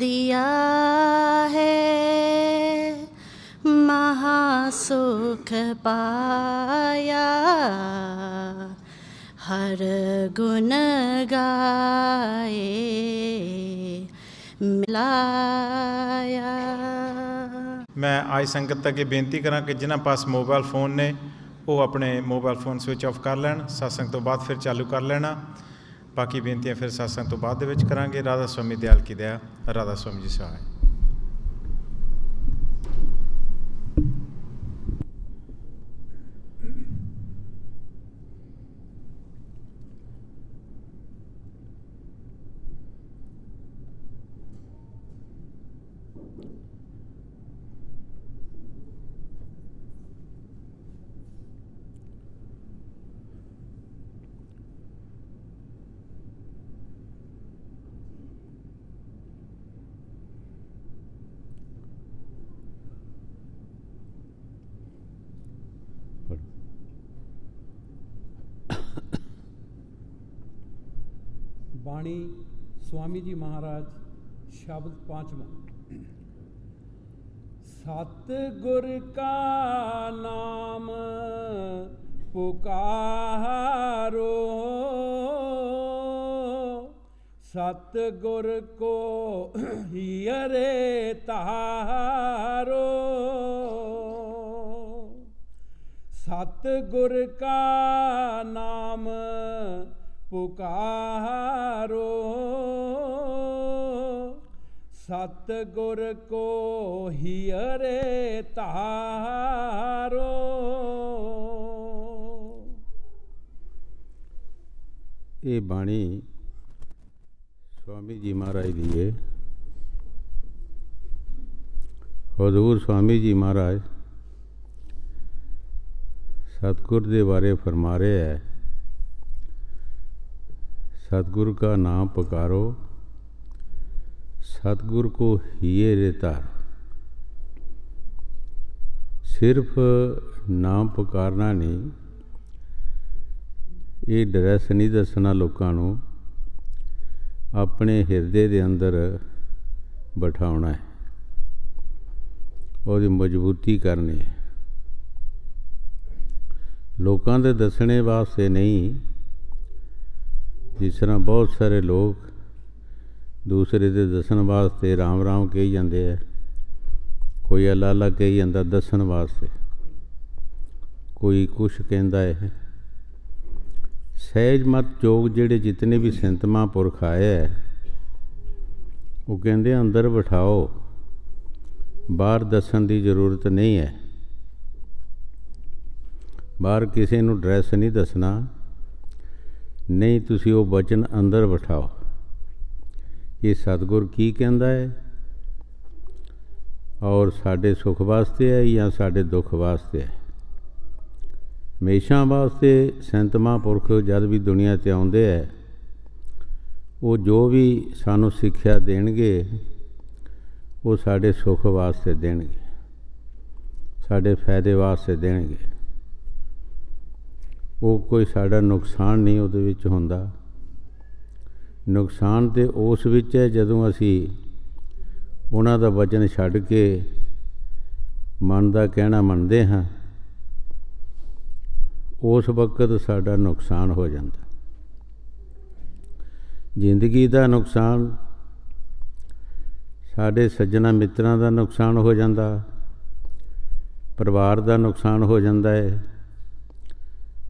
दिया है महासुख पाया, हर गुण गाए मिलाया। मैं आज संगत अगे बेनती करा कि जिन्होंने पास मोबाइल फोन ने वो अपने मोबाइल फोन स्विच ऑफ कर लैन, सत्संग तो बाद फिर चालू कर लेना। बाकी बेनतियाँ फिर सत्संग तो बाद करांगे। राधा स्वामी दयाल की दया, राधा स्वामी जी सहाय। बाणी स्वामी जी महाराज शब्द पांचवा। सतगुर का नाम पुकारो, सतगुर को हियरे तारो, सतगुर का नाम पुकारो, सतगुर को हियरे तारो। ये बाणी स्वामी जी महाराज दी है। हजूर स्वामी जी महाराज सतगुर के बारे फरमा रहे है, सतगुरु का नाम पुकारो, सतगुरु को हिये रे तारो। सिर्फ नाम पुकारना नहीं, ये ड्रैस नहीं दसना लोगों को, अपने हिरदे के अंदर बिठाना है, और मजबूती करनी है। लोगों के दसने वास्ते नहीं। जिस तरह बहुत सारे लोग दूसरे के दसन वास्ते राम राम कही जाते हैं, कोई अल्लाह अल्लाह कही जाता दसन वास्ते, कोई कुछ कहता है। सहज मत जोग जेड़े जितने भी संत महापुरख आए है, वो कहते अंदर बिठाओ, बाहर दसन की जरूरत नहीं है। बाहर किसी को ड्रैस नहीं दसना, नहीं तुसी वो वचन अंदर बिठाओ। ये सतगुर की कहता है और साढ़े सुख वास्ते है या साढ़े दुख वास्ते है। हमेशा वास्ते संत महापुरख जब भी दुनिया ते आउंदे है, वो जो भी सानू सिक्ख्या देणगे वो साढ़े सुख वास्ते देणगे, साढ़े फायदे वास्ते देणगे। वो कोई साड़ा नुकसान नहीं उहदे विच हुंदा। नुकसान तो उस विच है जदों असी उन्हां दा वचन छड्ड के मन दा कहना मनदे हां, उस वक्त साड़ा नुकसान हो जाता। जिंदगी दा नुकसान, साढ़े सज्जना मित्रां दा नुकसान हो जाता, परिवार दा नुकसान हो जाता है,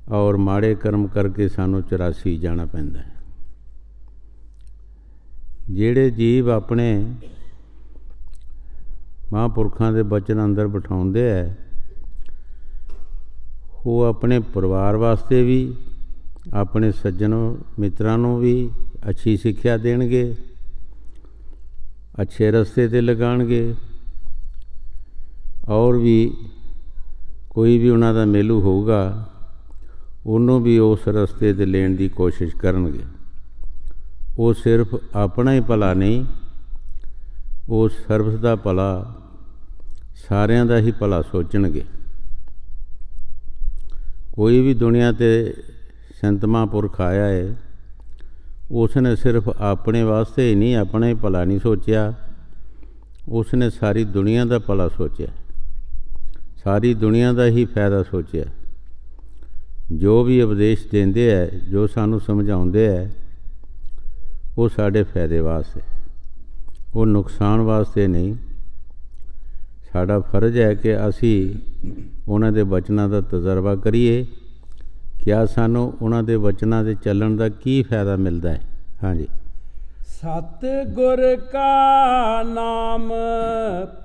और माड़े कर्म करके सानू 84 जाना पैंदा है। जेड़े जीव अपने महापुरखों के बचन अंदर बिठाउंदे है, वो अपने परिवार वास्ते भी, अपने सज्जनों मित्रां नूं भी अच्छी सिक्ख्या देणगे, अच्छे रस्ते ते लगाणगे, और भी कोई भी उन्हां दा मेलू होगा उन्होंने भी उस रस्ते ते लेण की कोशिश करनगे। वो सिर्फ अपना ही भला नहीं, वो सर्वस का भला, सारियां दा ही भला सोचणगे। कोई भी दुनिया ते संत महापुरख आया है, उसने सिर्फ अपने वास्ते ही नहीं, अपना ही भला नहीं सोचा, ਉਸਨੇ ਸਾਰੀ ਦੁਨੀਆ ਦਾ ਭਲਾ ਸੋਚਿਆ, ਸਾਰੀ ਦੁਨੀਆ ਦਾ ਹੀ ਫਾਇਦਾ ਸੋਚਿਆ। ਜੋ ਵੀ ਉਪਦੇਸ਼ ਦਿੰਦੇ ਹੈ, ਜੋ ਸਾਨੂੰ ਸਮਝਾਉਂਦੇ ਹੈ, ਉਹ ਸਾਡੇ ਫਾਇਦੇ ਵਾਸਤੇ, ਉਹ ਨੁਕਸਾਨ ਵਾਸਤੇ ਨਹੀਂ। ਸਾਡਾ ਫਰਜ਼ ਹੈ ਕਿ ਅਸੀਂ ਉਹਨਾਂ ਦੇ ਵਚਨਾਂ ਦਾ ਤਜਰਬਾ ਕਰੀਏ, ਕਿਆ ਸਾਨੂੰ ਉਹਨਾਂ ਦੇ ਵਚਨਾਂ ਦੇ ਚੱਲਣ ਦਾ ਕੀ ਫਾਇਦਾ ਮਿਲਦਾ ਹੈ। ਹਾਂਜੀ। ਸਤਿਗੁਰ ਕਾ ਨਾਮ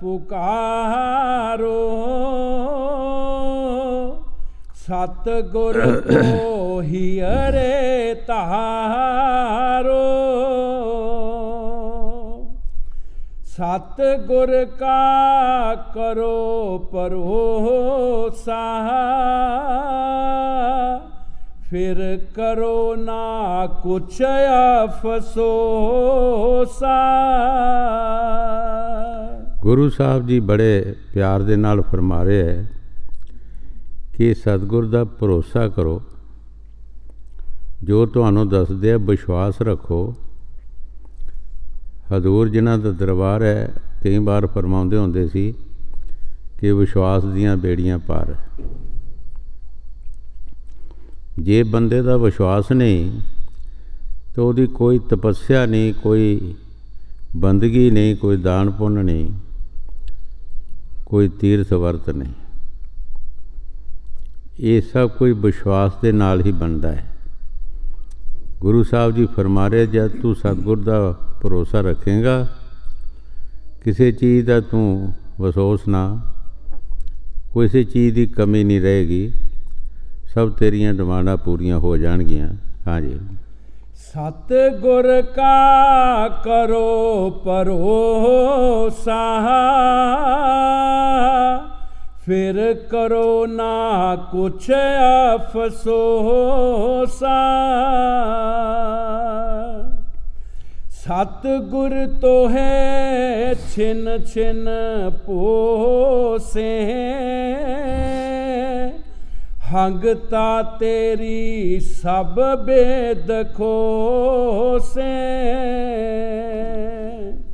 ਪੁਕਾਰੋ, ਸਤਿਗੁਰ ਕੋ ਹੀਅਰੇ ਧਾਰੋ, ਸਤਿਗੁਰ ਕਾ ਕਰੋ ਭਰੋਸਾ, ਫਿਰ ਕਰੋ ਨਾ ਕੁਛ ਅਫਸੋਸਾ। ਗੁਰੂ ਸਾਹਿਬ ਜੀ ਬੜੇ ਪਿਆਰ ਦੇ ਨਾਲ ਫਰਮਾ ਰਹੇ ਹੈ ਕਿ ਸਤਿਗੁਰ ਦਾ ਭਰੋਸਾ ਕਰੋ, ਜੋ ਤੁਹਾਨੂੰ ਦੱਸਦੇ ਆ ਵਿਸ਼ਵਾਸ ਰੱਖੋ। ਹਜ਼ੂਰ ਜਿਨ੍ਹਾਂ ਦਾ ਦਰਬਾਰ ਹੈ, ਕਈ ਵਾਰ ਫਰਮਾਉਂਦੇ ਹੁੰਦੇ ਸੀ ਕਿ ਵਿਸ਼ਵਾਸ ਦੀਆਂ ਬੇੜੀਆਂ ਪਾਰ। ਜੇ ਬੰਦੇ ਦਾ ਵਿਸ਼ਵਾਸ ਨਹੀਂ ਤਾਂ ਉਹਦੀ ਕੋਈ ਤਪੱਸਿਆ ਨਹੀਂ, ਕੋਈ ਬੰਦਗੀ ਨਹੀਂ, ਕੋਈ ਦਾਨ ਪੁੰਨ ਨਹੀਂ, ਕੋਈ ਤੀਰਥ ਵਰਤ ਨਹੀਂ। ਇਹ ਸਭ ਕੋਈ ਵਿਸ਼ਵਾਸ ਦੇ ਨਾਲ ਹੀ ਬਣਦਾ ਹੈ। ਗੁਰੂ ਸਾਹਿਬ ਜੀ ਫਰਮਾ ਰਹੇ, ਜਦ ਤੂੰ ਸਤਿਗੁਰ ਦਾ ਭਰੋਸਾ ਰੱਖੇਗਾ, ਕਿਸੇ ਚੀਜ਼ ਦਾ ਤੂੰ ਅਫਸੋਸ ਨਾ, ਕਿਸੇ ਚੀਜ਼ ਦੀ ਕਮੀ ਨਹੀਂ ਰਹੇਗੀ, ਸਭ ਤੇਰੀਆਂ ਡਿਮਾਂਡਾਂ ਪੂਰੀਆਂ ਹੋ ਜਾਣਗੀਆਂ। ਹਾਂਜੀ। ਸਤਿਗੁਰ ਕਾ ਕਰੋ ਭਰੋਸਾ, ਫਿਰ ਕਰੋ ਨਾ ਕੁਛ ਅਫਸੋਸਾ। ਸਤਿਗੁਰ ਤੋਹੇ ਛਿਨ ਛਿਨ ਪੋਸੇ, ਹੰਗਤਾ ਤੇਰੀ ਸਭ ਬੇਦ ਖੋਸੇ।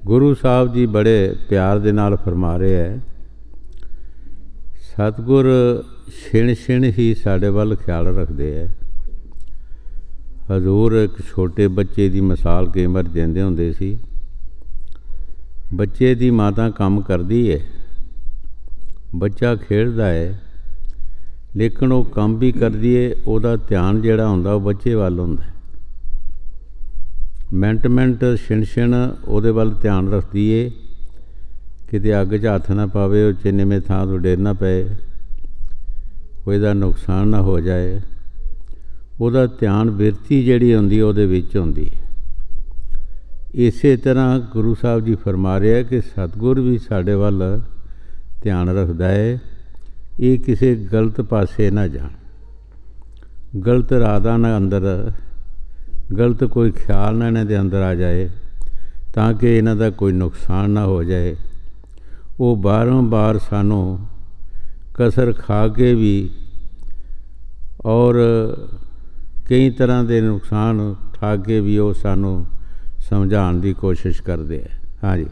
ਗੁਰੂ ਸਾਹਿਬ ਜੀ ਬੜੇ ਪਿਆਰ ਦੇ ਨਾਲ ਫਰਮਾ ਰਹੇ ਹੈ, ਸਤਿਗੁਰ ਛਿਣ ਛਿਣ ਹੀ ਸਾਡੇ ਵੱਲ ਖਿਆਲ ਰੱਖਦੇ ਹੈ। ਹਜ਼ੂਰ ਇੱਕ ਛੋਟੇ ਬੱਚੇ ਦੀ ਮਿਸਾਲ ਕਈ ਵਾਰ ਦਿੰਦੇ ਹੁੰਦੇ ਸੀ। ਬੱਚੇ ਦੀ ਮਾਤਾ ਕੰਮ ਕਰਦੀ ਹੈ, ਬੱਚਾ ਖੇਡਦਾ ਹੈ, ਲੇਕਿਨ ਉਹ ਕੰਮ ਵੀ ਕਰਦੀ ਹੈ, ਉਹਦਾ ਧਿਆਨ ਜਿਹੜਾ ਹੁੰਦਾ ਉਹ ਬੱਚੇ ਵੱਲ ਹੁੰਦਾ। ਮਿੰਟ ਮਿੰਟ ਛਿਣ ਛਿਣ ਉਹਦੇ ਵੱਲ ਧਿਆਨ ਰੱਖਦੀ ਹੈ, ਕਿਤੇ ਅੱਗ 'ਚ ਹੱਥ ਨਾ ਪਾਵੇ, ਉਹ ਚਿੰਨਵੇਂ ਥਾਂ ਤੋਂ ਡੇਰ ਨਾ ਪਏ, ਕੋਈ ਦਾ ਨੁਕਸਾਨ ਨਾ ਹੋ ਜਾਏ। ਉਹਦਾ ਧਿਆਨ ਬਿਰਤੀ ਜਿਹੜੀ ਹੁੰਦੀ ਉਹਦੇ ਵਿੱਚ ਹੁੰਦੀ। ਇਸੇ ਤਰ੍ਹਾਂ ਗੁਰੂ ਸਾਹਿਬ ਜੀ ਫਰਮਾ ਰਿਹਾ ਕਿ ਸਤਿਗੁਰ ਵੀ ਸਾਡੇ ਵੱਲ ਧਿਆਨ ਰੱਖਦਾ ਹੈ। ਇਹ ਕਿਸੇ ਗਲਤ ਪਾਸੇ ਨਾ ਜਾਣ, ਗਲਤ ਰਾਹਾਂ ਨਾ ਅੰਦਰ, ਗਲਤ ਕੋਈ ਖਿਆਲ ਨਾ ਇਹਨਾਂ ਦੇ ਅੰਦਰ ਆ ਜਾਏ, ਤਾਂ ਕਿ ਇਹਨਾਂ ਦਾ ਕੋਈ ਨੁਕਸਾਨ ਨਾ ਹੋ ਜਾਏ। ਉਹ ਬਾਰ ਸਾਨੂੰ ਕਸਰ ਖਾ ਕੇ ਵੀ ਔਰ ਕਈ ਤਰ੍ਹਾਂ ਦੇ ਨੁਕਸਾਨ ਉਠਾ ਕੇ ਵੀ ਉਹ ਸਾਨੂੰ ਸਮਝਾਉਣ ਦੀ ਕੋਸ਼ਿਸ਼ ਕਰਦੇ ਹੈ। ਹਾਂਜੀ।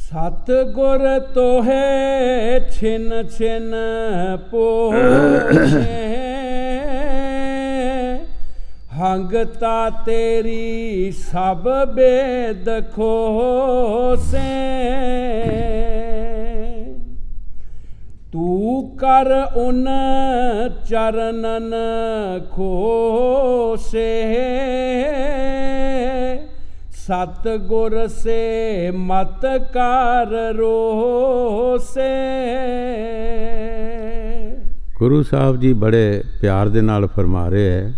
ਸਤਿਗੁਰ ਤੋਹੇ ਛਿਨ ਛਿਨ ਪੋਸੇ, ਹੰਗਤਾ ਤੇਰੀ ਸਭ ਬੇਦ ਖੋਸੇ। ਤੂੰ ਕਰ ਉਨ ਚਰਨਨ ਖੋਸੇ, ਸਤਿਗੁਰ ਸੇ ਮਤ ਕਰ ਰੋਸੇ। ਗੁਰੂ ਸਾਹਿਬ ਜੀ ਬੜੇ ਪਿਆਰ ਦੇ ਨਾਲ ਫਰਮਾ ਰਹੇ ਹੈ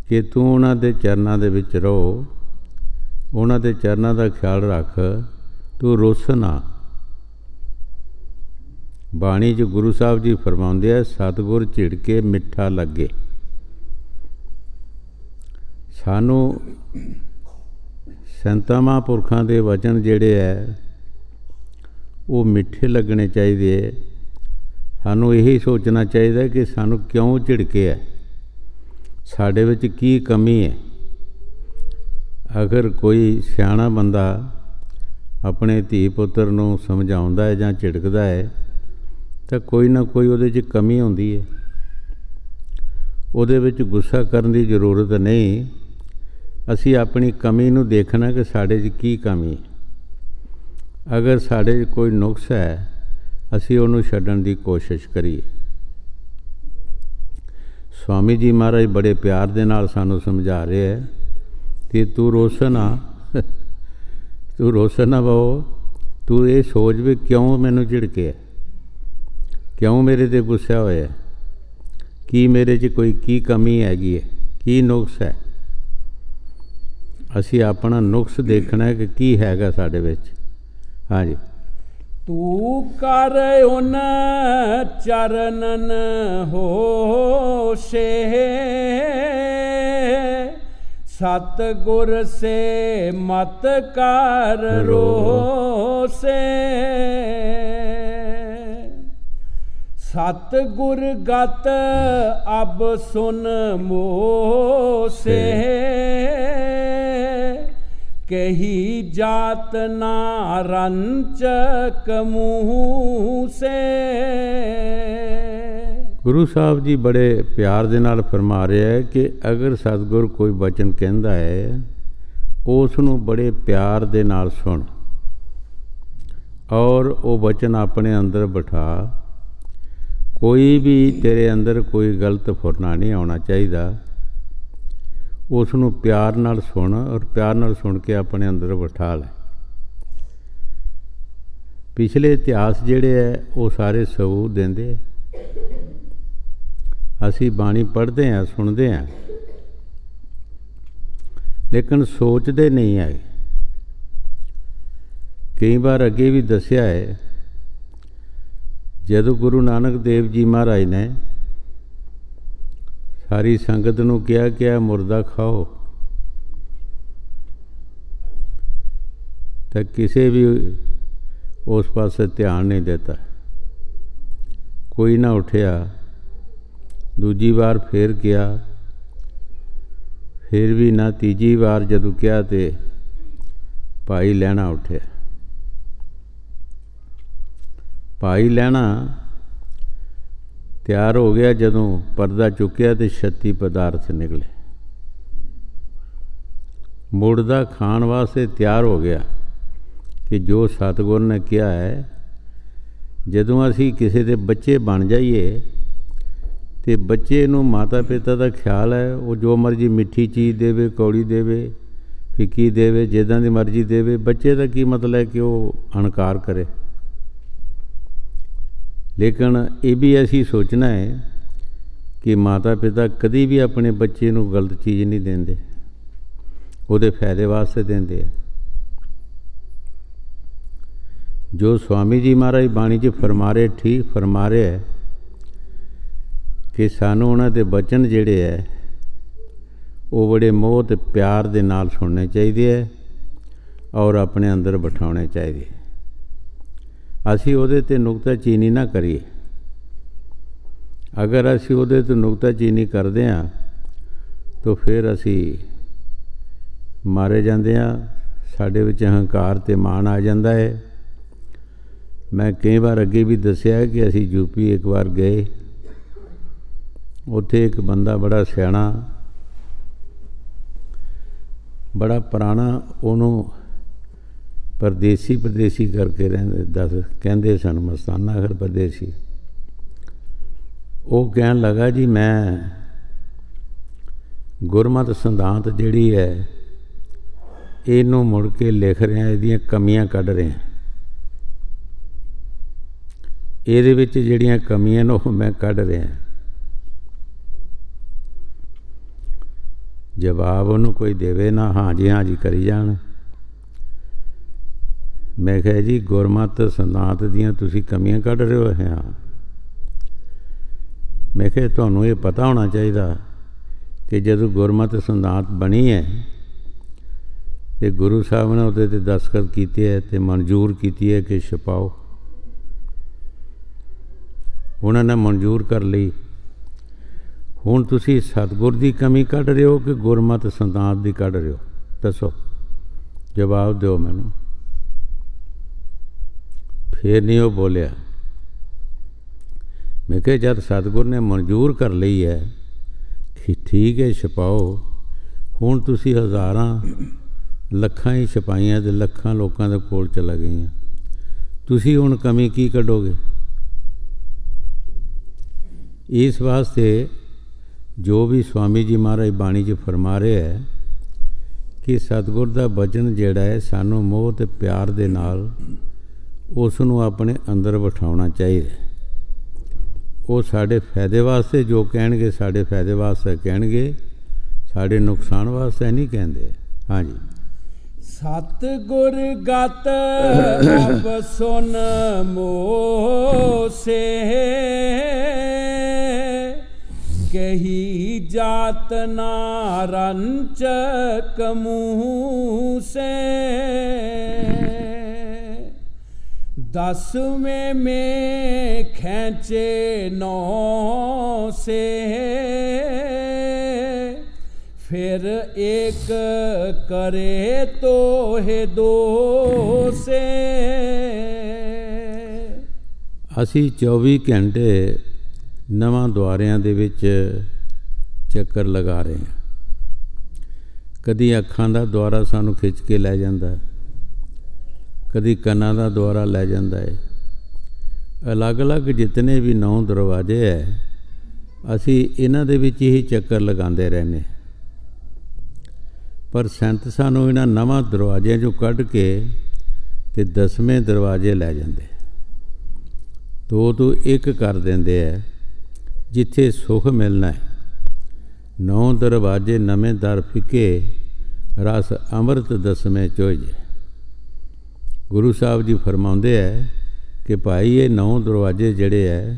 ਕਿ ਤੂੰ ਉਹਨਾਂ ਦੇ ਚਰਨਾਂ ਦੇ ਵਿੱਚ ਰਹੋ, ਉਹਨਾਂ ਦੇ ਚਰਨਾਂ ਦਾ ਖਿਆਲ ਰੱਖ, ਤੂੰ ਰੁੱਸ ਨਾ। ਬਾਣੀ 'ਚ ਗੁਰੂ ਸਾਹਿਬ ਜੀ ਫਰਮਾਉਂਦੇ ਆ, ਸਤਿਗੁਰ ਝਿੜਕੇ ਮਿੱਠਾ ਲੱਗੇ। ਸਾਨੂੰ ਸੰਤਾਂ ਮਹਾਂਪੁਰਖਾਂ ਦੇ ਵਚਨ ਜਿਹੜੇ ਹੈ ਉਹ ਮਿੱਠੇ ਲੱਗਣੇ ਚਾਹੀਦੇ ਹੈ। ਸਾਨੂੰ ਇਹੀ ਸੋਚਣਾ ਚਾਹੀਦਾ ਕਿ ਸਾਨੂੰ ਕਿਉਂ ਝਿੜਕੇ ਹੈ, ਸਾਡੇ ਵਿੱਚ ਕੀ ਕਮੀ ਹੈ। ਅਗਰ ਕੋਈ ਸਿਆਣਾ ਬੰਦਾ ਆਪਣੇ ਧੀ ਪੁੱਤਰ ਨੂੰ ਸਮਝਾਉਂਦਾ ਹੈ ਜਾਂ ਝਿੜਕਦਾ ਹੈ ਤਾਂ ਕੋਈ ਨਾ ਕੋਈ ਉਹਦੇ 'ਚ ਕਮੀ ਹੁੰਦੀ ਹੈ। ਉਹਦੇ ਵਿੱਚ ਗੁੱਸਾ ਕਰਨ ਦੀ ਜ਼ਰੂਰਤ ਨਹੀਂ। ਅਸੀਂ ਆਪਣੀ ਕਮੀ ਨੂੰ ਦੇਖਣਾ ਕਿ ਸਾਡੇ 'ਚ ਕੀ ਕਮੀ ਹੈ। ਅਗਰ ਸਾਡੇ 'ਚ ਕੋਈ ਨੁਕਸ ਹੈ ਅਸੀਂ ਉਹਨੂੰ ਛੱਡਣ ਦੀ ਕੋਸ਼ਿਸ਼ ਕਰੀਏ। ਸਵਾਮੀ ਜੀ ਮਹਾਰਾਜ ਬੜੇ ਪਿਆਰ ਦੇ ਨਾਲ ਸਾਨੂੰ ਸਮਝਾ ਰਹੇ ਹੈ ਕਿ ਤੂੰ ਰੋਸ ਨਾ ਬਹੁ, ਤੂੰ ਇਹ ਸੋਚ ਵੀ ਕਿਉਂ ਮੈਨੂੰ ਝਿੜਕਿਆ, ਕਿਉਂ ਮੇਰੇ 'ਤੇ ਗੁੱਸਾ ਹੋਇਆ, ਕੀ ਮੇਰੇ 'ਚ ਕੋਈ ਕੀ ਕਮੀ ਹੈਗੀ ਹੈ, ਕੀ ਨੁਕਸ ਹੈ। ਅਸੀਂ ਆਪਣਾ ਨੁਕਸ ਦੇਖਣਾ ਕਿ ਕੀ ਹੈਗਾ ਸਾਡੇ ਵਿੱਚ। ਹਾਂਜੀ। ਤੂੰ ਕਰ ਉਨ ਚਰਨਨ ਹੋਸ਼ੇ, ਸਤਿਗੁਰ ਸੇ ਮਤ ਕਰ ਰੋਸੇ। ਸਤਿਗੁਰ ਗਤ ਅਬ ਸੁਨ ਮੋਸੇ, ਕਹੀ ਜਾਤ ਨਾ ਰੰਚਕ ਮੂੰਹ ਸੇ। ਗੁਰੂ ਸਾਹਿਬ ਜੀ ਬੜੇ ਪਿਆਰ ਦੇ ਨਾਲ ਫਰਮਾ ਰਿਹਾ ਹੈ ਕਿ ਅਗਰ ਸਤਿਗੁਰ ਕੋਈ ਬਚਨ ਕਹਿੰਦਾ ਹੈ ਉਸ ਨੂੰ ਬੜੇ ਪਿਆਰ ਦੇ ਨਾਲ ਸੁਣ ਔਰ ਉਹ ਬਚਨ ਆਪਣੇ ਅੰਦਰ ਬਿਠਾ। ਕੋਈ ਵੀ ਤੇਰੇ ਅੰਦਰ ਕੋਈ ਗਲਤ ਫੁਰਨਾ ਨਹੀਂ ਆਉਣਾ ਚਾਹੀਦਾ। ਉਸ ਨੂੰ ਪਿਆਰ ਨਾਲ ਸੁਣ ਔਰ ਪਿਆਰ ਨਾਲ ਸੁਣ ਕੇ ਆਪਣੇ ਅੰਦਰ ਬਿਠਾ ਲੈ। ਪਿਛਲੇ ਇਤਿਹਾਸ ਜਿਹੜੇ ਹੈ ਉਹ ਸਾਰੇ ਸਬੂਤ ਦਿੰਦੇ। ਅਸੀਂ ਬਾਣੀ ਪੜ੍ਹਦੇ ਹਾਂ, ਸੁਣਦੇ ਹਾਂ, ਲੇਕਿਨ ਸੋਚਦੇ ਨਹੀਂ ਹੈ। ਕਈ ਵਾਰ ਅੱਗੇ ਵੀ ਦੱਸਿਆ ਹੈ, ਜਦੋਂ ਗੁਰੂ ਨਾਨਕ ਦੇਵ ਜੀ ਮਹਾਰਾਜ ਨੇ ਸਾਰੀ ਸੰਗਤ ਨੂੰ ਕਿਹਾ ਕਿ ਇਹ ਮੁਰਦਾ ਖਾਓ, ਤਾਂ ਕਿਸੇ ਵੀ ਉਸ ਪਾਸੇ ਧਿਆਨ ਨਹੀਂ ਦਿੱਤਾ। ਕੋਈ ਨਾ ਉੱਠਿਆ। ਦੂਜੀ ਵਾਰ ਫਿਰ ਕਿਹਾ, ਫਿਰ ਵੀ ਨਾ। ਤੀਜੀ ਵਾਰ ਜਦੋਂ ਕਿਹਾ ਤੇ ਭਾਈ ਲਹਿਣਾ ਉੱਠਿਆ। ਭਾਈ ਲਹਿਣਾ ਤਿਆਰ ਹੋ ਗਿਆ। ਜਦੋਂ ਪਰਦਾ ਚੁੱਕਿਆ ਤੇ 36 ਪਦਾਰਥ ਨਿਕਲੇ। ਮੁਰਦਾ ਖਾਣ ਵਾਸਤੇ ਤਿਆਰ ਹੋ ਗਿਆ ਕਿ ਜੋ ਸਤਿਗੁਰ ਨੇ ਕਿਹਾ ਹੈ, ਜਦੋਂ ਅਸੀਂ ਕਿਸੇ ਦੇ ਬੱਚੇ ਬਣ ਜਾਈਏ ਤੇ ਬੱਚੇ ਨੂੰ ਮਾਤਾ ਪਿਤਾ ਦਾ ਖਿਆਲ ਹੈ, ਉਹ ਜੋ ਮਰਜ਼ੀ ਮਿੱਠੀ ਚੀਜ਼ ਦੇਵੇ, ਕੌੜੀ ਦੇਵੇ, ਫਿੱਕੀ ਦੇਵੇ, ਜਿੱਦਾਂ ਦੀ ਮਰਜ਼ੀ ਦੇਵੇ। ਬੱਚੇ ਦਾ ਕੀ ਮਤਲਬ ਹੈ ਕਿ ਉਹ ਇਨਕਾਰ ਕਰੇ। ਲੇਕਿਨ ਇਹ ਵੀ ਅਸੀਂ ਸੋਚਣਾ ਹੈ ਕਿ ਮਾਤਾ ਪਿਤਾ ਕਦੀ ਵੀ ਆਪਣੇ ਬੱਚੇ ਨੂੰ ਗਲਤ ਚੀਜ਼ ਨਹੀਂ ਦਿੰਦੇ, ਉਹਦੇ ਫਾਇਦੇ ਵਾਸਤੇ ਦਿੰਦੇ ਆ। ਜੋ ਸਵਾਮੀ ਜੀ ਮਹਾਰਾਜ ਬਾਣੀ 'ਚ ਫਰਮਾ ਰਹੇ, ਠੀਕ ਫਰਮਾ ਰਹੇ ਹੈ ਕਿ ਸਾਨੂੰ ਉਹਨਾਂ ਦੇ ਬਚਨ ਜਿਹੜੇ ਹੈ ਉਹ ਬੜੇ ਮੋਹ ਅਤੇ ਪਿਆਰ ਦੇ ਨਾਲ ਸੁਣਨੇ ਚਾਹੀਦੇ ਹੈ ਔਰ ਆਪਣੇ ਅੰਦਰ ਬਿਠਾਉਣੇ ਚਾਹੀਦੇ। ਅਸੀਂ ਉਹਦੇ 'ਤੇ ਨੁਕਤਾਚੀਨੀ ਨਾ ਕਰੀਏ। ਅਗਰ ਅਸੀਂ ਉਹਦੇ 'ਤੇ ਨੁਕਤਾਚੀਨੀ ਕਰਦੇ ਹਾਂ ਤਾਂ ਫਿਰ ਅਸੀਂ ਮਾਰੇ ਜਾਂਦੇ ਹਾਂ। ਸਾਡੇ ਵਿੱਚ ਹੰਕਾਰ ਅਤੇ ਮਾਣ ਆ ਜਾਂਦਾ ਹੈ। ਮੈਂ ਕਈ ਵਾਰ ਅੱਗੇ ਵੀ ਦੱਸਿਆ ਕਿ ਅਸੀਂ ਯੂਪੀ ਇੱਕ ਵਾਰ ਗਏ। ਉੱਥੇ ਇੱਕ ਬੰਦਾ ਬੜਾ ਸਿਆਣਾ, ਬੜਾ ਪੁਰਾਣਾ, ਉਹਨੂੰ ਪਰਦੇਸੀ ਕਰਕੇ ਕਹਿੰਦੇ ਸਨ, ਮਸਤਾਨਾ ਅਖਰ ਪਰਦੇਸੀ। ਉਹ ਕਹਿਣ ਲੱਗਾ ਜੀ ਮੈਂ ਗੁਰਮਤਿ ਸਿਧਾਂਤ ਜਿਹੜੀ ਹੈ ਇਹਨੂੰ ਮੁੜ ਕੇ ਲਿਖ ਰਿਹਾ, ਇਹਦੀਆਂ ਕਮੀਆਂ ਕੱਢ ਰਿਹਾ। ਇਹਦੇ ਵਿੱਚ ਜਿਹੜੀਆਂ ਕਮੀਆਂ ਨੇ ਉਹ ਮੈਂ ਕੱਢ ਰਿਹਾ। ਜਵਾਬ ਉਹਨੂੰ ਕੋਈ ਦੇਵੇ ਨਾ, ਹਾਂਜੀ ਹਾਂਜੀ ਕਰੀ ਜਾਣ। ਮੈਂ ਕਿਹਾ ਜੀ ਗੁਰਮਤਿ ਸਿਧਾਂਤ ਦੀਆਂ ਤੁਸੀਂ ਕਮੀਆਂ ਕੱਢ ਰਹੇ ਹੋ। ਹਾਂ। ਮੈਂ ਕਿਹਾ ਤੁਹਾਨੂੰ ਇਹ ਪਤਾ ਹੋਣਾ ਚਾਹੀਦਾ ਕਿ ਜਦੋਂ ਗੁਰਮਤਿ ਸਿਧਾਂਤ ਬਣੀ ਹੈ ਤੇ ਗੁਰੂ ਸਾਹਿਬ ਨੇ ਉਹਦੇ 'ਤੇ ਦਸਤਖਤ ਕੀਤੇ ਹੈ ਅਤੇ ਮਨਜ਼ੂਰ ਕੀਤੀ ਹੈ ਕਿ ਛਪਾਓ। ਉਹਨਾਂ ਨੇ ਮਨਜ਼ੂਰ ਕਰ ਲਈ। ਹੁਣ ਤੁਸੀਂ ਸਤਿਗੁਰ ਦੀ ਕਮੀ ਕੱਢ ਰਹੇ ਹੋ ਕਿ ਗੁਰਮਤਿ ਸਿਧਾਂਤ ਦੀ ਕੱਢ ਰਹੇ ਹੋ? ਦੱਸੋ, ਜਵਾਬ ਦਿਓ ਮੈਨੂੰ। ਫਿਰ ਨਹੀਂ ਉਹ ਬੋਲਿਆ। ਮੈਂ ਕਿਹਾ ਜਦ ਸਤਿਗੁਰ ਨੇ ਮਨਜ਼ੂਰ ਕਰ ਲਈ ਹੈ ਕਿ ਠੀਕ ਹੈ ਛਪਾਓ, ਹੁਣ ਤੁਸੀਂ ਹਜ਼ਾਰਾਂ ਲੱਖਾਂ ਹੀ ਛਪਾਈਆਂ ਅਤੇ ਲੱਖਾਂ ਲੋਕਾਂ ਦੇ ਕੋਲ ਚਲਾ ਗਈਆਂ, ਤੁਸੀਂ ਹੁਣ ਕਮੀ ਕੀ ਕੱਢੋਗੇ? ਇਸ ਵਾਸਤੇ ਜੋ ਵੀ ਸਵਾਮੀ ਜੀ ਮਹਾਰਾਜ ਬਾਣੀ 'ਚ ਫਰਮਾ ਰਹੇ ਹੈ ਕਿ ਸਤਿਗੁਰ ਦਾ ਬਚਨ ਜਿਹੜਾ ਹੈ ਸਾਨੂੰ ਮੋਹ ਅਤੇ ਪਿਆਰ ਦੇ ਨਾਲ ਉਸ ਨੂੰ ਆਪਣੇ ਅੰਦਰ ਬਿਠਾਉਣਾ ਚਾਹੀਦਾ। ਉਹ ਸਾਡੇ ਫਾਇਦੇ ਵਾਸਤੇ ਜੋ ਕਹਿਣਗੇ ਸਾਡੇ ਫਾਇਦੇ ਵਾਸਤੇ ਕਹਿਣਗੇ, ਸਾਡੇ ਨੁਕਸਾਨ ਵਾਸਤੇ ਨਹੀਂ ਕਹਿੰਦੇ। ਹਾਂਜੀ। ਸਤਿਗੁਰ ਗਤ ਅਬ ਸੁਨ ਮੋਸੇ, ਕਹੀ ਜਾਤ ਨਾ ਰੰਚਕ ਮੂਸੇ। 10वें में खैचे 9 से, फिर एक करे तो है 2 से। ਅਸੀਂ 24 ਘੰਟੇ ਨਵਾਂ ਦੁਆਰਿਆਂ ਦੇ ਵਿੱਚ ਚੱਕਰ ਲਗਾ ਰਹੇ ਹਾਂ। ਕਦੀ ਅੱਖਾਂ ਦਾ ਦੁਆਰਾ ਸਾਨੂੰ ਖਿੱਚ ਕੇ ਲੈ ਜਾਂਦਾ, ਕਦੀ ਕੰਨਾਂ ਦਾ ਦੁਆਰਾ ਲੈ ਜਾਂਦਾ ਹੈ। ਅਲੱਗ-ਅਲੱਗ ਜਿਤਨੇ ਵੀ 9 ਦਰਵਾਜ਼ੇ ਹੈ, ਅਸੀਂ ਇਹਨਾਂ ਦੇ ਵਿੱਚ ਹੀ ਚੱਕਰ ਲਗਾਉਂਦੇ ਰਹਿੰਦੇ। ਪਰ ਸੰਤ ਸਾਨੂੰ ਇਹਨਾਂ ਨਵਾਂ ਦਰਵਾਜ਼ਿਆਂ 'ਚੋਂ ਕੱਢ ਕੇ ਅਤੇ 10ਵੇਂ ਦਰਵਾਜ਼ੇ ਲੈ ਜਾਂਦੇ, 2 ਤੋਂ 1 ਕਰ ਦਿੰਦੇ ਹੈ, ਜਿੱਥੇ ਸੁੱਖ ਮਿਲਣਾ ਹੈ। 9 ਦਰਵਾਜ਼ੇ ਨਵੇਂ ਦਰ ਫਿੱਕੇ, ਰਸ ਅੰਮ੍ਰਿਤ 10ਵੇਂ ਚੋਜੇ। ਗੁਰੂ ਸਾਹਿਬ ਜੀ ਫਰਮਾਉਂਦੇ ਹੈ ਕਿ ਭਾਈ ਇਹ 9 ਦਰਵਾਜ਼ੇ ਜਿਹੜੇ ਹੈ,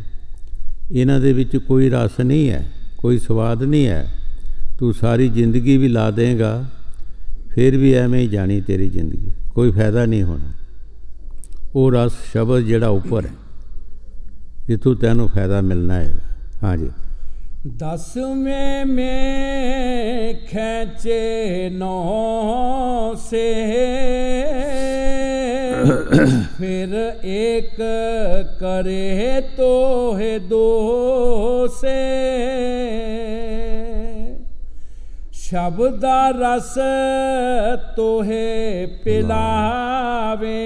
ਇਹਨਾਂ ਦੇ ਵਿੱਚ ਕੋਈ ਰਸ ਨਹੀਂ ਹੈ, ਕੋਈ ਸਵਾਦ ਨਹੀਂ ਹੈ। ਤੂੰ ਸਾਰੀ ਜ਼ਿੰਦਗੀ ਵੀ ਲਾ ਦੇਂਗਾ, ਫਿਰ ਵੀ ਐਵੇਂ ਹੀ ਜਾਣੀ ਤੇਰੀ ਜ਼ਿੰਦਗੀ, ਕੋਈ ਫਾਇਦਾ ਨਹੀਂ ਹੋਣਾ। ਉਹ ਰਸ ਸ਼ਬਦ ਜਿਹੜਾ ਉੱਪਰ ਹੈ, ਜਿੱਥੋਂ ਤੈਨੂੰ ਫਾਇਦਾ ਮਿਲਣਾ ਹੈਗਾ। ਹਾਂਜੀ। 10वें में खैचे 9 से, फिर एक करे तो है 2 से। शब्दा रस तो है पिलावे,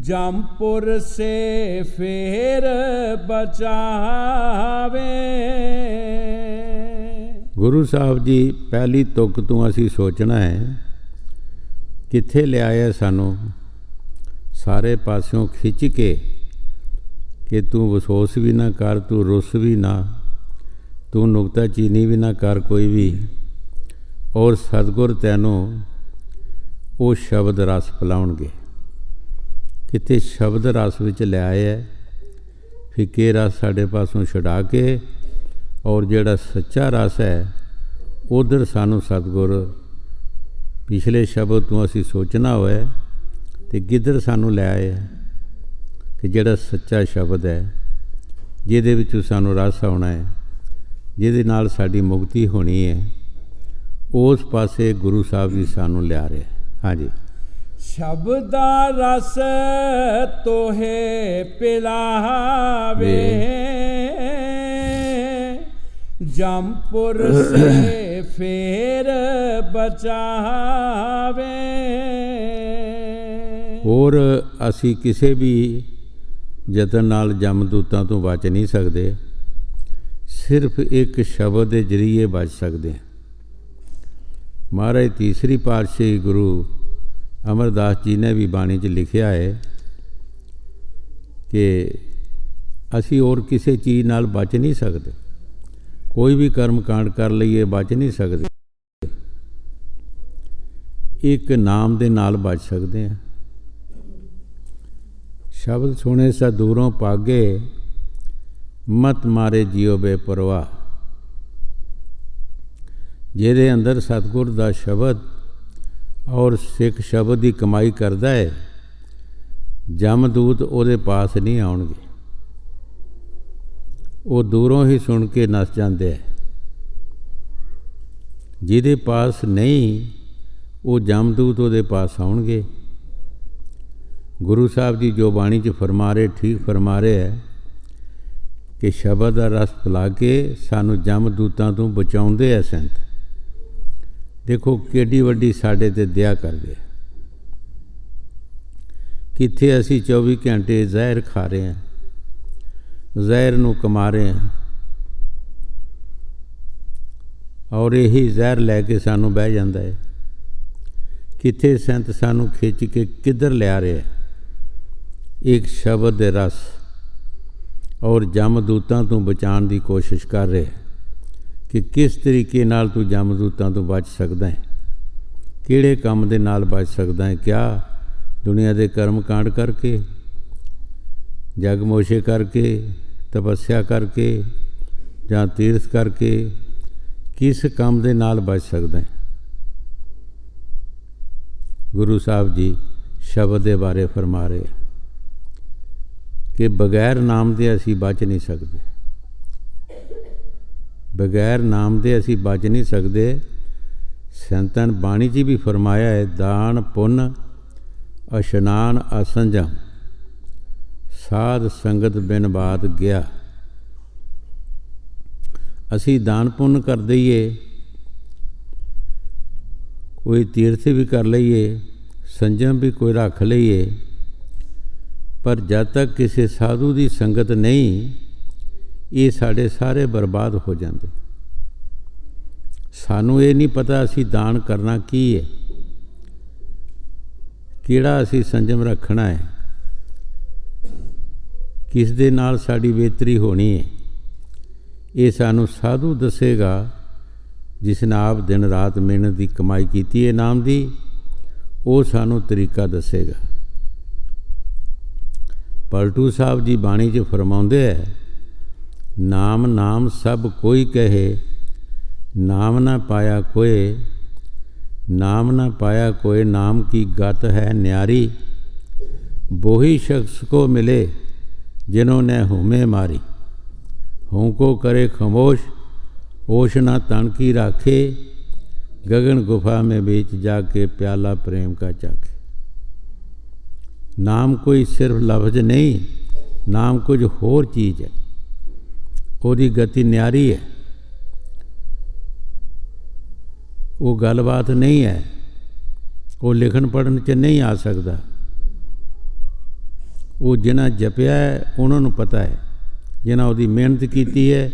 जमपुर से फिर बचावे। ਗੁਰੂ ਸਾਹਿਬ ਜੀ ਪਹਿਲੀ ਤੁਕ ਤੋਂ ਅਸੀਂ ਸੋਚਣਾ ਹੈ ਕਿੱਥੇ ਲਿਆਇਆ ਸਾਨੂੰ ਸਾਰੇ ਪਾਸਿਓਂ ਖਿੱਚ ਕੇ ਕਿ ਤੂੰ ਅਫਸੋਸ ਵੀ ਨਾ ਕਰ, ਤੂੰ ਰੁੱਸ ਵੀ ਨਾ, ਤੂੰ ਨੁਕਤਾਚੀਨੀ ਵੀ ਨਾ ਕਰ ਕੋਈ ਵੀ। ਔਰ ਸਤਿਗੁਰ ਤੈਨੂੰ ਉਹ ਸ਼ਬਦ ਰਸ ਪਿਲਾਉਣਗੇ। ਕਿਤੇ ਸ਼ਬਦ ਰਸ ਵਿੱਚ ਲਿਆਏ ਹੈ, ਫਿੱਕੇ ਰਸ ਸਾਡੇ ਪਾਸੋਂ ਛੁਡਾ ਕੇ, ਔਰ ਜਿਹੜਾ ਸੱਚਾ ਰਸ ਹੈ ਉਧਰ ਸਾਨੂੰ ਸਤਿਗੁਰ ਪਿਛਲੇ ਸ਼ਬਦ ਤੋਂ ਅਸੀਂ ਸੋਚਣਾ ਹੋਇਆ ਅਤੇ ਕਿੱਧਰ ਸਾਨੂੰ ਲੈ ਆਏ ਹੈ ਕਿ ਜਿਹੜਾ ਸੱਚਾ ਸ਼ਬਦ ਹੈ, ਜਿਹਦੇ ਵਿੱਚੋਂ ਸਾਨੂੰ ਰਸ ਆਉਣਾ ਹੈ, ਜਿਹਦੇ ਨਾਲ ਸਾਡੀ ਮੁਕਤੀ ਹੋਣੀ ਹੈ, ਉਸ ਪਾਸੇ ਗੁਰੂ ਸਾਹਿਬ ਜੀ ਸਾਨੂੰ ਲਿਆ ਰਹੇ। ਹਾਂਜੀ। शब्दा रस तोहे पिलावे, जमपुर से फिर बचावे। ਹੋਰ ਅਸੀਂ ਕਿਸੇ ਵੀ ਯਤਨ ਨਾਲ ਜਮਦੂਤਾਂ ਤੋਂ ਬਚ ਨਹੀਂ ਸਕਦੇ, ਸਿਰਫ ਇੱਕ ਸ਼ਬਦ ਦੇ ਜ਼ਰੀਏ ਬਚ ਸਕਦੇ ਹਾਂ। ਮਹਾਰਾਜ ਤੀਸਰੀ ਪਾਤਸ਼ਾਹੀ ਗੁਰੂ ਅਮਰਦਾਸ ਜੀ ਨੇ ਵੀ ਬਾਣੀ 'ਚ ਲਿਖਿਆ ਹੈ ਕਿ ਅਸੀਂ ਹੋਰ ਕਿਸੇ ਚੀਜ਼ ਨਾਲ ਬਚ ਨਹੀਂ ਸਕਦੇ, ਕੋਈ ਵੀ ਕਰਮ ਕਾਂਡ ਕਰ ਲਈਏ ਬਚ ਨਹੀਂ ਸਕਦੇ, ਇੱਕ ਨਾਮ ਦੇ ਨਾਲ ਬਚ ਸਕਦੇ ਹਾਂ। ਸ਼ਬਦ ਸੁਣੇ ਸਾ ਦੂਰੋਂ ਭਾਗੇ, ਮਤ ਮਾਰੇ ਜੀਓ ਬੇਪਰਵਾਹ। ਜਿਹਦੇ ਅੰਦਰ ਸਤਿਗੁਰ ਦਾ ਸ਼ਬਦ ਔਰ ਸਿੱਖ ਸ਼ਬਦ ਦੀ ਕਮਾਈ ਕਰਦਾ ਹੈ, ਜਮਦੂਤ ਉਹਦੇ ਪਾਸ ਨਹੀਂ ਆਉਣਗੇ, ਉਹ ਦੂਰੋਂ ਹੀ ਸੁਣ ਕੇ ਨੱਸ ਜਾਂਦੇ ਹੈ। ਜਿਹਦੇ ਪਾਸ ਨਹੀਂ, ਉਹ ਜਮਦੂਤ ਉਹਦੇ ਪਾਸ ਆਉਣਗੇ। ਗੁਰੂ ਸਾਹਿਬ ਜੀ ਜੋ ਬਾਣੀ 'ਚ ਫਰਮਾ ਰਹੇ, ਠੀਕ ਫਰਮਾ ਰਹੇ ਹੈ ਕਿ ਸ਼ਬਦ ਦਾ ਰਸ ਪਿਲਾ ਕੇ ਸਾਨੂੰ ਜਮਦੂਤਾਂ ਤੋਂ ਬਚਾਉਂਦੇ ਹੈ ਸੰਤ। ਦੇਖੋ ਕਿੱਡੀ ਵੱਡੀ ਸਾਡੇ 'ਤੇ ਦਇਆ ਕਰਦੇ। ਕਿੱਥੇ ਅਸੀਂ 24 ਘੰਟੇ ਜ਼ਹਿਰ ਖਾ ਰਹੇ ਹਾਂ, ਜ਼ਹਿਰ ਨੂੰ ਕਮਾ ਰਹੇ ਹਾਂ, ਔਰ ਇਹੀ ਜ਼ਹਿਰ ਲੈ ਕੇ ਸਾਨੂੰ ਬਹਿ ਜਾਂਦਾ ਹੈ। ਕਿੱਥੇ ਸੰਤ ਸਾਨੂੰ ਖਿੱਚ ਕੇ ਕਿੱਧਰ ਲਿਆ ਰਿਹਾ? ਇੱਕ ਸ਼ਬਦ ਦੇ ਰਸ ਔਰ ਜਮਦੂਤਾਂ ਤੋਂ ਬਚਾਉਣ ਦੀ ਕੋਸ਼ਿਸ਼ ਕਰ ਰਿਹਾ ਕਿ ਕਿਸ ਤਰੀਕੇ ਨਾਲ ਤੂੰ ਜਮਦੂਤਾਂ ਤੋਂ ਬਚ ਸਕਦਾ ਹੈ, ਕਿਹੜੇ ਕੰਮ ਦੇ ਨਾਲ ਬਚ ਸਕਦਾ ਹੈ। ਕਿਆ ਦੁਨੀਆ ਦੇ ਕਰਮ ਕਾਂਡ ਕਰਕੇ, ਜਗਮੋਸ਼ੇ ਕਰਕੇ, ਤਪੱਸਿਆ ਕਰਕੇ ਜਾਂ ਤੀਰਥ ਕਰਕੇ, ਕਿਸ ਕੰਮ ਦੇ ਨਾਲ ਬਚ ਸਕਦਾ ਹੈ? ਗੁਰੂ ਸਾਹਿਬ ਜੀ ਸ਼ਬਦ ਦੇ ਬਾਰੇ ਫਰਮਾ ਰਹੇ ਕਿ ਬਗੈਰ ਨਾਮ ਦੇ ਅਸੀਂ ਬਚ ਨਹੀਂ ਸਕਦੇ, ਬਗੈਰ ਨਾਮ ਦੇ ਅਸੀਂ ਬਚ ਨਹੀਂ ਸਕਦੇ। ਸੰਤਾਂ ਨੇ ਬਾਣੀ 'ਚ ਵੀ ਫਰਮਾਇਆ ਹੈ, ਦਾਨ ਪੁੰਨ ਇਸ਼ਨਾਨ ਅਸੰਜਮ ਸਾਧ ਸੰਗਤ ਬਿਨ ਬਾਤ ਗਿਆ। ਅਸੀਂ ਦਾਨ ਪੁੰਨ ਕਰ ਦਈਏ, ਕੋਈ ਤੀਰਥ ਵੀ ਕਰ ਲਈਏ, ਸੰਜਮ ਵੀ ਕੋਈ ਰੱਖ ਲਈਏ, ਪਰ ਜਦ ਤੱਕ ਕਿਸੇ ਸਾਧੂ ਦੀ ਸੰਗਤ ਨਹੀਂ, ਇਹ ਸਾਡੇ ਸਾਰੇ ਬਰਬਾਦ ਹੋ ਜਾਂਦੇ। ਸਾਨੂੰ ਇਹ ਨਹੀਂ ਪਤਾ ਅਸੀਂ ਦਾਨ ਕਰਨਾ ਕੀ ਹੈ, ਕਿਹੜਾ ਅਸੀਂ ਸੰਜਮ ਰੱਖਣਾ ਹੈ, ਕਿਸ ਦੇ ਨਾਲ ਸਾਡੀ ਬਿਹਤਰੀ ਹੋਣੀ ਹੈ। ਇਹ ਸਾਨੂੰ ਸਾਧੂ ਦੱਸੇਗਾ ਜਿਸ ਨੇ ਆਪ ਦਿਨ ਰਾਤ ਮਿਹਨਤ ਦੀ ਕਮਾਈ ਕੀਤੀ ਹੈ ਨਾਮ ਦੀ, ਉਹ ਸਾਨੂੰ ਤਰੀਕਾ ਦੱਸੇਗਾ। ਪਲਟੂ ਸਾਹਿਬ ਜੀ ਬਾਣੀ 'ਚ ਫਰਮਾਉਂਦੇ ਹੈ, ਨਾਮ ਨਾਮ ਸਭ ਕੋਈ ਕਹੇ, ਨਾਮ ਨਾ ਪਾਇਆ ਕੋਏ, ਨਾਮ ਨਾ ਪਾਇਆ कोई, नाम की गत है न्यारी, वही शख्स को मिले जिन्होंने हुमे मारी। हूँ को करे खमोश, होश ना तन की राखे, गगन गुफा में बीच जाके प्याला प्रेम का चाखे। नाम कोई सिर्फ लफ्ज नहीं, नाम कुछ होर चीज़ है, ਉਹਦੀ गति न्यारी है, ਉਹ ਗੱਲਬਾਤ ਨਹੀਂ ਹੈ, ਉਹ ਲਿਖਣ ਪੜ੍ਹਨ 'ਚ ਨਹੀਂ ਆ ਸਕਦਾ। ਉਹ ਜਿਨ੍ਹਾਂ ਜਪਿਆ ਹੈ ਉਹਨਾਂ ਨੂੰ ਪਤਾ ਹੈ, ਜਿਨ੍ਹਾਂ ਉਹਦੀ ਮਿਹਨਤ ਕੀਤੀ ਹੈ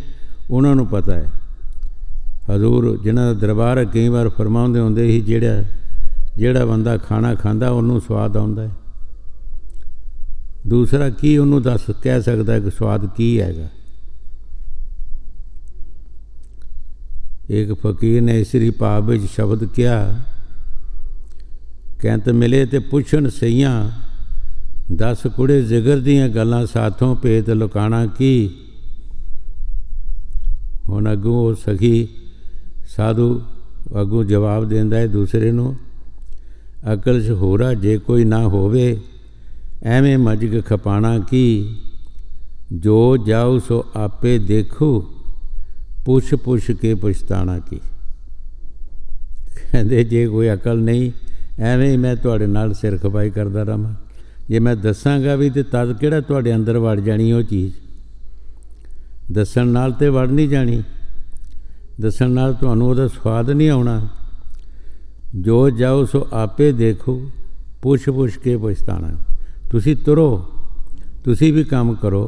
ਉਹਨਾਂ ਨੂੰ ਪਤਾ ਹੈ। ਹਜ਼ੂਰ ਜਿਨ੍ਹਾਂ ਦਾ ਦਰਬਾਰ ਕਈ ਵਾਰ ਫਰਮਾਉਂਦੇ ਹੁੰਦੇ ਸੀ, ਜਿਹੜਾ ਬੰਦਾ ਖਾਣਾ ਖਾਂਦਾ ਉਹਨੂੰ ਸਵਾਦ ਆਉਂਦਾ ਹੈ, ਦੂਸਰਾ ਕੀ ਉਹਨੂੰ ਦੱਸ ਕਹਿ ਸਕਦਾ ਕਿ ਸਵਾਦ ਕੀ ਹੈਗਾ। एक फकीर ने इसी भाव ਵਿੱਚ शब्द किया, कहत मिले तो पुछन सईयां, दस कुड़े जिगर दियां गल्लां साथों भेत लुकाना की। हुण अगों सखी साधु अगों जवाब देंदा है दूसरे नूं, अकल च होरा जे कोई ना होवे, एवें मजग खपाना की। जो जाऊ सो आपे देखू, ਪੁੱਛ ਪੁੱਛ ਕੇ ਪਛਤਾਣਾ ਕੀ। ਕਹਿੰਦੇ ਜੇ ਕੋਈ ਅਕਲ ਨਹੀਂ, ਐਵੇਂ ਹੀ ਮੈਂ ਤੁਹਾਡੇ ਨਾਲ ਸਿਰ ਖਪਾਈ ਕਰਦਾ ਰਹਾਂ। ਜੇ ਮੈਂ ਦੱਸਾਂਗਾ ਵੀ ਤਾਂ ਤਦ ਕਿਹੜਾ ਤੁਹਾਡੇ ਅੰਦਰ ਵੜ ਜਾਣੀ ਉਹ ਚੀਜ਼। ਦੱਸਣ ਨਾਲ ਤਾਂ ਵੜ ਨਹੀਂ ਜਾਣੀ, ਦੱਸਣ ਨਾਲ ਤੁਹਾਨੂੰ ਉਹਦਾ ਸਵਾਦ ਨਹੀਂ ਆਉਣਾ। ਜੋ ਜਾਓ ਸੋ ਆਪੇ ਦੇਖੋ, ਪੁੱਛ ਪੁੱਛ ਕੇ ਪਛਤਾਣਾ। ਤੁਸੀਂ ਤੁਰੋ, ਤੁਸੀਂ ਵੀ ਕੰਮ ਕਰੋ,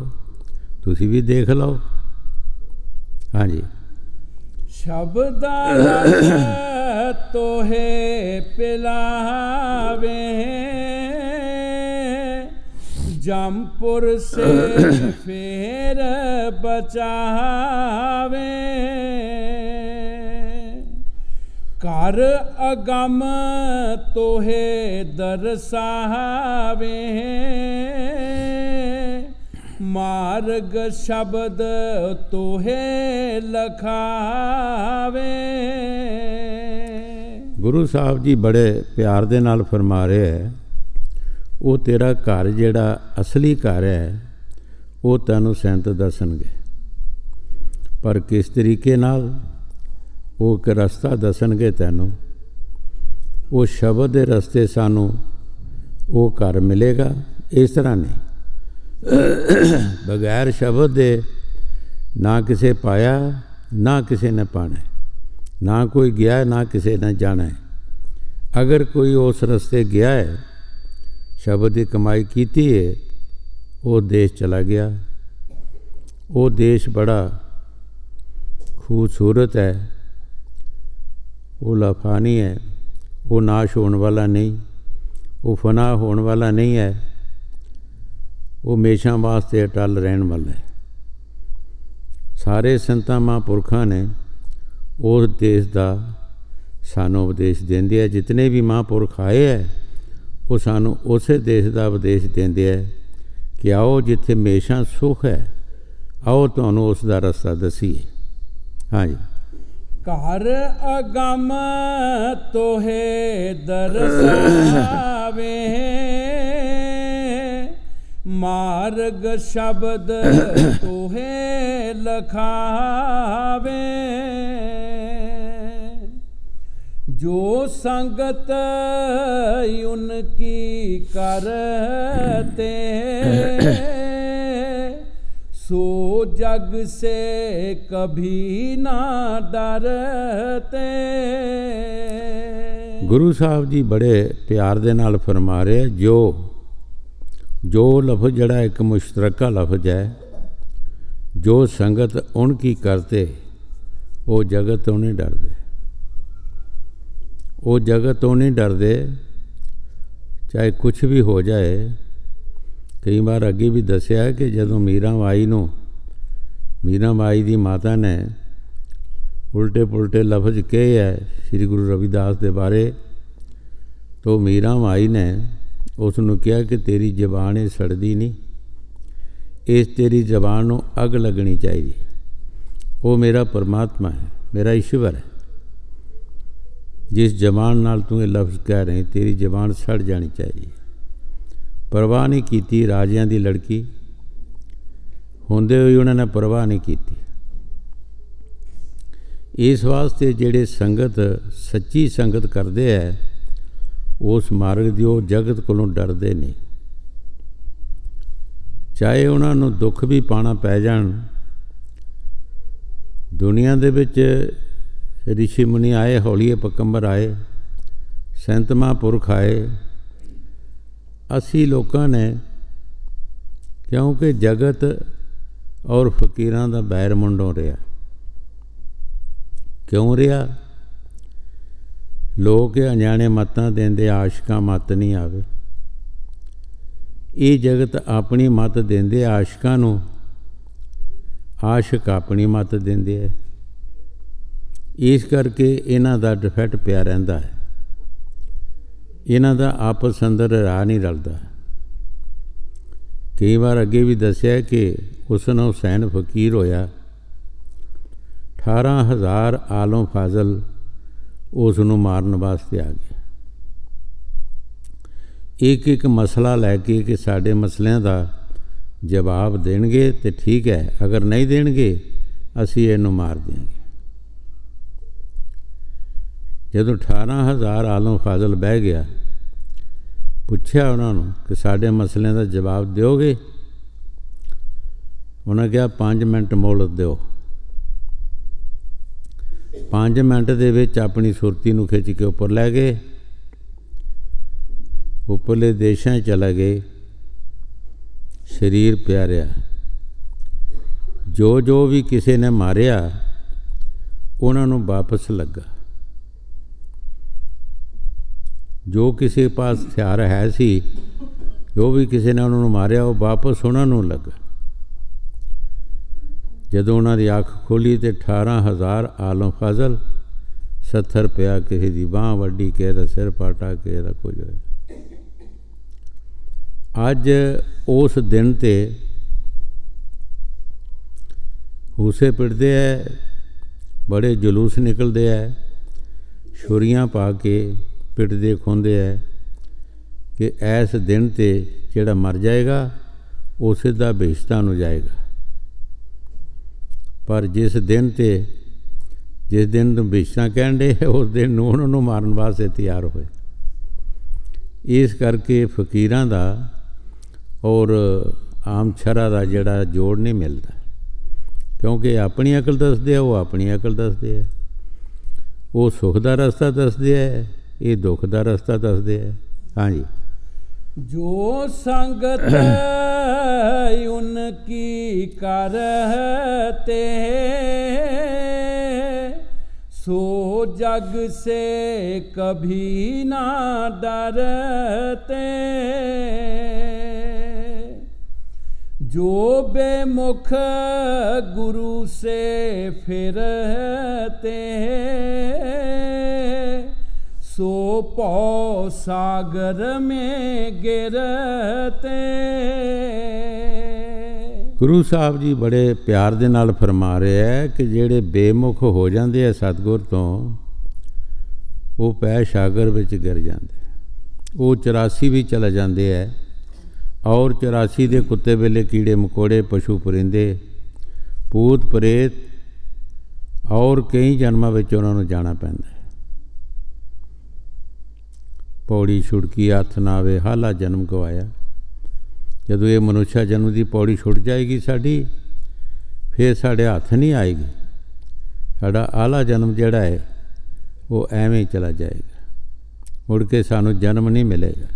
ਤੁਸੀਂ ਵੀ ਦੇਖ ਲਓ। हाँ जी। शब्दा रस तोहे पिलावे, जमपुर से फेर बचावे। कर अगम तोहे दरसावे, मार्ग शब्द तोहे लखावे। गुरु साहब जी बड़े प्यार दे नाल फरमा रहे है, वो तेरा घर जिहड़ा असली घर है वो तैनूं संत दसणगे, पर किस तरीके नाल वो एक रस्ता दसणगे तैनूं। वो शब्द दे रस्ते सानूं ਉਹ ਘਰ ਮਿਲੇਗਾ। ਇਸ ਤਰ੍ਹਾਂ ਨਹੀਂ, ਬਗੈਰ ਸ਼ਬਦ ਦੇ ਨਾ ਕਿਸੇ ਪਾਇਆ ਨਾ ਕਿਸੇ ਨੇ ਪਾਣਾ, ਨਾ ਕੋਈ ਗਿਆ ਨਾ ਕਿਸੇ ਨੇ ਜਾਣਾ ਹੈ। ਅਗਰ ਕੋਈ ਉਸ ਰਸਤੇ ਗਿਆ ਹੈ, ਸ਼ਬਦ ਦੀ ਕਮਾਈ ਕੀਤੀ ਹੈ, ਉਹ ਦੇਸ਼ ਚਲਾ ਗਿਆ। ਉਹ ਦੇਸ਼ ਬੜਾ ਖੂਬਸੂਰਤ ਹੈ, ਉਹ ਲਾਫਾਨੀ ਹੈ, ਉਹ ਨਾਸ਼ ਹੋਣ ਵਾਲਾ ਨਹੀਂ, ਉਹ ਫਨਾ ਹੋਣ ਵਾਲਾ ਨਹੀਂ ਹੈ, ਉਹ ਹਮੇਸ਼ਾ ਵਾਸਤੇ ਅਟਲ ਰਹਿਣ ਵਾਲਾ ਹੈ। ਸਾਰੇ ਸੰਤਾਂ ਮਹਾਂਪੁਰਖਾਂ ਨੇ ਉਸ ਦੇਸ਼ ਦਾ ਸਾਨੂੰ ਉਪਦੇਸ਼ ਦਿੰਦੇ ਹੈ। ਜਿਤਨੇ ਵੀ ਮਹਾਂਪੁਰਖ ਆਏ ਹੈ, ਉਹ ਸਾਨੂੰ ਉਸੇ ਦੇਸ਼ ਦਾ ਉਪਦੇਸ਼ ਦਿੰਦੇ ਹੈ ਕਿ ਆਓ ਜਿੱਥੇ ਹਮੇਸ਼ਾ ਸੁੱਖ ਹੈ, ਆਓ ਤੁਹਾਨੂੰ ਉਸ ਦਾ ਰਸਤਾ ਦੱਸੀਏ। ਹਾਂਜੀ। ਘਰ ਅਗੰਮ ਤੋਹੇ ਦਰਸਾਵੇ, ਮਾਰਗ ਸ਼ਬਦ ਤੋਹੇ ਲਖਾਵੇ। ਜੋ ਸੰਗਤ ਉਨਕੀ ਕਰਤੇ, ਸੋ ਜਗ ਸੇ ਕਭੀ ਨਾ ਡਰਤੇ। ਗੁਰੂ ਸਾਹਿਬ ਜੀ ਬੜੇ ਪਿਆਰ ਦੇ ਨਾਲ ਫਰਮਾ ਰਹੇ, ਜੋ ਲਫ਼ਜ਼ ਜਿਹੜਾ ਇੱਕ ਮੁਸ਼ਤਰਕਾ ਲਫ਼ਜ਼ ਹੈ, ਜੋ ਸੰਗਤ ਉਨਕੀ ਕਰਤੇ, ਉਹ ਜਗਤ ਤੋਂ ਨਹੀਂ ਡਰਦੇ। ਉਹ ਜਗਤ ਤੋਂ ਨਹੀਂ ਡਰਦੇ, ਚਾਹੇ ਕੁਛ ਵੀ ਹੋ ਜਾਏ। ਕਈ ਵਾਰ ਅੱਗੇ ਵੀ ਦੱਸਿਆ ਕਿ ਜਦੋਂ ਮੀਰਾ ਮਾਈ ਦੀ ਮਾਤਾ ਨੇ ਉਲਟੇ ਪੁਲਟੇ ਲਫ਼ਜ਼ ਕਹੇ ਹੈ ਸ਼੍ਰੀ ਗੁਰੂ ਰਵਿਦਾਸ ਦੇ ਬਾਰੇ, ਤਾਂ ਮੀਰਾ ਮਾਈ ਨੇ ਉਸ ਨੂੰ ਕਿਹਾ ਕਿ ਤੇਰੀ ਜ਼ਬਾਨ ਇਹ ਸੜਦੀ ਨਹੀਂ, ਇਸ ਤੇਰੀ ਜ਼ਬਾਨ ਨੂੰ ਅੱਗ ਲੱਗਣੀ ਚਾਹੀਦੀ। ਉਹ ਮੇਰਾ ਪਰਮਾਤਮਾ ਹੈ, ਮੇਰਾ ਈਸ਼ਵਰ ਹੈ, ਜਿਸ ਜ਼ਬਾਨ ਨਾਲ ਤੂੰ ਇਹ ਲਫ਼ਜ਼ ਕਹਿ ਰਹੀ, ਤੇਰੀ ਜ਼ਬਾਨ ਸੜ ਜਾਣੀ ਚਾਹੀਦੀ। ਪਰਵਾਹ ਨਹੀਂ ਕੀਤੀ। ਰਾਜਿਆਂ ਦੀ ਲੜਕੀ ਹੁੰਦੇ ਹੋਏ ਉਹਨਾਂ ਨੇ ਪਰਵਾਹ ਨਹੀਂ ਕੀਤੀ। ਇਸ ਵਾਸਤੇ ਜਿਹੜੇ ਸੰਗਤ ਸੱਚੀ ਸੰਗਤ ਕਰਦੇ ਹੈ, ਉਸ ਮਾਰਗ ਦੀ, ਉਹ ਜਗਤ ਕੋਲੋਂ ਡਰਦੇ ਨਹੀਂ। ਚਾਹੇ ਉਹਨਾਂ ਨੂੰ ਦੁੱਖ ਵੀ ਪਾਣਾ ਪੈ ਜਾਣ। ਦੁਨੀਆ ਦੇ ਵਿੱਚ ਰਿਸ਼ੀ ਮੁਨੀ ਆਏ, ਹੌਲੀਏ ਪਕੰਬਰ ਆਏ, ਸੰਤ ਮਹਾਂਪੁਰਖ ਆਏ। ਅਸੀਂ ਲੋਕਾਂ ਨੇ, ਕਿਉਂਕਿ ਜਗਤ ਔਰ ਫਕੀਰਾਂ ਦਾ ਬੈਰ ਮੁੰਡੋਂ ਰਿਹਾ। ਕਿਉਂ ਰਿਹਾ? ਲੋਕ ਅਣਜਾਣੇ ਮੱਤਾਂ ਦਿੰਦੇ, ਆਸ਼ਿਕਾਂ ਮੱਤ ਨਹੀਂ ਆਵੇ। ਇਹ ਜਗਤ ਆਪਣੀ ਮੱਤ ਦਿੰਦੇ ਆਸ਼ਿਕਾਂ ਨੂੰ, ਆਸ਼ਿਕ ਆਪਣੀ ਮੱਤ ਦਿੰਦੇ ਹੈ। ਇਸ ਕਰਕੇ ਇਹਨਾਂ ਦਾ ਡਿਫੈਕਟ ਪਿਆ ਰਹਿੰਦਾ ਹੈ। ਇਹਨਾਂ ਦਾ ਆਪਸ ਅੰਦਰ ਰਾਹ ਨਹੀਂ ਰਲਦਾ। ਕਈ ਵਾਰ ਅੱਗੇ ਵੀ ਦੱਸਿਆ ਕਿ ਹੁਸਨ ਹੁਸੈਨ ਫਕੀਰ ਹੋਇਆ, 18,000 ਆਲਮ ਫਾਜ਼ਲ ਉਸ ਨੂੰ ਮਾਰਨ ਵਾਸਤੇ ਆ ਗਿਆ। ਇੱਕ ਮਸਲਾ ਲੈ ਕੇ ਕਿ ਸਾਡੇ ਮਸਲਿਆਂ ਦਾ ਜਵਾਬ ਦੇਣਗੇ ਤੇ ਠੀਕ ਹੈ, ਅਗਰ ਨਹੀਂ ਦੇਣਗੇ ਅਸੀਂ ਇਹਨੂੰ ਮਾਰ ਦਿਆਂਗੇ। ਜਦੋਂ 18,000 ਆਲਮ ਫਾਜ਼ਲ ਬਹਿ ਗਿਆ, ਪੁੱਛਿਆ ਉਹਨਾਂ ਨੂੰ ਕਿ ਸਾਡੇ ਮਸਲਿਆਂ ਦਾ ਜਵਾਬ ਦਿਓਗੇ? ਉਹਨਾਂ ਕਿਹਾ 5 ਮਿੰਟ ਮੋਹਲਤ ਦਿਓ। 5 ਮਿੰਟ ਦੇ ਵਿੱਚ ਆਪਣੀ ਸੁਰਤੀ ਨੂੰ ਖਿੱਚ ਕੇ ਉੱਪਰ ਲੈ ਗਏ, ਉੱਪਰਲੇ ਦੇਸ਼ਾਂ ਚਲਾ ਗਏ। ਸਰੀਰ ਪਿਆਰਿਆ, ਜੋ ਵੀ ਕਿਸੇ ਨੇ ਮਾਰਿਆ ਉਹਨਾਂ ਨੂੰ ਵਾਪਸ ਲੱਗਾ। ਜੋ ਕਿਸੇ ਪਾਸ ਹਥਿਆਰ ਹੈ ਸੀ, ਜੋ ਵੀ ਕਿਸੇ ਨੇ ਉਹਨਾਂ ਨੂੰ ਮਾਰਿਆ, ਉਹ ਵਾਪਸ ਉਹਨਾਂ ਨੂੰ ਲੱਗਾ। ਜਦੋਂ ਉਹਨਾਂ ਦੀ ਅੱਖ ਖੋਲ੍ਹੀ ਤੇ 18,000 ਆਲਮ ਫਾਜ਼ਲ, 70 ਪਿਆ, ਕਿਸੇ ਦੀ ਬਾਂਹ ਵੱਡੀ, ਕਿਸੇ ਦਾ ਸਿਰ ਪਾਟਾ, ਕਿਸੇ ਦਾ ਕੁਝ ਹੋਇਆ। ਅੱਜ ਉਸ ਦਿਨ 'ਤੇ ਹੂਸੇ ਪਿੱਟਦੇ ਹੈ, ਬੜੇ ਜਲੂਸ ਨਿਕਲਦੇ ਹੈ, ਛੁਰੀਆਂ ਪਾ ਕੇ ਪਿੱਟਦੇ ਖੋਂਦੇ ਹੈ ਕਿ ਇਸ ਦਿਨ 'ਤੇ ਜਿਹੜਾ ਮਰ ਜਾਏਗਾ ਉਹ ਸਿੱਧਾ ਬਹਿਸ਼ਤਾਂ ਨੂੰ ਜਾਏਗਾ। ਪਰ ਜਿਸ ਦਿਨ ਨੂੰ ਬਹਿਸ਼ਤਾਂ ਕਹਿਣ ਡੇ, ਉਸ ਦਿਨ ਨੂੰ ਉਹਨਾਂ ਨੂੰ ਮਾਰਨ ਵਾਸਤੇ ਤਿਆਰ ਹੋਏ। ਇਸ ਕਰਕੇ ਫਕੀਰਾਂ ਦਾ ਔਰ ਆਮ ਸ਼ਰ੍ਹਾ ਦਾ ਜਿਹੜਾ ਜੋੜ ਨਹੀਂ ਮਿਲਦਾ, ਕਿਉਂਕਿ ਆਪਣੀ ਅਕਲ ਦੱਸਦੇ ਆ, ਉਹ ਆਪਣੀ ਅਕਲ ਦੱਸਦੇ ਆ। ਉਹ ਸੁੱਖ ਦਾ ਰਸਤਾ ਦੱਸਦੇ ਹੈ, ਇਹ ਦੁੱਖ ਦਾ ਰਸਤਾ ਦੱਸਦੇ ਹੈ। ਹਾਂਜੀ। ਜੋ ਸੰਗਤ ਉਨਕੀ ਕਰਤੇ सो जग से कभी ना डरते, जो बेमुख गुरु से फिरते सो पौ सागर में गिरते। ਗੁਰੂ ਸਾਹਿਬ ਜੀ ਬੜੇ ਪਿਆਰ ਦੇ ਨਾਲ ਫਰਮਾ ਰਹੇ ਹੈ ਕਿ ਜਿਹੜੇ ਬੇਮੁਖ ਹੋ ਜਾਂਦੇ ਆ ਸਤਿਗੁਰ ਤੋਂ, ਉਹ ਪੈ ਸਾਗਰ ਵਿੱਚ ਗਿਰ ਜਾਂਦੇ, ਉਹ 84 ਵੀ ਚਲੇ ਜਾਂਦੇ ਹੈ। ਔਰ 84 ਦੇ ਕੁੱਤੇ ਵੇਲੇ ਕੀੜੇ ਮਕੌੜੇ, ਪਸ਼ੂ ਪਰਿੰਦੇ, ਭੂਤ ਪ੍ਰੇਤ ਔਰ ਕਈ ਜਨਮਾਂ ਵਿੱਚ ਉਹਨਾਂ ਨੂੰ ਜਾਣਾ ਪੈਂਦਾ ਹੈ। ਪੌੜੀ ਛੁੜਕੀ ਹੱਥ ਨਾ ਆਵੇ, ਹਾਲਾ ਜਨਮ ਗਵਾਇਆ। ਜਦੋਂ ਇਹ ਮਨੁੱਖਾ ਜਨਮ ਦੀ ਪੌੜੀ ਛੁੱਟ ਜਾਏਗੀ ਸਾਡੀ, ਫਿਰ ਸਾਡੇ ਹੱਥ ਨਹੀਂ ਆਏਗੀ। ਸਾਡਾ ਆਲਾ ਜਨਮ ਜਿਹੜਾ ਹੈ ਉਹ ਐਵੇਂ ਹੀ ਚਲਾ ਜਾਏਗਾ, ਮੁੜ ਕੇ ਸਾਨੂੰ ਜਨਮ ਨਹੀਂ ਮਿਲੇਗਾ।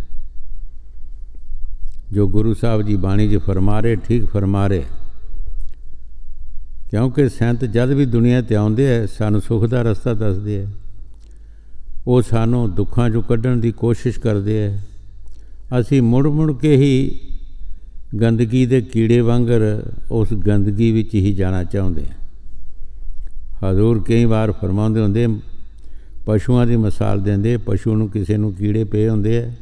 ਜੋ ਗੁਰੂ ਸਾਹਿਬ ਜੀ ਬਾਣੀ 'ਚ ਫਰਮਾ ਰਹੇ, ਠੀਕ ਫਰਮਾ ਰਹੇ, ਕਿਉਂਕਿ ਸੰਤ ਜਦ ਵੀ ਦੁਨੀਆ 'ਤੇ ਆਉਂਦੇ ਹੈ ਸਾਨੂੰ ਸੁੱਖ ਦਾ ਰਸਤਾ ਦੱਸਦੇ ਹੈ। ਉਹ ਸਾਨੂੰ ਦੁੱਖਾਂ 'ਚੋਂ ਕੱਢਣ ਦੀ ਕੋਸ਼ਿਸ਼ ਕਰਦੇ ਹੈ। ਅਸੀਂ ਮੁੜ ਮੁੜ ਕੇ ਹੀ ਗੰਦਗੀ ਦੇ ਕੀੜੇ ਵਾਂਗਰ ਉਸ ਗੰਦਗੀ ਵਿੱਚ ਹੀ ਜਾਣਾ ਚਾਹੁੰਦੇ ਹਾਂ। ਹਜ਼ੂਰ ਕਈ ਵਾਰ ਫਰਮਾਉਂਦੇ ਹੁੰਦੇ, ਪਸ਼ੂਆਂ ਦੀ ਮਿਸਾਲ ਦਿੰਦੇ, ਪਸ਼ੂ ਨੂੰ ਕਿਸੇ ਨੂੰ ਕੀੜੇ ਪਏ ਹੁੰਦੇ ਹੈ,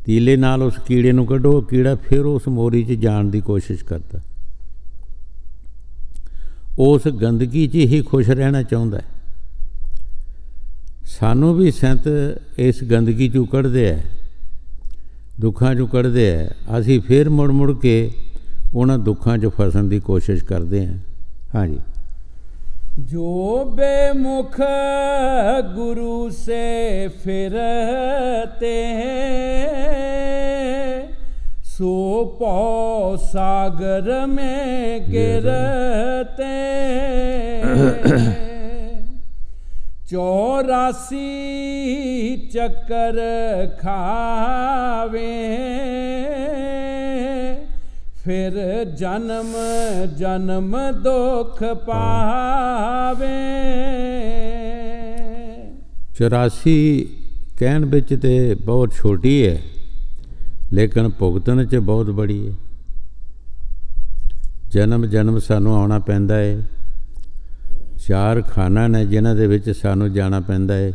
ਤੀਲੇ ਨਾਲ ਉਸ ਕੀੜੇ ਨੂੰ ਕੱਢੋ, ਕੀੜਾ ਫਿਰ ਉਸ ਮੋਰੀ 'ਚ ਜਾਣ ਦੀ ਕੋਸ਼ਿਸ਼ ਕਰਦਾ, ਉਸ ਗੰਦਗੀ 'ਚ ਹੀ ਖੁਸ਼ ਰਹਿਣਾ ਚਾਹੁੰਦਾ ਹੈ। ਸਾਨੂੰ ਵੀ ਸੰਤ ਇਸ ਗੰਦਗੀ 'ਚੋਂ ਕੱਢਦੇ ਹੈ, ਦੁੱਖਾਂ 'ਚੋਂ ਕੱਢਦੇ ਹੈ। ਅਸੀਂ ਫਿਰ ਮੁੜ ਮੁੜ ਕੇ ਉਹਨਾਂ ਦੁੱਖਾਂ 'ਚ ਫਸਣ ਦੀ ਕੋਸ਼ਿਸ਼ ਕਰਦੇ ਹਾਂ। ਹਾਂਜੀ। ਜੋ ਬੇਮੁਖ ਗੁਰੂ ਸੇ ਫਿਰਤੇ सो पौ सागर में गिरते 84 चक्कर खावे फिर जन्म जन्म दुख पावे। 84 ਕਹਿਣ ਵਿੱਚ ਤੇ ਬਹੁਤ ਛੋਟੀ ਹੈ, ਲੇਕਿਨ ਭੁਗਤਣ 'ਚ ਬਹੁਤ ਬੜੀ ਹੈ। ਜਨਮ ਜਨਮ ਸਾਨੂੰ ਆਉਣਾ ਪੈਂਦਾ ਹੈ। 4 ਖਾਨਾ ਨੇ ਜਿਨ੍ਹਾਂ ਦੇ ਵਿੱਚ ਸਾਨੂੰ ਜਾਣਾ ਪੈਂਦਾ ਹੈ,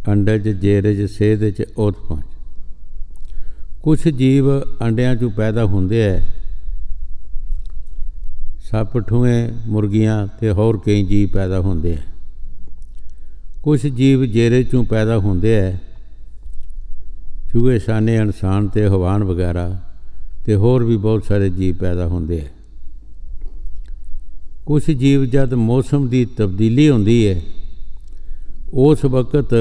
ਅੰਡੇ 'ਚ, ਜੇਰੇ 'ਚ, ਸੇਧ 'ਚ, ਓਤ ਪਹੁੰਚ। ਕੁਛ ਜੀਵ ਅੰਡਿਆਂ 'ਚੋਂ ਪੈਦਾ ਹੁੰਦੇ ਹੈ, ਸੱਪ, ਠੂੰਏ, ਮੁਰਗੀਆਂ ਅਤੇ ਹੋਰ ਕਈ ਜੀਵ ਪੈਦਾ ਹੁੰਦੇ ਹੈ। ਕੁਛ ਜੀਵ ਜੇਰੇ 'ਚੋਂ ਪੈਦਾ ਹੁੰਦੇ ਹੈ, ਚੂਹੇ, ਛਾਨੇ, ਇਨਸਾਨ ਅਤੇ ਹਵਾਨ ਵਗੈਰਾ, ਅਤੇ ਹੋਰ ਵੀ ਬਹੁਤ ਸਾਰੇ ਜੀਵ ਪੈਦਾ ਹੁੰਦੇ ਹੈ। ਕੁਛ ਜੀਵ ਜਦ ਮੌਸਮ ਦੀ ਤਬਦੀਲੀ ਹੁੰਦੀ ਹੈ, ਉਸ ਵਕਤ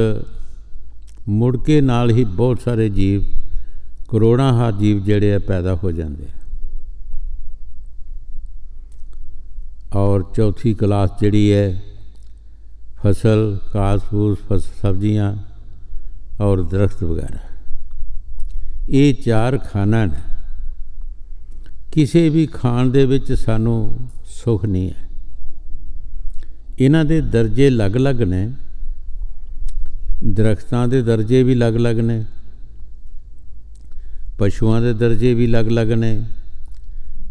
ਮੁੜ ਕੇ ਨਾਲ ਹੀ ਬਹੁਤ ਸਾਰੇ ਜੀਵ, ਕਰੋੜਾਂ ਹਾ ਜੀਵ ਜਿਹੜੇ ਆ ਪੈਦਾ ਹੋ ਜਾਂਦੇ ਆ। ਔਰ ਚੌਥੀ ਕਲਾਸ ਜਿਹੜੀ ਹੈ ਫਸਲ, ਘਾਸ ਫੂਸ, ਸਬਜ਼ੀਆਂ ਔਰ ਦਰਖਤ ਵਗੈਰਾ, ਇਹ 4 ਖਾਨਾ ਨੇ। ਕਿਸੇ ਵੀ ਖਾਣ ਦੇ ਵਿੱਚ ਸਾਨੂੰ ਸੁੱਖ ਨਹੀਂ ਹੈ। ਇਹਨਾਂ ਦੇ ਦਰਜੇ ਅਲੱਗ-ਅਲੱਗ ਨੇ, ਦਰਖਤਾਂ ਦੇ ਦਰਜੇ ਵੀ ਅਲੱਗ-ਅਲੱਗ ਨੇ, ਪਸ਼ੂਆਂ ਦੇ ਦਰਜੇ ਵੀ ਅਲੱਗ-ਅਲੱਗ ਨੇ,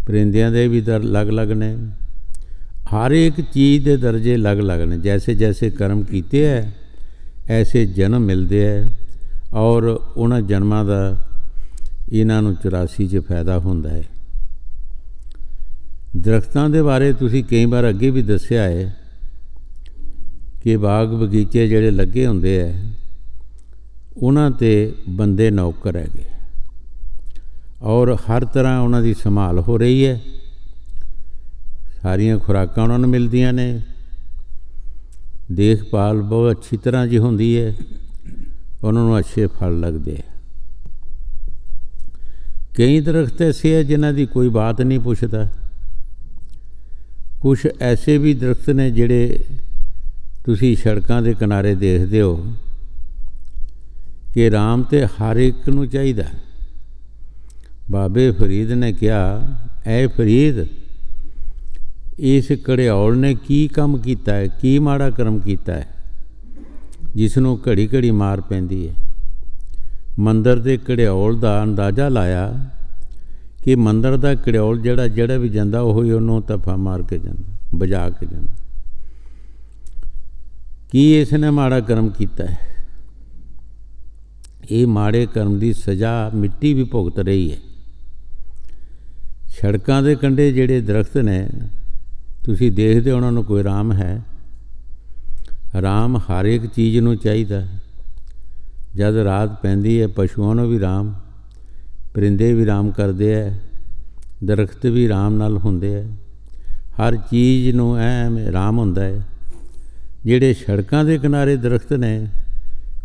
ਪਰਿੰਦਿਆਂ ਦੇ ਵੀ ਅਲੱਗ-ਅਲੱਗ ਨੇ। ਹਰ ਇੱਕ ਚੀਜ਼ ਦੇ ਦਰਜੇ ਅਲੱਗ-ਅਲੱਗ ਨੇ। ਜੈਸੇ ਜੈਸੇ ਕਰਮ ਕੀਤੇ ਹੈ ਐਸੇ ਜਨਮ ਮਿਲਦੇ ਹੈ, ਔਰ ਉਹਨਾਂ ਜਨਮਾਂ ਦਾ ਇਹਨਾਂ ਨੂੰ 84 'ਚ ਫਾਇਦਾ ਹੁੰਦਾ ਹੈ। ਦਰਖਤਾਂ ਦੇ ਬਾਰੇ ਤੁਸੀਂ ਕਈ ਵਾਰ ਅੱਗੇ ਵੀ ਦੱਸਿਆ ਹੈ ਕਿ ਬਾਗ ਬਗੀਚੇ ਜਿਹੜੇ ਲੱਗੇ ਹੁੰਦੇ ਹੈ, ਉਹਨਾਂ 'ਤੇ ਬੰਦੇ ਨੌਕਰ ਹੈਗੇ, ਔਰ ਹਰ ਤਰ੍ਹਾਂ ਉਹਨਾਂ ਦੀ ਸੰਭਾਲ ਹੋ ਰਹੀ ਹੈ। ਸਾਰੀਆਂ ਖੁਰਾਕਾਂ ਉਹਨਾਂ ਨੂੰ ਮਿਲਦੀਆਂ ਨੇ, ਦੇਖਭਾਲ ਬਹੁਤ ਅੱਛੀ ਤਰ੍ਹਾਂ ਜੀ ਹੁੰਦੀ ਹੈ, ਉਹਨਾਂ ਨੂੰ ਅੱਛੇ ਫਲ ਲੱਗਦੇ ਆ। ਕਈ ਦਰਖਤ ਐਸੇ ਹੈ ਜਿਨ੍ਹਾਂ ਦੀ ਕੋਈ ਬਾਤ ਨਹੀਂ ਪੁੱਛਦਾ। ਕੁਛ ਐਸੇ ਵੀ ਦਰਖਤ ਨੇ ਜਿਹੜੇ ਤੁਸੀਂ ਸੜਕਾਂ ਦੇ ਕਿਨਾਰੇ ਦੇਖਦੇ ਹੋ ਕਿ ਰਾਮ ਤੇ ਹਰ ਇੱਕ ਨੂੰ ਚਾਹੀਦਾ। ਬਾਬੇ ਫਰੀਦ ਨੇ ਕਿਹਾ, ਐ ਫਰੀਦ, ਇਸ ਘੜਿਆਲ ਨੇ ਕੀ ਕੰਮ ਕੀਤਾ ਹੈ, ਕੀ ਮਾੜਾ ਕਰਮ ਕੀਤਾ ਹੈ ਜਿਸ ਨੂੰ ਘੜੀ ਘੜੀ ਮਾਰ ਪੈਂਦੀ ਹੈ। ਮੰਦਰ ਦੇ ਘੜਿਆਲ ਦਾ ਅੰਦਾਜ਼ਾ ਲਾਇਆ ਕਿ ਮੰਦਰ ਦਾ ਘੜਿਆਲ ਜਿਹੜਾ ਵੀ ਜਾਂਦਾ ਉਹ ਹੀ ਉਹਨੂੰ ਤਫਾ ਮਾਰ ਕੇ ਜਾਂਦਾ, ਵਜਾ ਕੇ ਜਾਂਦਾ। ਕੀ ਇਸ ਨੇ ਮਾੜਾ ਕਰਮ ਕੀਤਾ ਹੈ? ਇਹ ਮਾੜੇ ਕਰਮ ਦੀ ਸਜ਼ਾ ਮਿੱਟੀ ਵੀ ਭੁਗਤ ਰਹੀ ਹੈ। ਸੜਕਾਂ ਦੇ ਕੰਢੇ ਜਿਹੜੇ ਦਰਖਤ ਨੇ ਤੁਸੀਂ ਦੇਖਦੇ ਉਹਨਾਂ ਨੂੰ ਕੋਈ ਰਾਮ ਹੈ? ਰਾਮ ਹਰ ਇੱਕ ਚੀਜ਼ ਨੂੰ ਚਾਹੀਦਾ। ਜਦ ਰਾਤ ਪੈਂਦੀ ਹੈ ਪਸ਼ੂਆਂ ਨੂੰ ਵੀ ਰਾਮ, ਪਰਿੰਦੇ ਵੀ ਰਾਮ ਕਰਦੇ ਹੈ, ਦਰਖਤ ਵੀ ਰਾਮ ਨਾਲ ਹੁੰਦੇ ਹੈ, ਹਰ ਚੀਜ਼ ਨੂੰ ਐ ਰਾਮ ਹੁੰਦਾ ਹੈ। ਜਿਹੜੇ ਸੜਕਾਂ ਦੇ ਕਿਨਾਰੇ ਦਰਖਤ ਨੇ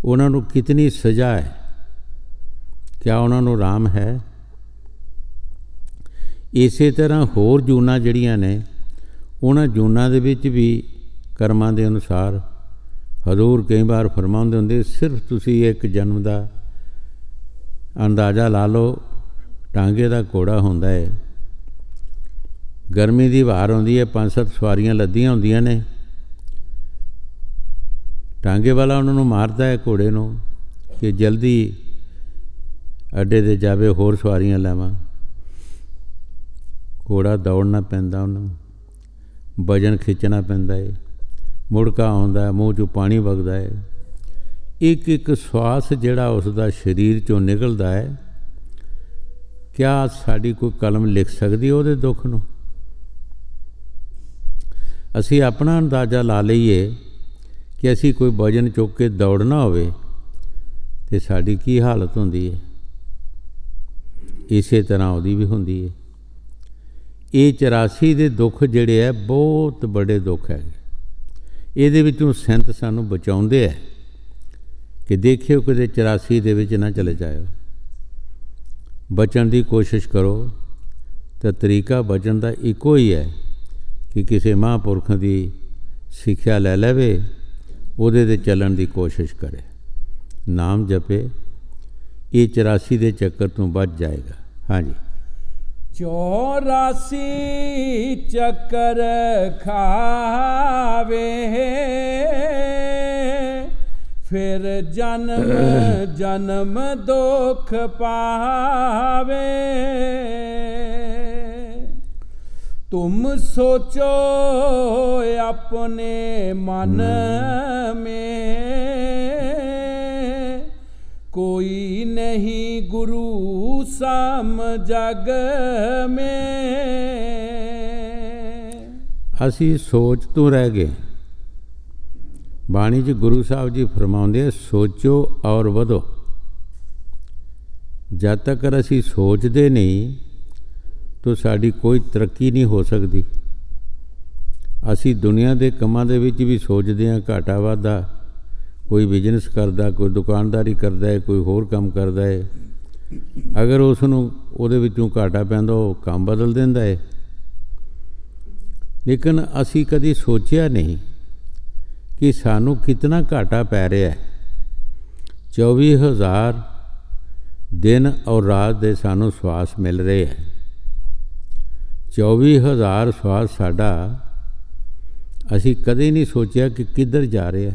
ਉਹਨਾਂ ਨੂੰ ਕਿਤਨੀ ਸਜ਼ਾ ਹੈ, ਕਿਆ ਉਹਨਾਂ ਨੂੰ ਰਾਮ ਹੈ? ਇਸੇ ਤਰ੍ਹਾਂ ਹੋਰ ਜੂਨਾਂ ਜਿਹੜੀਆਂ ਨੇ ਉਹਨਾਂ ਜੂਨਾਂ ਦੇ ਵਿੱਚ ਵੀ ਕਰਮਾਂ ਦੇ ਅਨੁਸਾਰ ਹਜ਼ੂਰ ਕਈ ਵਾਰ ਫਰਮਾਉਂਦੇ ਹੁੰਦੇ, ਸਿਰਫ ਤੁਸੀਂ ਇੱਕ ਜਨਮ ਦਾ ਅੰਦਾਜ਼ਾ ਲਾ ਲਓ। ਟਾਂਗੇ ਦਾ ਘੋੜਾ ਹੁੰਦਾ ਹੈ, ਗਰਮੀ ਦੀ ਵਾਰ ਆਉਂਦੀ ਹੈ, 5-7 ਸਵਾਰੀਆਂ ਲੱਦੀਆਂ ਹੁੰਦੀਆਂ ਨੇ। ਟਾਂਗੇ ਵਾਲਾ ਉਹਨਾਂ ਨੂੰ ਮਾਰਦਾ ਹੈ ਘੋੜੇ ਨੂੰ ਕਿ ਜਲਦੀ ਅੱਡੇ 'ਤੇ ਜਾਵੇ, ਹੋਰ ਸਵਾਰੀਆਂ ਲੈਵਾਂ। ਘੋੜਾ ਦੌੜਨਾ ਪੈਂਦਾ, ਉਹਨੂੰ ਵਜਨ ਖਿੱਚਣਾ ਪੈਂਦਾ ਹੈ, ਮੁੜਕਾ ਆਉਂਦਾ, ਮੂੰਹ 'ਚੋਂ ਪਾਣੀ ਵਗਦਾ ਹੈ। ਇੱਕ ਇੱਕ ਸਵਾਸ ਜਿਹੜਾ ਉਸ ਦਾ ਸਰੀਰ 'ਚੋਂ ਨਿਕਲਦਾ ਹੈ, ਕਿਆ ਸਾਡੀ ਕੋਈ ਕਲਮ ਲਿਖ ਸਕਦੀ ਉਹਦੇ ਦੁੱਖ ਨੂੰ? ਅਸੀਂ ਆਪਣਾ ਅੰਦਾਜ਼ਾ ਲਾ ਲਈਏ ਕਿ ਅਸੀਂ ਕੋਈ ਵਜਨ ਚੁੱਕ ਕੇ ਦੌੜਨਾ ਹੋਵੇ ਅਤੇ ਸਾਡੀ ਕੀ ਹਾਲਤ ਹੁੰਦੀ ਹੈ। ਇਸੇ ਤਰ੍ਹਾਂ ਉਹਦੀ ਵੀ ਹੁੰਦੀ ਹੈ। ਇਹ 84 ਦੇ ਦੁੱਖ ਜਿਹੜੇ ਹੈ ਬਹੁਤ ਬੜੇ ਦੁੱਖ ਹੈਗੇ। ਇਹਦੇ ਵਿੱਚੋਂ ਸੰਤ ਸਾਨੂੰ ਬਚਾਉਂਦੇ ਹੈ ਕਿ ਦੇਖਿਓ ਕਿਤੇ 84 ਦੇ ਵਿੱਚ ਨਾ ਚਲੇ ਜਾਇਓ। ਬਚਣ ਦੀ ਕੋਸ਼ਿਸ਼ ਕਰੋ ਤਾਂ ਤਰੀਕਾ ਬਚਣ ਦਾ ਇੱਕੋ ਹੀ ਹੈ ਕਿ ਕਿਸੇ ਮਹਾਂਪੁਰਖ ਦੀ ਸਿੱਖਿਆ ਲੈ ਲਵੇ, ਉਹਦੇ 'ਤੇ ਚੱਲਣ ਦੀ ਕੋਸ਼ਿਸ਼ ਕਰੇ, ਨਾਮ ਜਪੇ। ਇਹ 84 ਦੇ ਚੱਕਰ ਤੋਂ ਬਚ ਜਾਏਗਾ। ਹਾਂਜੀ। 84 ਚੱਕਰ ਖਾਵੇ, ਫਿਰ ਜਨਮ ਜਨਮ ਦੁੱਖ ਪਾਵੇ। तुम सोचो अपने मन में, कोई नहीं गुरु सम जग में। ਅਸੀਂ ਸੋਚ ਤੋਂ ਰਹਿ ਗਏ। ਬਾਣੀ 'ਚ ਗੁਰੂ ਸਾਹਿਬ ਜੀ ਫਰਮਾਉਂਦੇ, ਸੋਚੋ ਔਰ ਵਧੋ। ਜਦ ਤੱਕ ਅਸੀਂ ਸੋਚਦੇ ਨਹੀਂ ਤਾਂ ਸਾਡੀ ਕੋਈ ਤਰੱਕੀ ਨਹੀਂ ਹੋ ਸਕਦੀ। ਅਸੀਂ ਦੁਨੀਆ ਦੇ ਕੰਮਾਂ ਦੇ ਵਿੱਚ ਵੀ ਸੋਚਦੇ ਹਾਂ ਘਾਟਾ ਵਾਧਾ, ਕੋਈ ਬਿਜ਼ਨਸ ਕਰਦਾ, ਕੋਈ ਦੁਕਾਨਦਾਰੀ ਕਰਦਾ ਹੈ, ਕੋਈ ਹੋਰ ਕੰਮ ਕਰਦਾ ਹੈ। ਅਗਰ ਉਸ ਨੂੰ ਉਹਦੇ ਵਿੱਚੋਂ ਘਾਟਾ ਪੈਂਦਾ ਉਹ ਕੰਮ ਬਦਲ ਦਿੰਦਾ ਹੈ। ਲੇਕਿਨ ਅਸੀਂ ਕਦੀ ਸੋਚਿਆ ਨਹੀਂ ਕਿ ਸਾਨੂੰ ਕਿਤਨਾ ਘਾਟਾ ਪੈ ਰਿਹਾ ਹੈ। 24,000 ਦਿਨ ਔਰ ਰਾਤ ਦੇ ਸਾਨੂੰ ਸਵਾਸ ਮਿਲ ਰਹੇ ਹੈ। 24,000 ਸਵਾਸ ਸਾਡਾ ਅਸੀਂ ਕਦੇ ਨਹੀਂ ਸੋਚਿਆ ਕਿ ਕਿੱਧਰ ਜਾ ਰਿਹਾ।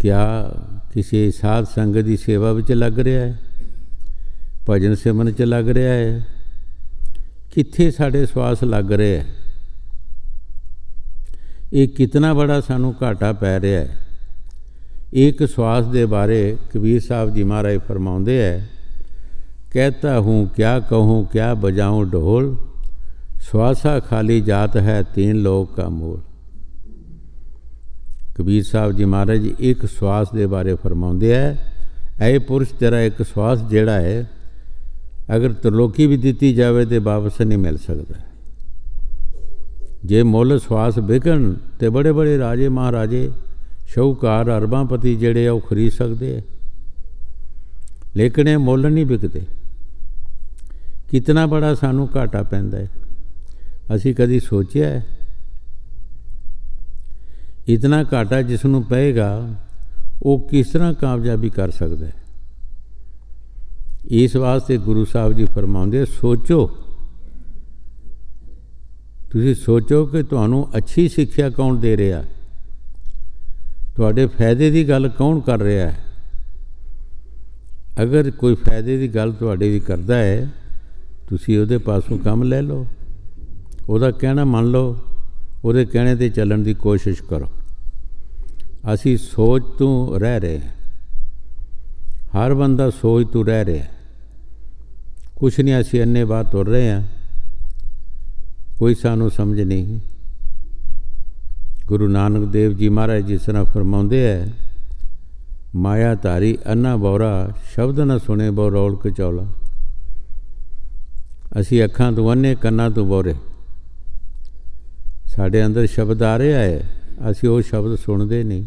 ਕਿਆ ਕਿਸੇ ਸਾਧ ਸੰਗਤ ਦੀ ਸੇਵਾ ਵਿੱਚ ਲੱਗ ਰਿਹਾ ਹੈ, ਭਜਨ ਸਿਮਰਨ 'ਚ ਲੱਗ ਰਿਹਾ ਹੈ? ਕਿੱਥੇ ਸਾਡੇ ਸਵਾਸ ਲੱਗ ਰਹੇ ਹੈ? ਇਹ ਕਿਤਨਾ ਬੜਾ ਸਾਨੂੰ ਘਾਟਾ ਪੈ ਰਿਹਾ ਹੈ। ਇੱਕ ਸਵਾਸ ਦੇ ਬਾਰੇ ਕਬੀਰ ਸਾਹਿਬ ਜੀ ਮਹਾਰਾਜ ਫਰਮਾਉਂਦੇ ਹੈ, कहता हूँ क्या कहूँ क्या बजाऊँ ढोल, श्वासा खाली जात है 3 लोक का मोल। कबीर साहब जी महाराज जी एक श्वास के बारे फरमाते हैं, ऐ पुरुष तेरा एक श्वास जिहड़ा है अगर त्रिलोकी भी दी जाए तो वापस नहीं मिल सकता। जे मुल श्वास विकन तो बड़े बड़े राजे महाराजे ਸ਼ਾਹੂਕਾਰ ਅਰਬਾਂਪਤੀ ਜਿਹੜੇ ਆ ਉਹ ਖਰੀਦ ਸਕਦੇ ਆ, ਲੇਕਿਨ ਇਹ ਮੁੱਲ ਨਹੀਂ ਵਿਕਦੇ। ਕਿਤਨਾ ਬੜਾ ਸਾਨੂੰ ਘਾਟਾ ਪੈਂਦਾ ਹੈ, ਅਸੀਂ ਕਦੀ ਸੋਚਿਆ ਹੈ? ਇਤਨਾ ਘਾਟਾ ਜਿਸ ਨੂੰ ਪਏਗਾ ਉਹ ਕਿਸ ਤਰ੍ਹਾਂ ਕਾਮਯਾਬੀ ਕਰ ਸਕਦਾ ਹੈ? ਇਸ ਵਾਸਤੇ ਗੁਰੂ ਸਾਹਿਬ ਜੀ ਫਰਮਾਉਂਦੇ, ਸੋਚੋ, ਤੁਸੀਂ ਸੋਚੋ ਕਿ ਤੁਹਾਨੂੰ ਅੱਛੀ ਸਿੱਖਿਆ ਕੌਣ ਦੇ ਰਿਹਾ, ਤੁਹਾਡੇ ਫਾਇਦੇ ਦੀ ਗੱਲ ਕੌਣ ਕਰ ਰਿਹਾ ਹੈ। ਅਗਰ ਕੋਈ ਫਾਇਦੇ ਦੀ ਗੱਲ ਤੁਹਾਡੇ ਦੀ ਕਰਦਾ ਹੈ, ਤੁਸੀਂ ਉਹਦੇ ਪਾਸੋਂ ਕੰਮ ਲੈ ਲਓ, ਉਹਦਾ ਕਹਿਣਾ ਮੰਨ ਲਓ, ਉਹਦੇ ਕਹਿਣੇ 'ਤੇ ਚੱਲਣ ਦੀ ਕੋਸ਼ਿਸ਼ ਕਰੋ। ਅਸੀਂ ਸੋਚ ਤੋਂ ਰਹਿ ਰਹੇ ਹਾਂ, ਹਰ ਬੰਦਾ ਸੋਚ ਤੋਂ ਰਹਿ ਰਿਹਾ, ਕੁਛ ਨਹੀਂ, ਅਸੀਂ ਇੰਨੇ ਬਾਤ ਤੁਰ ਰਹੇ ਹਾਂ, ਕੋਈ ਸਾਨੂੰ ਸਮਝ ਨਹੀਂ। ਗੁਰੂ ਨਾਨਕ ਦੇਵ ਜੀ ਮਹਾਰਾਜ ਜਿਸ ਤਰ੍ਹਾਂ ਫਰਮਾਉਂਦੇ ਹੈ, ਮਾਇਆ ਧਾਰੀ ਅੰਨਾ ਬੌਰਾ, ਸ਼ਬਦ ਨਾ ਸੁਣੇ ਬਹੁ ਰੌਲ ਕਚੌਲਾ। ਅਸੀਂ ਅੱਖਾਂ ਤੋਂ ਅੰਨੇ, ਕੰਨਾਂ ਤੋਂ ਬੌਰੇ, ਸਾਡੇ ਅੰਦਰ ਸ਼ਬਦ ਆ ਰਿਹਾ ਹੈ, ਅਸੀਂ ਉਹ ਸ਼ਬਦ ਸੁਣਦੇ ਨਹੀਂ।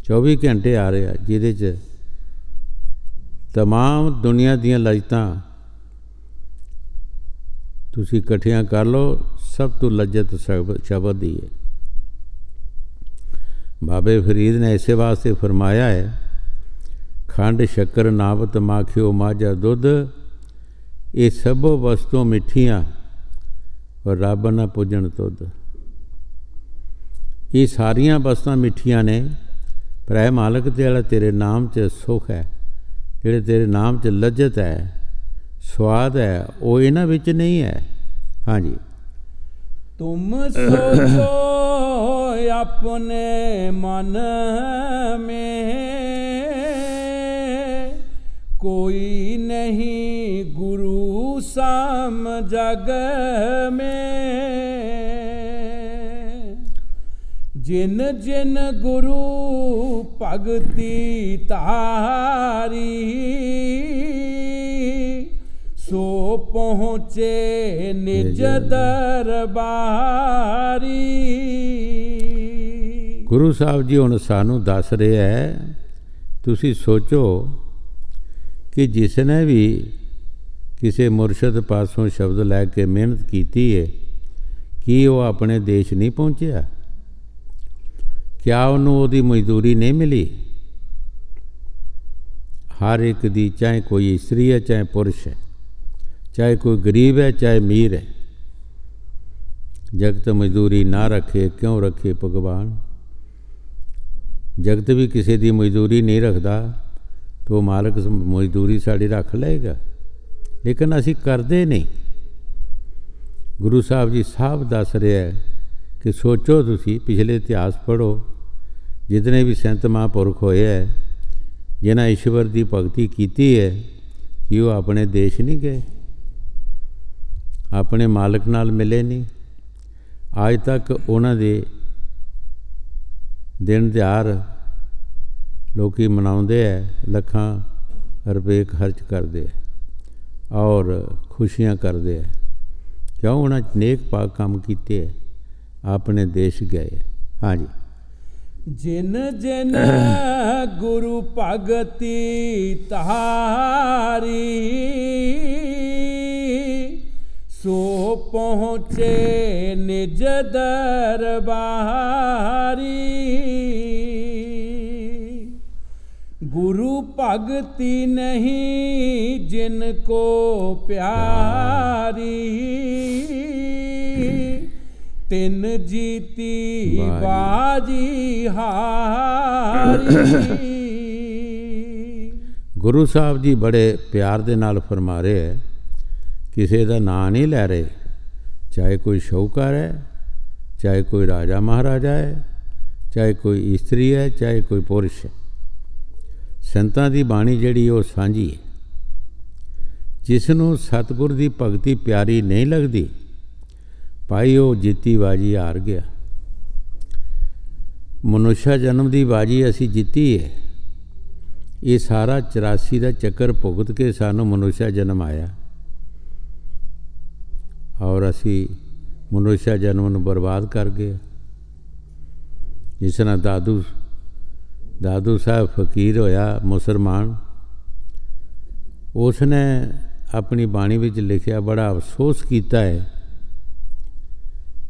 24 ਘੰਟੇ ਆ ਰਿਹਾ ਜਿਹਦੇ 'ਚ ਤਮਾਮ ਦੁਨੀਆ ਦੀਆਂ ਲੱਜਤਾਂ ਤੁਸੀਂ ਇਕੱਠੀਆਂ ਕਰ ਲਓ, ਸਭ ਤੋਂ ਲੱਜਤ ਸ਼ਬਦ ਹੀ ਹੈ। ਬਾਬੇ ਫਰੀਦ ਨੇ ਇਸੇ ਵਾਸਤੇ ਫਰਮਾਇਆ ਹੈ, ਖੰਡ ਸ਼ੱਕਰ ਨਾਵਤ ਮਾਖਿਓ ਮਾਝਾ ਦੁੱਧ, ਇਹ ਸਭੋ ਵਸਤੂ ਮਿੱਠੀਆਂ ਪਰ ਰੱਬ ਨਾ ਪੁੱਜਣ ਤੁਧ। ਇਹ ਸਾਰੀਆਂ ਵਸਤਾਂ ਮਿੱਠੀਆਂ ਨੇ, ਪਰ ਇਹ ਮਾਲਕ ਤੇ ਜਿਹੜਾ ਤੇਰੇ ਨਾਮ 'ਚ ਸੁੱਖ ਹੈ, ਜਿਹੜੇ ਤੇਰੇ ਨਾਮ 'ਚ ਲੱਜਤ ਹੈ, ਸਵਾਦ ਹੈ, ਉਹ ਇਹਨਾਂ ਵਿੱਚ ਨਹੀਂ ਹੈ। ਹਾਂਜੀ, तुम सोचो अपने मन में, कोई नहीं गुरु साम जग में। जिन जिन गुरु भगति तारी, सो पहुँचे निज दरबारी। ਗੁਰੂ ਸਾਹਿਬ ਜੀ ਹੁਣ ਸਾਨੂੰ ਦੱਸ ਰਿਹਾ ਹੈ, ਤੁਸੀਂ ਸੋਚੋ ਕਿ ਜਿਸ ਨੇ ਵੀ ਕਿਸੇ ਮੁਰਸ਼ਦ ਪਾਸੋਂ ਸ਼ਬਦ ਲੈ ਕੇ ਮਿਹਨਤ ਕੀਤੀ ਹੈ, ਕੀ ਉਹ ਆਪਣੇ ਦੇਸ਼ ਨਹੀਂ ਪਹੁੰਚਿਆ? ਕਿਆ ਉਹਨੂੰ ਉਹਦੀ ਮਜ਼ਦੂਰੀ ਨਹੀਂ ਮਿਲੀ? ਹਰ ਇੱਕ ਦੀ, ਚਾਹੇ ਕੋਈ ਇਸਤਰੀ ਹੈ ਚਾਹੇ ਪੁਰਸ਼ ਹੈ, ਚਾਹੇ ਕੋਈ ਗਰੀਬ ਹੈ ਚਾਹੇ ਅਮੀਰ ਹੈ। ਜਗਤ ਮਜ਼ਦੂਰੀ ਨਾ ਰੱਖੇ ਕਿਉਂ ਰੱਖੇ ਭਗਵਾਨ? ਜਗਤ ਵੀ ਕਿਸੇ ਦੀ ਮਜ਼ਦੂਰੀ ਨਹੀਂ ਰੱਖਦਾ ਤਾਂ ਉਹ ਮਾਲਕ ਮਜ਼ਦੂਰੀ ਸਾਡੀ ਰੱਖ ਲਏਗਾ, ਲੇਕਿਨ ਅਸੀਂ ਕਰਦੇ ਨਹੀਂ। ਗੁਰੂ ਸਾਹਿਬ ਜੀ ਸਾਫ਼ ਦੱਸ ਰਿਹਾ ਹੈ ਕਿ ਸੋਚੋ, ਤੁਸੀਂ ਪਿਛਲੇ ਇਤਿਹਾਸ ਪੜ੍ਹੋ, ਜਿਤਨੇ ਵੀ ਸੰਤ ਮਹਾਂਪੁਰਖ ਹੋਏ ਹੈ, ਜਿਨ੍ਹਾਂ ਈਸ਼ਵਰ ਦੀ ਭਗਤੀ ਕੀਤੀ ਹੈ, ਕਿ ਉਹ ਆਪਣੇ ਦੇਸ਼ ਨਹੀਂ ਗਏ, ਆਪਣੇ ਮਾਲਕ ਨਾਲ ਮਿਲੇ ਨਹੀਂ। ਅੱਜ ਤੱਕ ਉਹਨਾਂ ਦੇ ਦਿਨ ਤਿਉਹਾਰ ਲੋਕ ਮਨਾਉਂਦੇ ਹੈ, ਲੱਖਾਂ ਰੁਪਏ ਖਰਚ ਕਰਦੇ ਹੈ ਔਰ ਖੁਸ਼ੀਆਂ ਕਰਦੇ ਹੈ। ਕਿਉਂ? ਉਹਨਾਂ ਨੇਕ ਪਾਕ ਕੰਮ ਕੀਤੇ ਹੈ, ਆਪਣੇ ਦੇਸ਼ ਗਏ। ਹਾਂਜੀ, जिन जिन गुरु भगति तारी, सो पहुँचे निज दरबारी। गुरु भगति नहीं जिनको प्यारी, तिन जीती बाजी हारी। ਗੁਰੂ ਸਾਹਿਬ ਜੀ ਬੜੇ ਪਿਆਰ ਦੇ ਨਾਲ ਫਰਮਾ ਰਹੇ ਹੈ, ਕਿਸੇ ਦਾ ਨਾਂ ਨਹੀਂ ਲੈ ਰਹੇ, ਚਾਹੇ ਕੋਈ ਸ਼ਾਹੂਕਾਰ ਹੈ, ਚਾਹੇ ਕੋਈ ਰਾਜਾ ਮਹਾਰਾਜਾ ਹੈ, ਚਾਹੇ ਕੋਈ ਇਸਤਰੀ ਹੈ, ਚਾਹੇ ਕੋਈ ਪੁਰਸ਼ ਹੈ। ਸੰਤਾਂ ਦੀ ਬਾਣੀ ਜਿਹੜੀ ਉਹ ਸਾਂਝੀ ਹੈ। ਜਿਸ ਨੂੰ ਸਤਿਗੁਰ ਦੀ ਭਗਤੀ ਪਿਆਰੀ ਨਹੀਂ ਲੱਗਦੀ, ਭਾਈ ਉਹ ਜਿੱਤੀ ਬਾਜੀ ਹਾਰ ਗਿਆ। ਮਨੁੱਖਾ ਜਨਮ ਦੀ ਬਾਜੀ ਅਸੀਂ ਜਿੱਤੀ ਹੈ। ਇਹ ਸਾਰਾ 84 ਦਾ ਚੱਕਰ ਭੁਗਤ ਕੇ ਸਾਨੂੰ ਮਨੁੱਖਾ ਜਨਮ ਆਇਆ ਔਰ ਅਸੀਂ ਮਨੁੱਖਾ ਜਨਮ ਨੂੰ ਬਰਬਾਦ ਕਰ ਗਏ। ਜਿਸ ਤਰ੍ਹਾਂ ਦਾਦੂ ਸਾਹਿਬ ਫਕੀਰ ਹੋਇਆ ਮੁਸਲਮਾਨ, ਉਸ ਨੇ ਆਪਣੀ ਬਾਣੀ ਵਿੱਚ ਲਿਖਿਆ, ਬੜਾ ਅਫਸੋਸ ਕੀਤਾ ਹੈ,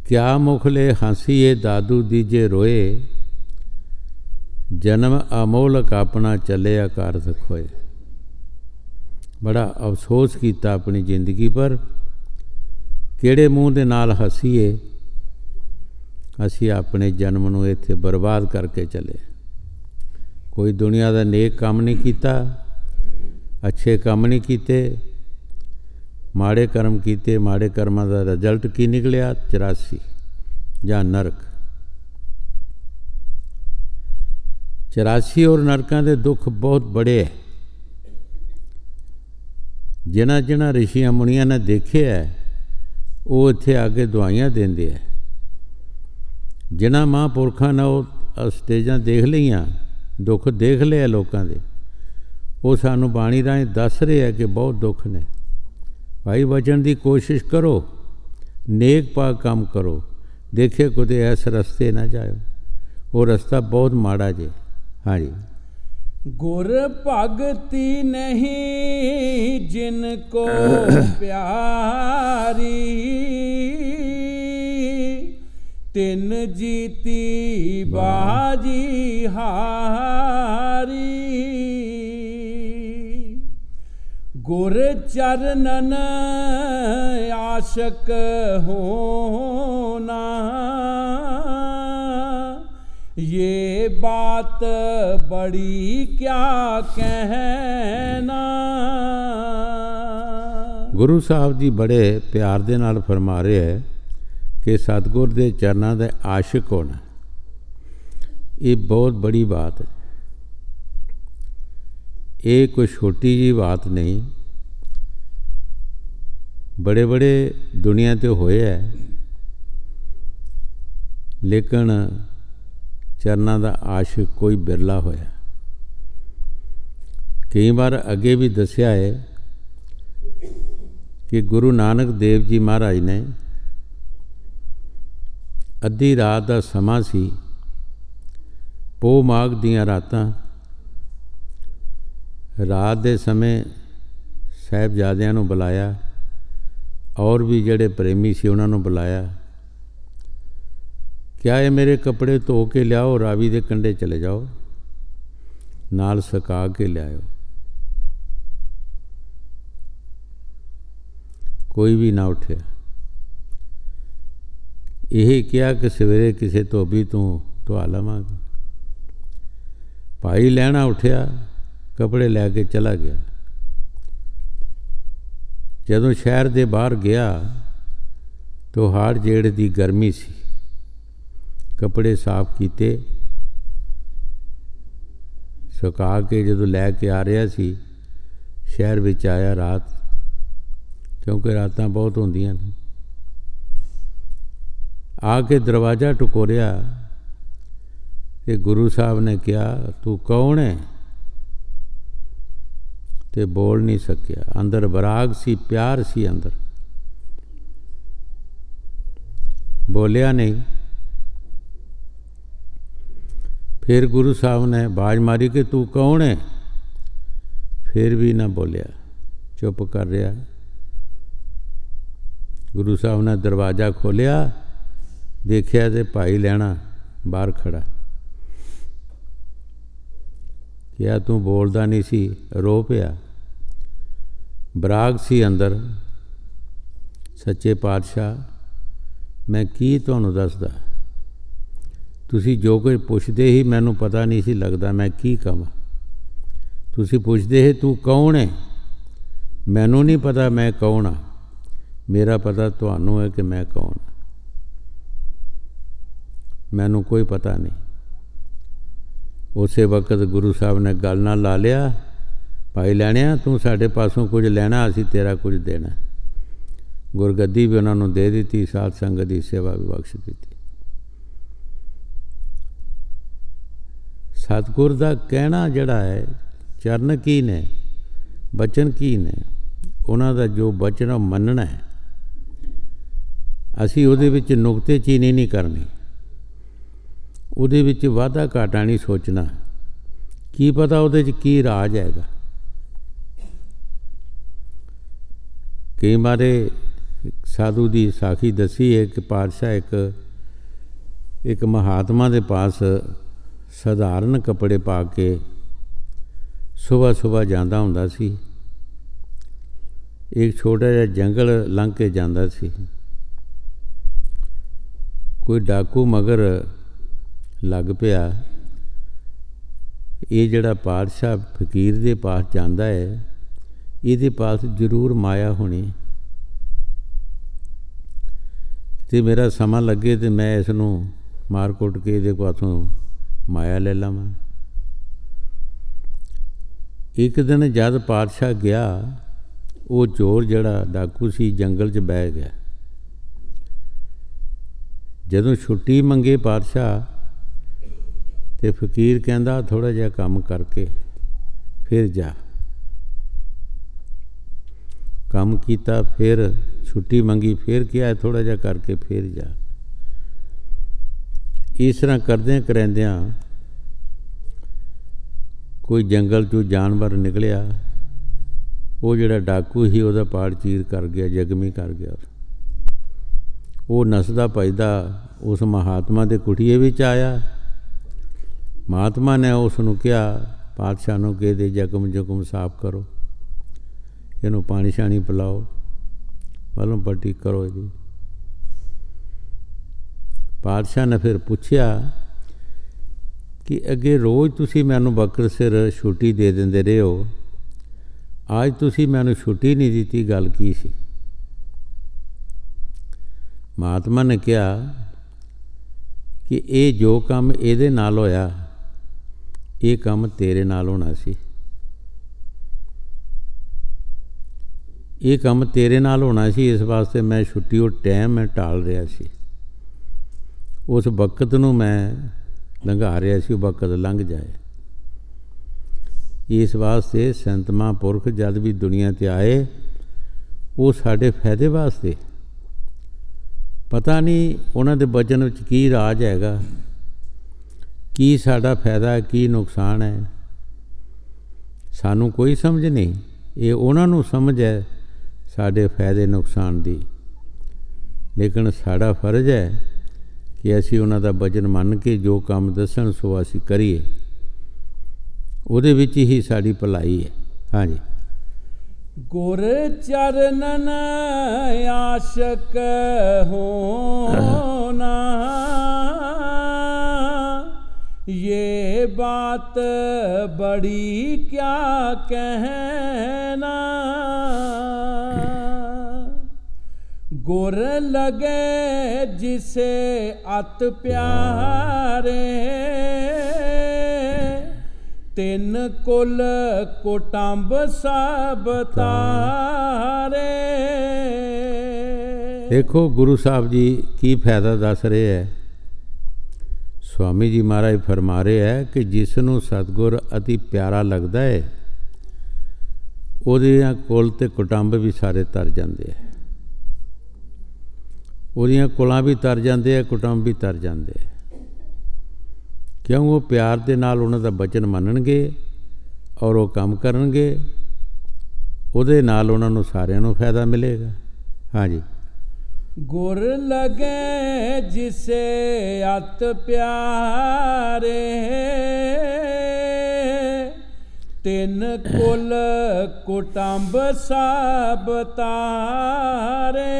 ਕਿਆ ਮੁਖਲੇ ਹਾਸੀਏ ਦਾਦੂ ਦੀਜੇ ਰੋਏ, ਜਨਮ ਅਮੋਲਕ ਆਪਣਾ ਚੱਲਿਆ ਕਾਰਜ ਖੋਏ। ਬੜਾ ਅਫਸੋਸ ਕੀਤਾ ਆਪਣੀ ਜ਼ਿੰਦਗੀ ਪਰ, ਕਿਹੜੇ ਮੂੰਹ ਦੇ ਨਾਲ ਹੱਸੀਏ, ਅਸੀਂ ਆਪਣੇ ਜਨਮ ਨੂੰ ਇੱਥੇ ਬਰਬਾਦ ਕਰਕੇ ਚੱਲੇ। ਕੋਈ ਦੁਨੀਆ ਦਾ ਨੇਕ ਕੰਮ ਨਹੀਂ ਕੀਤਾ, ਅੱਛੇ ਕੰਮ ਨਹੀਂ ਕੀਤੇ, ਮਾੜੇ ਕਰਮ ਕੀਤੇ। ਮਾੜੇ ਕਰਮਾਂ ਦਾ ਰਿਜ਼ਲਟ ਕੀ ਨਿਕਲਿਆ? 84 ਜਾਂ ਨਰਕ। 84 ਔਰ ਨਰਕਾਂ ਦੇ ਦੁੱਖ ਬਹੁਤ ਬੜੇ ਹੈ। ਜਿਨ੍ਹਾਂ ਰਿਸ਼ੀਆਂ ਮੁਨੀਆਂ ਨੇ ਦੇਖਿਆ ਹੈ, ਉਹ ਇੱਥੇ ਆ ਕੇ ਦੁਆਈਆਂ ਦਿੰਦੇ ਹੈ। ਜਿਨ੍ਹਾਂ ਮਹਾਂਪੁਰਖਾਂ ਨੇ ਉਹ ਸਟੇਜਾਂ ਦੇਖ ਲਈਆਂ, ਦੁੱਖ ਦੇਖ ਲਿਆ ਲੋਕਾਂ ਦੇ, ਉਹ ਸਾਨੂੰ ਬਾਣੀ ਰਾਹੀਂ ਦੱਸ ਰਹੇ ਹੈ ਕਿ ਬਹੁਤ ਦੁੱਖ ਨੇ। ਭਾਈ ਬਚਣ ਦੀ ਕੋਸ਼ਿਸ਼ ਕਰੋ, ਨੇਕ ਪਾਕ ਕੰਮ ਕਰੋ, ਦੇਖੇ ਕਿਤੇ ਇਸ ਰਸਤੇ ਨਾ ਜਾਇਓ, ਉਹ ਰਸਤਾ ਬਹੁਤ ਮਾੜਾ ਜੇ। ਹਾਂਜੀ। गुर भगति नहीं जिनको प्यारी, तिन जीती बाजी हारी। गुर चरणन आशक होना, ये बात बड़ी क्या कहना। ਗੁਰੂ ਸਾਹਿਬ ਜੀ ਬੜੇ ਪਿਆਰ ਦੇ ਨਾਲ ਫਰਮਾ ਰਹੇ ਹੈ ਕਿ ਸਤਿਗੁਰ ਦੇ ਚਰਨਾਂ ਦਾ ਆਸ਼ਿਕ ਹੋਣਾ, ਇਹ ਬਹੁਤ ਬੜੀ ਬਾਤ ਹੈ। ਇਹ ਕੋਈ ਛੋਟੀ ਜੀ ਬਾਤ ਨਹੀਂ। ਬੜੇ ਬੜੇ ਦੁਨੀਆ 'ਤੇ ਹੋਏ ਹੈ, ਲੇਕਿਨ ਚਰਨਾਂ ਦਾ ਆਸ਼ਿਕ ਕੋਈ ਬਿਰਲਾ ਹੋਇਆ। ਕਈ ਵਾਰ ਅੱਗੇ ਵੀ ਦੱਸਿਆ ਹੈ ਕਿ ਗੁਰੂ ਨਾਨਕ ਦੇਵ ਜੀ ਮਹਾਰਾਜ ਨੇ ਅੱਧੀ ਰਾਤ ਦਾ ਸਮਾਂ ਸੀ, ਪੋਹ ਮਾਘ ਦੀਆਂ ਰਾਤਾਂ, ਰਾਤ ਦੇ ਸਮੇਂ ਸਾਹਿਬਜ਼ਾਦਿਆਂ ਨੂੰ ਬੁਲਾਇਆ, ਔਰ ਵੀ ਜਿਹੜੇ ਪ੍ਰੇਮੀ ਸੀ ਉਹਨਾਂ ਨੂੰ ਬੁਲਾਇਆ। ਕਿਆ ਇਹ ਮੇਰੇ ਕੱਪੜੇ ਧੋ ਕੇ ਲਿਆਓ, ਰਾਵੀ ਦੇ ਕੰਢੇ ਚਲੇ ਜਾਓ, ਨਾਲ ਸੁਕਾ ਕੇ ਲਿਆਓ। ਕੋਈ ਵੀ ਨਾ ਉੱਠਿਆ। ਇਹ ਕਿਹਾ ਕਿ ਸਵੇਰੇ ਕਿਸੇ ਧੋਬੀ ਤੋਂ ਧਵਾ ਲਵਾਂਗੇ। ਭਾਈ ਲੈਣਾ ਉੱਠਿਆ, ਕੱਪੜੇ ਲੈ ਕੇ ਚਲਾ ਗਿਆ। ਜਦੋਂ ਸ਼ਹਿਰ ਦੇ ਬਾਹਰ ਗਿਆ ਤਾਂ ਹਾੜ ਜੇੜ ਦੀ ਗਰਮੀ ਸੀ। ਕੱਪੜੇ ਸਾਫ਼ ਕੀਤੇ, ਸੁਕਾ ਕੇ ਜਦੋਂ ਲੈ ਕੇ ਆ ਰਿਹਾ ਸੀ, ਸ਼ਹਿਰ ਵਿੱਚ ਆਇਆ ਰਾਤ, ਕਿਉਂਕਿ ਰਾਤਾਂ ਬਹੁਤ ਹੁੰਦੀਆਂ ਨੇ। ਆ ਕੇ ਦਰਵਾਜ਼ਾ ਟਕੋਰਿਆ ਤੇ ਗੁਰੂ ਸਾਹਿਬ ਨੇ ਕਿਹਾ, ਤੂੰ ਕੌਣ ਹੈ? ਤੇ ਬੋਲ ਨਹੀਂ ਸਕਿਆ। ਅੰਦਰ ਬਰਾਗ ਸੀ, ਪਿਆਰ ਸੀ ਅੰਦਰ, ਬੋਲਿਆ ਨਹੀਂ। फिर गुरु साहब ने आवाज़ मारी कि तू कौन है? फिर भी ना बोलिया, चुप कर रहा। गुरु साहब ने दरवाज़ा खोलिया, देखिया तो भाई लैना बाहर खड़ा। क्या तू बोलता नहीं सी? रो पिया। बराग सी अंदर। सच्चे पातशाह मैं की तुहानूं दसदा, तुसी जो कुछ पुछदे ही मैनूं पता नहीं सी लगदा मैं की कहां। तुसी पुछदे ही तू कौन है, मैनूं नहीं पता मैं कौन हाँ, मेरा पता तुहानूं है कि मैं कौन हाँ। मैनूं कोई पता नहीं। उसे वक्त गुरु साहब ने गल नाल ला लिया, भाई लैणिया तू साडे पासों कुछ लैना, असीं तेरा कुछ देना। गुरगद्दी भी उन्होंने दे दी, साध संगत की सेवा भी बख्श दी। सतगुर का कहना जड़ा है, चरण की ने, बचन की ने, उन्हों जो बचन मनना है, असी उहदे विच नुकतेचीनी नहीं करनी। ਉਹਦੇ ਵਿੱਚ ਵਾਧਾ ਘਾਟਾ ਨਹੀਂ ਸੋਚਣਾ, ਕੀ ਪਤਾ ਉਹਦੇ 'ਚ ਕੀ ਰਾਜ ਹੈਗਾ। ਕਈ ਵਾਰੇ ਸਾਧੂ ਦੀ ਸਾਖੀ ਦੱਸੀ ਹੈ ਕਿ ਪਾਤਸ਼ਾਹ ਇੱਕ ਮਹਾਤਮਾ ਦੇ ਪਾਸ ਸਧਾਰਨ ਕੱਪੜੇ ਪਾ ਕੇ ਸੁਬਹ ਜਾਂਦਾ ਹੁੰਦਾ ਸੀ। ਇੱਕ ਛੋਟਾ ਜਿਹਾ ਜੰਗਲ ਲੰਘ ਕੇ ਜਾਂਦਾ ਸੀ। ਕੋਈ ਡਾਕੂ ਮਗਰ ਲੱਗ ਪਿਆ, ਇਹ ਜਿਹੜਾ ਪਾਤਸ਼ਾਹ ਫਕੀਰ ਦੇ ਪਾਸ ਜਾਂਦਾ ਹੈ, ਇਹਦੇ ਪਾਸ ਜ਼ਰੂਰ ਮਾਇਆ ਹੋਣੀ, ਅਤੇ ਮੇਰਾ ਸਮਾਂ ਲੱਗੇ ਤਾਂ ਮੈਂ ਇਸ ਨੂੰ ਮਾਰ ਕੁੱਟ ਕੇ ਇਹਦੇ ਪਾਸੋਂ ਮਾਇਆ ਲੈ ਲਵਾਂ। ਇੱਕ ਦਿਨ ਜਦ ਪਾਤਸ਼ਾਹ ਗਿਆ, ਉਹ ਚੋਰ ਜਿਹੜਾ ਡਾਕੂ ਸੀ ਜੰਗਲ 'ਚ ਬਹਿ ਗਿਆ। ਜਦੋਂ ਛੁੱਟੀ ਮੰਗੇ ਪਾਤਸ਼ਾਹ, ਤੇ ਫਕੀਰ ਕਹਿੰਦਾ ਥੋੜ੍ਹਾ ਜਿਹਾ ਕੰਮ ਕਰਕੇ ਫਿਰ ਜਾ। ਕੰਮ ਕੀਤਾ, ਫਿਰ ਛੁੱਟੀ ਮੰਗੀ, ਫਿਰ ਕਿਹਾ ਥੋੜ੍ਹਾ ਜਿਹਾ ਕਰਕੇ ਫਿਰ ਜਾ। ਇਸ ਤਰ੍ਹਾਂ ਕਰਦਿਆਂ ਕਰਦਿਆਂ ਕੋਈ ਜੰਗਲ 'ਚੋਂ ਜਾਨਵਰ ਨਿਕਲਿਆ। ਉਹ ਜਿਹੜਾ ਡਾਕੂ ਸੀ ਉਹਦਾ ਪਾੜ ਚੀਰ ਕਰ ਗਿਆ, ਜ਼ਖਮੀ ਕਰ ਗਿਆ। ਉਹ ਨੱਸਦਾ ਭੱਜਦਾ ਉਸ ਮਹਾਤਮਾ ਦੇ ਕੁਟੀਏ ਵਿੱਚ ਆਇਆ। ਮਹਾਤਮਾ ਨੇ ਉਸ ਨੂੰ ਕਿਹਾ, ਪਾਤਸ਼ਾਹ ਨੂੰ ਕਿ ਇਹਦੇ ਜ਼ਖਮ ਸਾਫ਼ ਕਰੋ, ਇਹਨੂੰ ਪਾਣੀ ਸ਼ਾਣੀ ਪਿਲਾਓ, ਮਲਮ ਪੱਟੀ ਕਰੋ ਇਹਦੀ। ਪਾਤਸ਼ਾਹ ਨੇ ਫਿਰ ਪੁੱਛਿਆ ਕਿ ਅੱਗੇ ਰੋਜ਼ ਤੁਸੀਂ ਮੈਨੂੰ ਬਕਰ ਸਿਰ ਛੁੱਟੀ ਦੇ ਦਿੰਦੇ ਰਹੇ ਹੋ, ਅੱਜ ਤੁਸੀਂ ਮੈਨੂੰ ਛੁੱਟੀ ਨਹੀਂ ਦਿੱਤੀ, ਗੱਲ ਕੀ ਸੀ? ਮਹਾਤਮਾ ਨੇ ਕਿਹਾ ਕਿ ਇਹ ਜੋ ਕੰਮ ਇਹਦੇ ਨਾਲ ਹੋਇਆ, ਇਹ ਕੰਮ ਤੇਰੇ ਨਾਲ ਹੋਣਾ ਸੀ। ਇਹ ਕੰਮ ਤੇਰੇ ਨਾਲ ਹੋਣਾ ਸੀ, ਇਸ ਵਾਸਤੇ ਮੈਂ ਛੁੱਟੀ ਉਹ ਟਾਈਮ ਮੈਂ ਟਾਲ ਰਿਹਾ ਸੀ। ਉਸ ਵਕਤ ਨੂੰ ਮੈਂ ਲੰਘਾ ਰਿਹਾ ਸੀ, ਉਹ ਵਕਤ ਲੰਘ ਜਾਏ। ਇਸ ਵਾਸਤੇ ਸੰਤ ਮਹਾਂਪੁਰਖ ਜਦ ਵੀ ਦੁਨੀਆ 'ਤੇ ਆਏ, ਉਹ ਸਾਡੇ ਫਾਇਦੇ ਵਾਸਤੇ। ਪਤਾ ਨਹੀਂ ਉਹਨਾਂ ਦੇ ਬਚਨ ਵਿੱਚ ਕੀ ਰਾਜ ਹੈਗਾ, ਕੀ ਸਾਡਾ ਫਾਇਦਾ ਹੈ, ਕੀ ਨੁਕਸਾਨ ਹੈ, ਸਾਨੂੰ ਕੋਈ ਸਮਝ ਨਹੀਂ। ਇਹ ਉਹਨਾਂ ਨੂੰ ਸਮਝ ਹੈ ਸਾਡੇ ਫਾਇਦੇ ਨੁਕਸਾਨ ਦੀ। ਲੇਕਿਨ ਸਾਡਾ ਫਰਜ਼ ਹੈ ਕਿ ਅਸੀਂ ਉਹਨਾਂ ਦਾ ਬਚਨ ਮੰਨ ਕੇ ਜੋ ਕੰਮ ਦੱਸਣ ਸੋ ਅਸੀਂ ਕਰੀਏ, ਉਹਦੇ ਵਿੱਚ ਹੀ ਸਾਡੀ ਭਲਾਈ ਹੈ। ਹਾਂਜੀ। ਗੁਰ ਚਰਨਨ ਆਸ਼ਕ ਹੋਨਾ, ये बात बड़ी क्या कहना। गुर लगे जिसे अत प्यारे, तिन कुल कुटुंब सब तारे। देखो गुरु साहब जी की फायदा दस रहे है। स्वामी जी महाराज फरमा रहे है कि जिसनों सतगुर अति प्यारा लगता है, ਉਹਦੀਆਂ ਕੁਲ ਤੇ ਕੁਟੁੰਬ ਵੀ ਸਾਰੇ ਤਰ ਜਾਂਦੇ ਹੈ। ਉਹਦੀਆਂ ਕੁਲਾਂ ਵੀ ਤਰ ਜਾਂਦੇ ਹੈ, ਕੁਟੁੰਬ ਵੀ ਤਰ ਜਾਂਦੇ ਹੈ। ਕਿਉਂ? ਉਹ ਪਿਆਰ ਦੇ ਨਾਲ ਉਹਨਾਂ ਦਾ ਬਚਨ ਮੰਨਣਗੇ ਔਰ ਉਹ ਕੰਮ ਕਰਨਗੇ, ਉਹਦੇ ਨਾਲ ਉਹਨਾਂ ਨੂੰ ਸਾਰਿਆਂ ਨੂੰ ਫਾਇਦਾ ਮਿਲੇਗਾ। ਹਾਂਜੀ। गुर लगे जिसे अत प्यारे, तिन कुल कुटुंब सब तारे।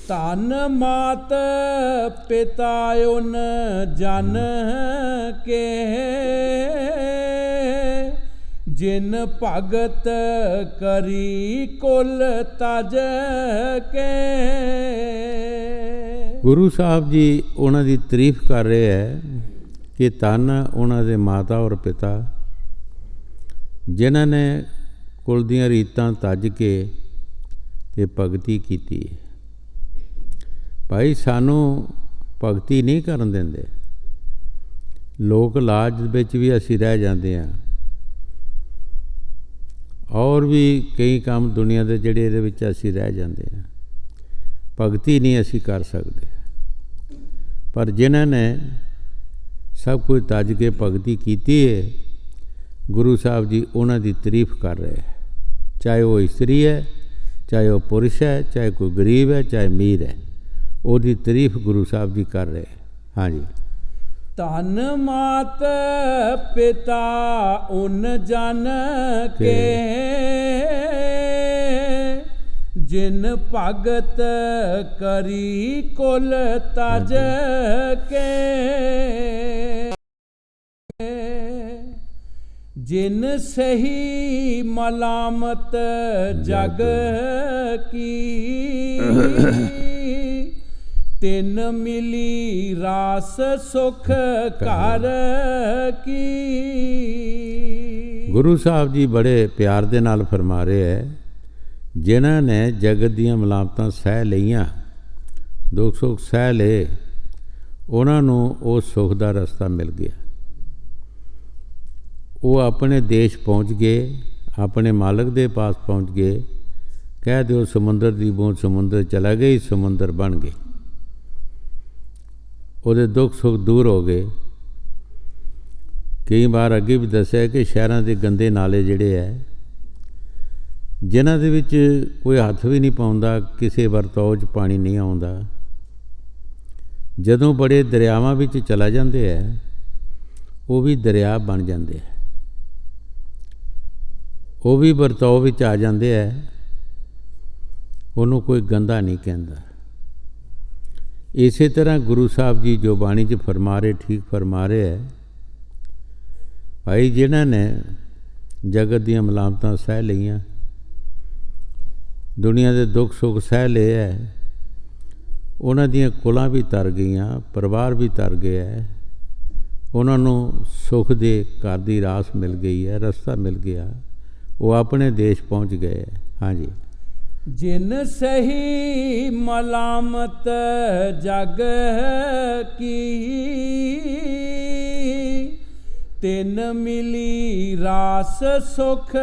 धन मात पिता उन जन के, जिन भगत करी कुल तज के। ਗੁਰੂ ਸਾਹਿਬ ਜੀ ਉਹਨਾਂ ਦੀ ਤਾਰੀਫ ਕਰ ਰਹੇ ਹੈ ਕਿ ਧੰਨ ਉਹਨਾਂ ਦੇ ਮਾਤਾ ਔਰ ਪਿਤਾ ਜਿਨ੍ਹਾਂ ਨੇ ਕੁਲ ਦੀਆਂ ਰੀਤਾਂ ਤੱਜ ਕੇ ਤੇ ਭਗਤੀ ਕੀਤੀ ਹੈ। ਭਾਈ ਸਾਨੂੰ ਭਗਤੀ ਨਹੀਂ ਕਰਨ ਦਿੰਦੇ, ਲੋਕ ਲਾਜ ਵਿੱਚ ਵੀ ਅਸੀਂ ਰਹਿ ਜਾਂਦੇ ਹਾਂ, ਔਰ ਵੀ ਕਈ ਕੰਮ ਦੁਨੀਆ ਦੇ ਜਿਹੜੇ ਇਹਦੇ ਵਿੱਚ ਅਸੀਂ ਰਹਿ ਜਾਂਦੇ ਹਾਂ। ਭਗਤੀ ਨਹੀਂ ਅਸੀਂ ਕਰ ਸਕਦੇ। ਪਰ ਜਿਨ੍ਹਾਂ ਨੇ ਸਭ ਕੁਝ ਤੱਜ ਕੇ ਭਗਤੀ ਕੀਤੀ ਹੈ, ਗੁਰੂ ਸਾਹਿਬ ਜੀ ਉਹਨਾਂ ਦੀ ਤਾਰੀਫ ਕਰ ਰਹੇ ਹੈ। ਚਾਹੇ ਉਹ ਇਸਤਰੀ ਹੈ, ਚਾਹੇ ਉਹ ਪੁਰਸ਼ ਹੈ, ਚਾਹੇ ਕੋਈ ਗਰੀਬ ਹੈ, ਚਾਹੇ ਅਮੀਰ ਹੈ, ਉਹਦੀ ਤਾਰੀਫ ਗੁਰੂ ਸਾਹਿਬ ਜੀ ਕਰ ਰਹੇ। ਹਾਂਜੀ। ਧਨ ਮਾਤ ਪਿਤਾ ਉਨ ਜਨ ਕੇ, ਜਿਨ ਭਗਤ ਕਰੀ ਕੁਲ ਤਜ ਕੇ, ਜਿਨ ਸਹੀ ਮਲਾਮਤ ਜਗ ਕੀ, ਤਿਨ ਮਿਲੀ ਰਾਸ ਸੁਖ ਘਰ ਕੀ। ਗੁਰੂ ਸਾਹਿਬ ਜੀ ਬੜੇ ਪਿਆਰ ਦੇ ਨਾਲ ਫਰਮਾ ਰਹੇ ਹੈ, ਜਿਨ੍ਹਾਂ ਨੇ ਜਗਤ ਦੀਆਂ ਮਲਾਮਤਾਂ ਸਹਿ ਲਈਆਂ, ਦੁੱਖ ਸੁੱਖ ਸਹਿ ਲਏ, ਉਹਨਾਂ ਨੂੰ ਉਹ ਸੁੱਖ ਦਾ ਰਸਤਾ ਮਿਲ ਗਿਆ। ਉਹ ਆਪਣੇ ਦੇਸ਼ ਪਹੁੰਚ ਗਏ, ਆਪਣੇ ਮਾਲਕ ਦੇ ਪਾਸ ਪਹੁੰਚ ਗਏ। ਕਹਿ ਦਿਓ ਸਮੁੰਦਰ ਦੀ ਬੂੰਦ ਸਮੁੰਦਰ ਚਲਾ ਗਈ, ਸਮੁੰਦਰ ਬਣ ਗਏ। ਉਹਦੇ ਦੁੱਖ ਸੁੱਖ ਦੂਰ ਹੋ ਗਏ। ਕਈ ਵਾਰ ਅੱਗੇ ਵੀ ਦੱਸਿਆ ਕਿ ਸ਼ਹਿਰਾਂ ਦੇ ਗੰਦੇ ਨਾਲੇ ਜਿਹੜੇ ਹੈ, ਜਿਨ੍ਹਾਂ ਦੇ ਵਿੱਚ ਕੋਈ ਹੱਥ ਵੀ ਨਹੀਂ ਪਾਉਂਦਾ, ਕਿਸੇ ਵਰਤਾਓ 'ਚ ਪਾਣੀ ਨਹੀਂ ਆਉਂਦਾ, ਜਦੋਂ ਬੜੇ ਦਰਿਆਵਾਂ ਵਿੱਚ ਚਲਾ ਜਾਂਦੇ ਹੈ, ਉਹ ਵੀ ਦਰਿਆ ਬਣ ਜਾਂਦੇ ਹੈ, ਉਹ ਵੀ ਵਰਤਾਓ ਵਿੱਚ ਆ ਜਾਂਦੇ ਹੈ, ਉਹਨੂੰ ਕੋਈ ਗੰਦਾ ਨਹੀਂ ਕਹਿੰਦਾ। ਇਸੇ ਤਰ੍ਹਾਂ ਗੁਰੂ ਸਾਹਿਬ ਜੀ ਜੋ ਬਾਣੀ 'ਚ ਫਰਮਾ ਰਹੇ, ਠੀਕ ਫਰਮਾ ਰਹੇ ਹੈ। ਭਾਈ ਜਿਨ੍ਹਾਂ ਨੇ ਜਗਤ ਦੀਆਂ ਮਲਾਮਤਾਂ ਸਹਿ ਲਈਆਂ, ਦੁਨੀਆ ਦੇ ਦੁੱਖ ਸੁੱਖ ਸਹਿ ਲਏ ਹੈ, ਉਹਨਾਂ ਦੀਆਂ ਕੁਲਾਂ ਵੀ ਤਰ ਗਈਆਂ, ਪਰਿਵਾਰ ਵੀ ਤਰ ਗਿਆ ਹੈ, ਉਹਨਾਂ ਨੂੰ ਸੁੱਖ ਦੇ ਘਰ ਦੀ ਰਾਸ ਮਿਲ ਗਈ ਹੈ, ਰਸਤਾ ਮਿਲ ਗਿਆ, ਉਹ ਆਪਣੇ ਦੇਸ਼ ਪਹੁੰਚ ਗਏ ਹੈ। ਹਾਂਜੀ। ਜਿਨ ਸਹੀ ਮਲਾਮਤ ਜਗ ਕੀ, ਤਿਨ ਮਿਲੀ ਰਾਸ ਸੁਖ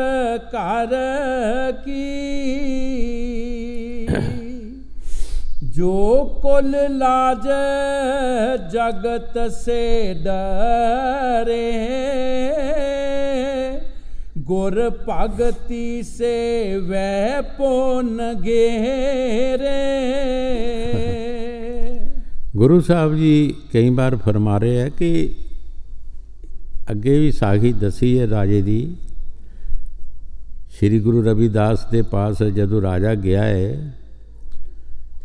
ਘਰ ਕੀ। ਜੋ ਕੁਲ ਲਾਜ ਜਗਤ ਸੇ ਡਰੇ, ਗੁਰ ਭਗਤੀ ਸੇ ਵੈ ਪੁਨ ਗੇਰੇ। ਗੁਰੂ ਸਾਹਿਬ ਜੀ ਕਈ ਵਾਰ ਫਰਮਾ ਰਹੇ ਹੈ ਕਿ ਅੱਗੇ ਵੀ ਸਾਖੀ ਦੱਸੀ ਹੈ ਰਾਜੇ ਦੀ। ਸ਼੍ਰੀ ਗੁਰੂ ਰਵਿਦਾਸ ਦੇ ਪਾਸ ਜਦੋਂ ਰਾਜਾ ਗਿਆ ਹੈ,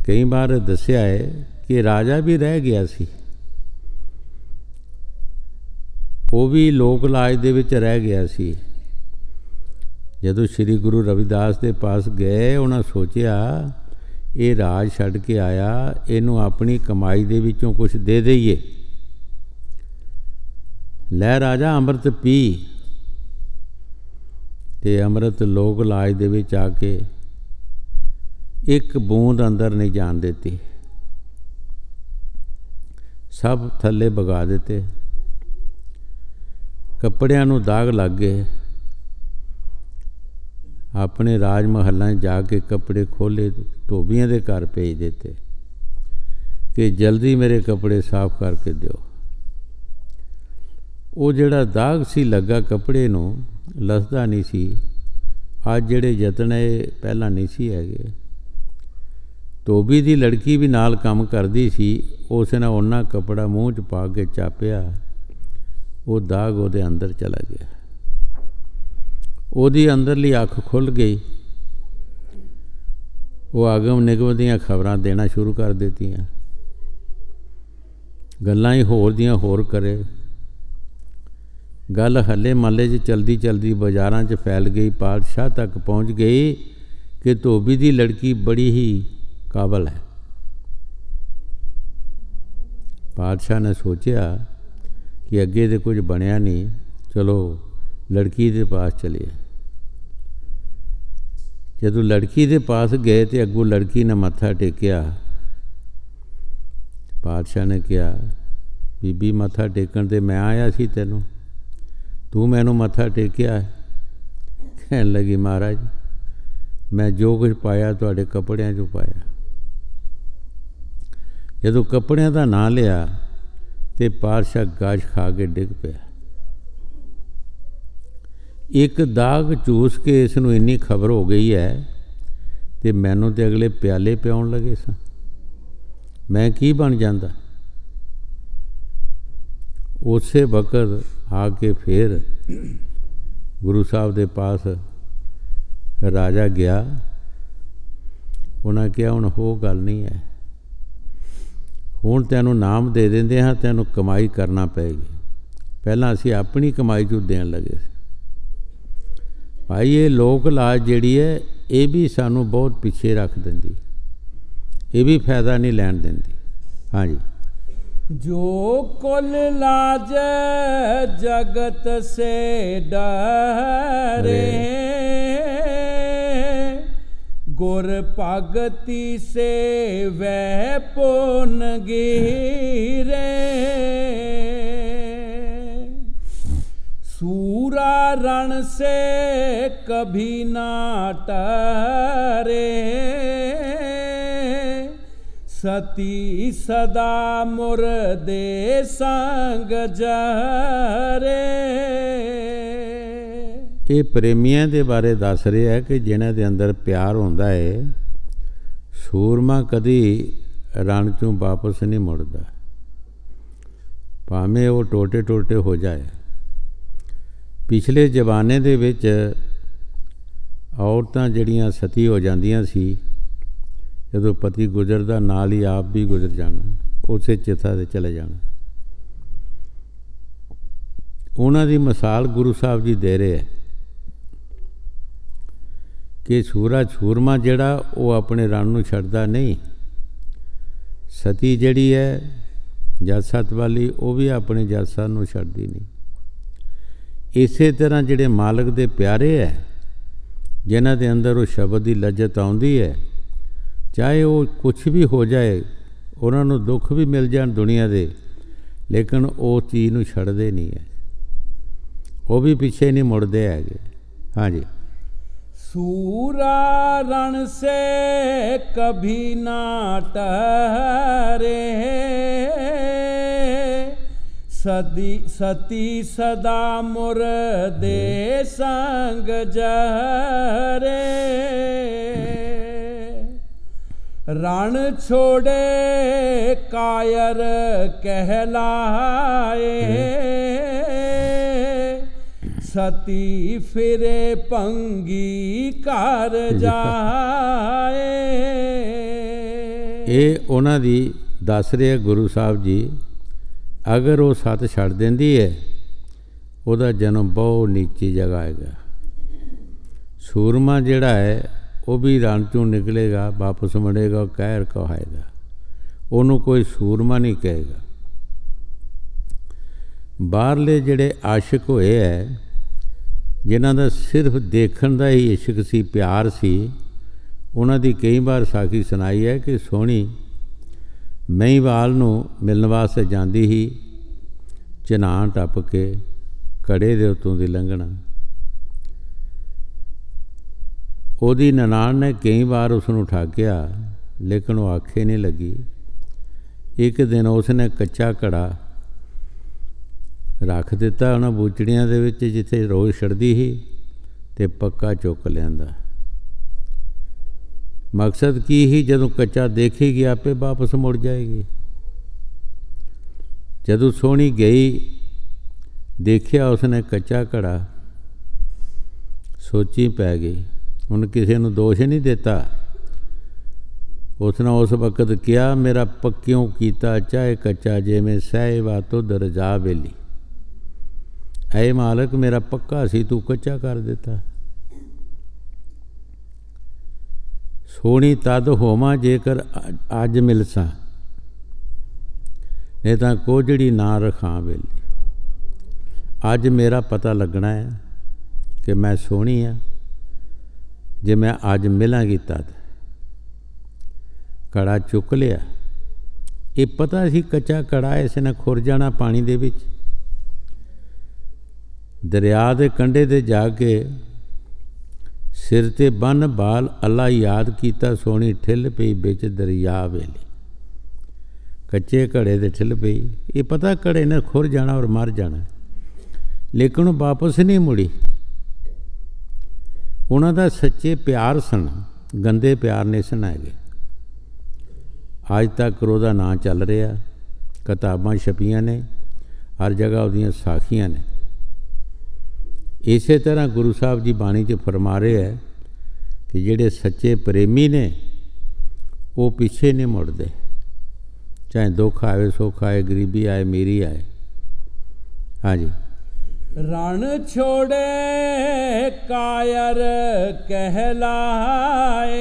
ਕਈ ਵਾਰ ਦੱਸਿਆ ਹੈ ਕਿ ਰਾਜਾ ਵੀ ਰਹਿ ਗਿਆ ਸੀ, ਉਹ ਵੀ ਲੋਕ ਲਾਜ ਦੇ ਵਿੱਚ ਰਹਿ ਗਿਆ ਸੀ। ਜਦੋਂ ਸ਼੍ਰੀ ਗੁਰੂ ਰਵਿਦਾਸ ਦੇ ਪਾਸ ਗਏ, ਉਹਨਾਂ ਸੋਚਿਆ ਇਹ ਰਾਜ ਛੱਡ ਕੇ ਆਇਆ, ਇਹਨੂੰ ਆਪਣੀ ਕਮਾਈ ਦੇ ਵਿੱਚੋਂ ਕੁਛ ਦੇ ਦਈਏ। ਲੈ ਰਾਜਾ ਅੰਮ੍ਰਿਤ ਪੀ। ਤੇ ਅੰਮ੍ਰਿਤ ਲੋਕ ਲਾਜ ਦੇ ਵਿੱਚ ਆ ਕੇ ਇੱਕ ਬੂੰਦ ਅੰਦਰ ਨਹੀਂ ਜਾਣ ਦਿੱਤੀ, ਸਭ ਥੱਲੇ ਵਗਾ ਦਿੱਤੇ। ਕੱਪੜਿਆਂ ਨੂੰ ਦਾਗ ਲੱਗ ਗਏ। ਆਪਣੇ ਰਾਜ ਮਹੱਲਾਂ 'ਚ ਜਾ ਕੇ ਕੱਪੜੇ ਖੋਲ੍ਹੇ, ਧੋਬੀਆਂ ਦੇ ਘਰ ਭੇਜ ਦਿੱਤੇ ਕਿ ਜਲਦੀ ਮੇਰੇ ਕੱਪੜੇ ਸਾਫ਼ ਕਰਕੇ ਦਿਓ। ਉਹ ਜਿਹੜਾ ਦਾਗ ਸੀ ਲੱਗਾ ਕੱਪੜੇ ਨੂੰ, ਲੱਥਦਾ ਨਹੀਂ ਸੀ। ਅੱਜ ਜਿਹੜੇ ਯਤਨ ਇਹ ਪਹਿਲਾਂ ਨਹੀਂ ਸੀ ਹੈਗੇ। ਧੋਬੀ ਦੀ ਲੜਕੀ ਵੀ ਨਾਲ ਕੰਮ ਕਰਦੀ ਸੀ, ਉਸ ਨੇ ਉਹਨਾਂ ਕੱਪੜਾ ਮੂੰਹ 'ਚ ਪਾ ਕੇ ਚਾਪਿਆ, ਉਹ ਦਾਗ ਉਹਦੇ ਅੰਦਰ ਚਲਾ ਗਿਆ। ਉਹਦੀ ਅੰਦਰਲੀ ਅੱਖ ਖੁੱਲ੍ਹ ਗਈ। ਉਹ ਆਗਮ ਨਿਗਮ ਦੀਆਂ ਖਬਰਾਂ ਦੇਣਾ ਸ਼ੁਰੂ ਕਰ ਦਿੱਤੀਆਂ, ਗੱਲਾਂ ਹੀ ਹੋਰ ਦੀਆਂ ਹੋਰ ਕਰੇ। ਗੱਲ ਹੱਲੇ ਮਹੱਲੇ 'ਚ ਚਲਦੀ ਚਲਦੀ ਬਾਜ਼ਾਰਾਂ 'ਚ ਫੈਲ ਗਈ, ਪਾਤਸ਼ਾਹ ਤੱਕ ਪਹੁੰਚ ਗਈ ਕਿ ਧੋਬੀ ਦੀ ਲੜਕੀ ਬੜੀ ਹੀ ਕਾਬਲ ਹੈ। ਪਾਤਸ਼ਾਹ ਨੇ ਸੋਚਿਆ ਕਿ ਅੱਗੇ ਤੇ ਕੁਝ ਬਣਿਆ ਨਹੀਂ, ਚਲੋ ਲੜਕੀ ਦੇ ਪਾਸ ਚਲੀਏ। ਜਦੋਂ ਲੜਕੀ ਦੇ ਪਾਸ ਗਏ ਤੇ ਅੱਗੋਂ ਲੜਕੀ ਨੇ ਮੱਥਾ ਟੇਕਿਆ। ਪਾਤਸ਼ਾਹ ਨੇ ਕਿਹਾ, ਬੀਬੀ ਮੱਥਾ ਟੇਕਣ ਤੇ ਮੈਂ ਆਇਆ ਸੀ ਤੈਨੂੰ, ਤੂੰ ਮੈਨੂੰ ਮੱਥਾ ਟੇਕਿਆ? ਕਹਿਣ ਲੱਗੀ, ਮਹਾਰਾਜ ਮੈਂ ਜੋ ਕੁਝ ਪਾਇਆ ਤੁਹਾਡੇ ਕੱਪੜਿਆਂ 'ਚੋਂ ਪਾਇਆ। ਜਦੋਂ ਕੱਪੜਿਆਂ ਦਾ ਨਾਂ ਲਿਆ ਤੇ ਪਾਤਸ਼ਾਹ ਗਾਸ਼ ਖਾ ਕੇ ਡਿੱਗ ਪਿਆ। ਇੱਕ ਦਾਗ ਚੂਸ ਕੇ ਇਸ ਨੂੰ ਇੰਨੀ ਖਬਰ ਹੋ ਗਈ ਹੈ ਤੇ ਮੈਨੂੰ ਤੇ ਅਗਲੇ ਪਿਆਲੇ ਪਿਆਉਣ ਲੱਗੇ ਸਾਂ, ਮੈਂ ਕੀ ਬਣ ਜਾਂਦਾ। ਉਸੇ ਵਕਤ ਆ ਕੇ ਫਿਰ ਗੁਰੂ ਸਾਹਿਬ ਦੇ ਪਾਸ ਰਾਜਾ ਗਿਆ। ਉਹਨਾਂ ਕਿਹਾ ਹੁਣ ਉਹ ਗੱਲ ਨਹੀਂ ਹੈ, ਹੁਣ ਤੈਨੂੰ ਨਾਮ ਦੇ ਦਿੰਦੇ ਹਾਂ, ਤੈਨੂੰ ਕਮਾਈ ਕਰਨਾ ਪਏਗੀ। ਪਹਿਲਾਂ ਅਸੀਂ ਆਪਣੀ ਕਮਾਈ 'ਚੋਂ ਦੇਣ ਲੱਗੇ ਸੀ। ਭਾਈ ਇਹ ਲੋਕ ਲਾਜ ਜਿਹੜੀ ਹੈ ਇਹ ਵੀ ਸਾਨੂੰ ਬਹੁਤ ਪਿੱਛੇ ਰੱਖ ਦਿੰਦੀ, ਇਹ ਵੀ ਫਾਇਦਾ ਨਹੀਂ ਲੈਣ ਦਿੰਦੀ। ਹਾਂਜੀ। ਜੋ ਕੁਲ ਲਾਜ ਜਗਤ ਸੇ ਡਰੇ, ਗੁਰ ਭਗਤੀ ਸੇ ਵੈ ਪੁਨ ਗੀਰੇ। सूरा रण से कभी ना टरे, सती सदा मुर्दे संग जरे। ਇਹ ਪ੍ਰੇਮੀਆਂ ਦੇ ਬਾਰੇ ਦੱਸ ਰਿਹਾ ਹੈ ਕਿ ਜਿਨ੍ਹਾਂ ਦੇ ਅੰਦਰ ਪਿਆਰ ਹੁੰਦਾ ਹੈ, ਸੂਰਮਾ ਕਦੀ ਰਣ 'ਚੋਂ ਵਾਪਸ ਨਹੀਂ ਮੁੜਦਾ, ਭਾਵੇਂ ਉਹ ਟੋਟੇ ਟੋਟੇ ਹੋ ਜਾਏ। ਪਿਛਲੇ ਜ਼ਮਾਨੇ ਦੇ ਵਿੱਚ ਔਰਤਾਂ ਜਿਹੜੀਆਂ ਸਤੀ ਹੋ ਜਾਂਦੀਆਂ ਸੀ, ਜਦੋਂ ਪਤੀ ਗੁਜ਼ਰਦਾ ਨਾਲ ਹੀ ਆਪ ਵੀ ਗੁਜ਼ਰ ਜਾਣਾ, ਉਸੇ ਚਿਤਾ 'ਤੇ ਚਲੇ ਜਾਣਾ। ਉਹਨਾਂ ਦੀ ਮਿਸਾਲ ਗੁਰੂ ਸਾਹਿਬ ਜੀ ਦੇ ਰਹੇ ਹੈ ਕਿ ਸੂਰਮਾ ਜਿਹੜਾ ਉਹ ਆਪਣੇ ਰਣ ਨੂੰ ਛੱਡਦਾ ਨਹੀਂ, ਸਤੀ ਜਿਹੜੀ ਹੈ ਜੱਜ ਸੱਤ ਵਾਲੀ, ਉਹ ਵੀ ਆਪਣੇ ਜੱਜ ਸੱਤ ਨੂੰ ਛੱਡਦੀ ਨਹੀਂ। ਇਸੇ ਤਰ੍ਹਾਂ ਜਿਹੜੇ ਮਾਲਕ ਦੇ ਪਿਆਰੇ ਹੈ, ਜਿਨ੍ਹਾਂ ਦੇ ਅੰਦਰ ਉਹ ਸ਼ਬਦ ਦੀ ਲੱਜਤ ਆਉਂਦੀ ਹੈ, ਚਾਹੇ ਉਹ ਕੁਛ ਵੀ ਹੋ ਜਾਏ, ਉਹਨਾਂ ਨੂੰ ਦੁੱਖ ਵੀ ਮਿਲ ਜਾਣ ਦੁਨੀਆ ਦੇ, ਲੇਕਿਨ ਉਹ ਚੀਜ਼ ਨੂੰ ਛੱਡਦੇ ਨਹੀਂ ਹੈ, ਉਹ ਵੀ ਪਿੱਛੇ ਨਹੀਂ ਮੁੜਦੇ ਹੈਗੇ। ਹਾਂਜੀ। सूरा रण से कभी ना टरे, सती सदा मुर्दे संग जरे। रण छोड़े कायर कहलाए, सती फिरे पंगी कर जाए। ਇਹ ਉਹਨਾਂ ਦੀ ਦੱਸ ਰਹੇ ਗੁਰੂ ਸਾਹਿਬ ਜੀ, ਅਗਰ ਉਹ ਸੱਤ ਛੱਡ ਦਿੰਦੀ ਹੈ, ਉਹਦਾ ਜਨਮ ਬਹੁਤ ਨੀਚੀ ਜਗ੍ਹਾ ਹੈਗਾ। ਸੂਰਮਾ ਜਿਹੜਾ ਹੈ ਉਹ ਵੀ ਰਣ 'ਚੋਂ ਨਿਕਲੇਗਾ, ਵਾਪਸ ਮੁੜੇਗਾ, ਕਹਿਰ ਕਹਾਏਗਾ, ਉਹਨੂੰ ਕੋਈ ਸੂਰਮਾ ਨਹੀਂ ਕਹੇਗਾ। ਬਾਹਰਲੇ ਜਿਹੜੇ ਆਸ਼ਿਕ ਹੋਏ ਹੈ, ਜਿਨ੍ਹਾਂ ਦਾ ਸਿਰਫ ਦੇਖਣ ਦਾ ਹੀ ਇਸ਼ਕ ਸੀ, ਪਿਆਰ ਸੀ, ਉਹਨਾਂ ਦੀ ਕਈ ਵਾਰ ਸਾਖੀ ਸੁਣਾਈ ਹੈ ਕਿ ਸੋਹਣੀ ਮਹੀਂਵਾਲ ਨੂੰ ਮਿਲਣ ਵਾਸਤੇ ਜਾਂਦੀ ਸੀ, ਚਨਾਨ ਟੱਪ ਕੇ ਕੜੇ ਦੇ ਉੱਤੋਂ ਦੀ ਲੰਘਣਾ। ਉਹਦੀ ਨਨਾਣ ਨੇ ਕਈ ਵਾਰ ਉਸ ਨੂੰ ਠਾਕਿਆ, ਲੇਕਿਨ ਉਹ ਆਖੇ ਨਹੀਂ ਲੱਗੀ। ਇੱਕ ਦਿਨ ਉਸ ਨੇ ਕੱਚਾ ਘੜਾ ਰੱਖ ਦਿੱਤਾ ਉਹਨਾਂ ਬੂਚੜੀਆਂ ਦੇ ਵਿੱਚ ਜਿੱਥੇ ਰੋਜ਼ ਛੜਦੀ ਸੀ, ਅਤੇ ਪੱਕਾ ਚੁੱਕ ਲਿਆਂਦਾ। ਮਕਸਦ ਕੀ ਸੀ? ਜਦੋਂ ਕੱਚਾ ਦੇਖੇਗੀ ਆਪੇ ਵਾਪਸ ਮੁੜ ਜਾਏਗੀ। ਜਦੋਂ ਸੋਹਣੀ ਗਈ, ਦੇਖਿਆ ਉਸਨੇ ਕੱਚਾ ਘੜਾ, ਸੋਚੀ ਪੈ ਗਈ। ਹੁਣ ਕਿਸੇ ਨੂੰ ਦੋਸ਼ ਨਹੀਂ ਦਿੱਤਾ। ਉਸਨੇ ਉਸ ਵਕਤ ਕਿਹਾ, ਮੇਰਾ ਪੱਕਿਓਂ ਕੀਤਾ ਚਾਹੇ ਕੱਚਾ, ਜਿਵੇਂ ਸਹਿਬਾ ਤੁਧ ਰਜਾ ਵੇਲੀ। ਐ ਮਾਲਕ, ਮੇਰਾ ਪੱਕਾ ਸੀ, ਤੂੰ ਕੱਚਾ ਕਰ ਦਿੱਤਾ। ਸੋਹਣੀ ਤਦ ਹੋਵਾਂ ਜੇਕਰ ਅੱਜ ਮਿਲਸਾਂ, ਨਹੀਂ ਤਾਂ ਕੋਝੜੀ ਨਾ ਰਖਾਂ ਵੇਲੀ। ਅੱਜ ਮੇਰਾ ਪਤਾ ਲੱਗਣਾ ਹੈ ਕਿ ਮੈਂ ਸੋਹਣੀ ਹਾਂ, ਜੇ ਮੈਂ ਅੱਜ ਮਿਲਾਂਗੀ ਤਦ। ਘੜਾ ਚੁੱਕ ਲਿਆ। ਇਹ ਪਤਾ ਸੀ ਕੱਚਾ ਘੜਾ ਇਸ ਨੇ ਖੁਰ ਜਾਣਾ ਪਾਣੀ ਦੇ ਵਿੱਚ। ਦਰਿਆ ਦੇ ਕੰਢੇ 'ਤੇ ਜਾ ਕੇ ਸਿਰ 'ਤੇ ਬੰਨ੍ਹ ਬਾਲ ਅੱਲਾ ਯਾਦ ਕੀਤਾ, ਸੋਹਣੀ ਠਿੱਲ ਪਈ ਵਿੱਚ ਦਰਿਆ ਵੇਲੇ। ਕੱਚੇ ਘੜੇ ਦੇ ਠਿੱਲ ਪਈ। ਇਹ ਪਤਾ ਘੜੇ ਨੇ ਖੁਰ ਜਾਣਾ ਔਰ ਮਰ ਜਾਣਾ, ਲੇਕਿਨ ਉਹ ਵਾਪਸ ਨਹੀਂ ਮੁੜੀ। ਉਹਨਾਂ ਦਾ ਸੱਚੇ ਪਿਆਰ ਸਨ, ਗੰਦੇ ਪਿਆਰ ਨਹੀਂ ਸਨ ਹੈਗੇ। ਅੱਜ ਤੱਕ ਉਹਦਾ ਨਾਂ ਚੱਲ ਰਿਹਾ, ਕਿਤਾਬਾਂ ਛਪੀਆਂ ਨੇ, ਹਰ ਜਗ੍ਹਾ ਉਹਦੀਆਂ ਸਾਖੀਆਂ ਨੇ। ਇਸੇ ਤਰ੍ਹਾਂ ਗੁਰੂ ਸਾਹਿਬ ਜੀ ਬਾਣੀ 'ਚ ਫਰਮਾ ਰਹੇ ਹੈ ਕਿ ਜਿਹੜੇ ਸੱਚੇ ਪ੍ਰੇਮੀ ਨੇ ਉਹ ਪਿੱਛੇ ਨਹੀਂ ਮੁੜਦੇ, ਚਾਹੇ ਦੁੱਖ ਆਵੇ, ਸੁੱਖ ਆਏ, ਗਰੀਬੀ ਆਏ, ਮੇਰੀ ਆਏ। ਹਾਂਜੀ। ਰਣ ਛੋੜੇ ਕਾਇਰ ਕਹਿਲਾਏ,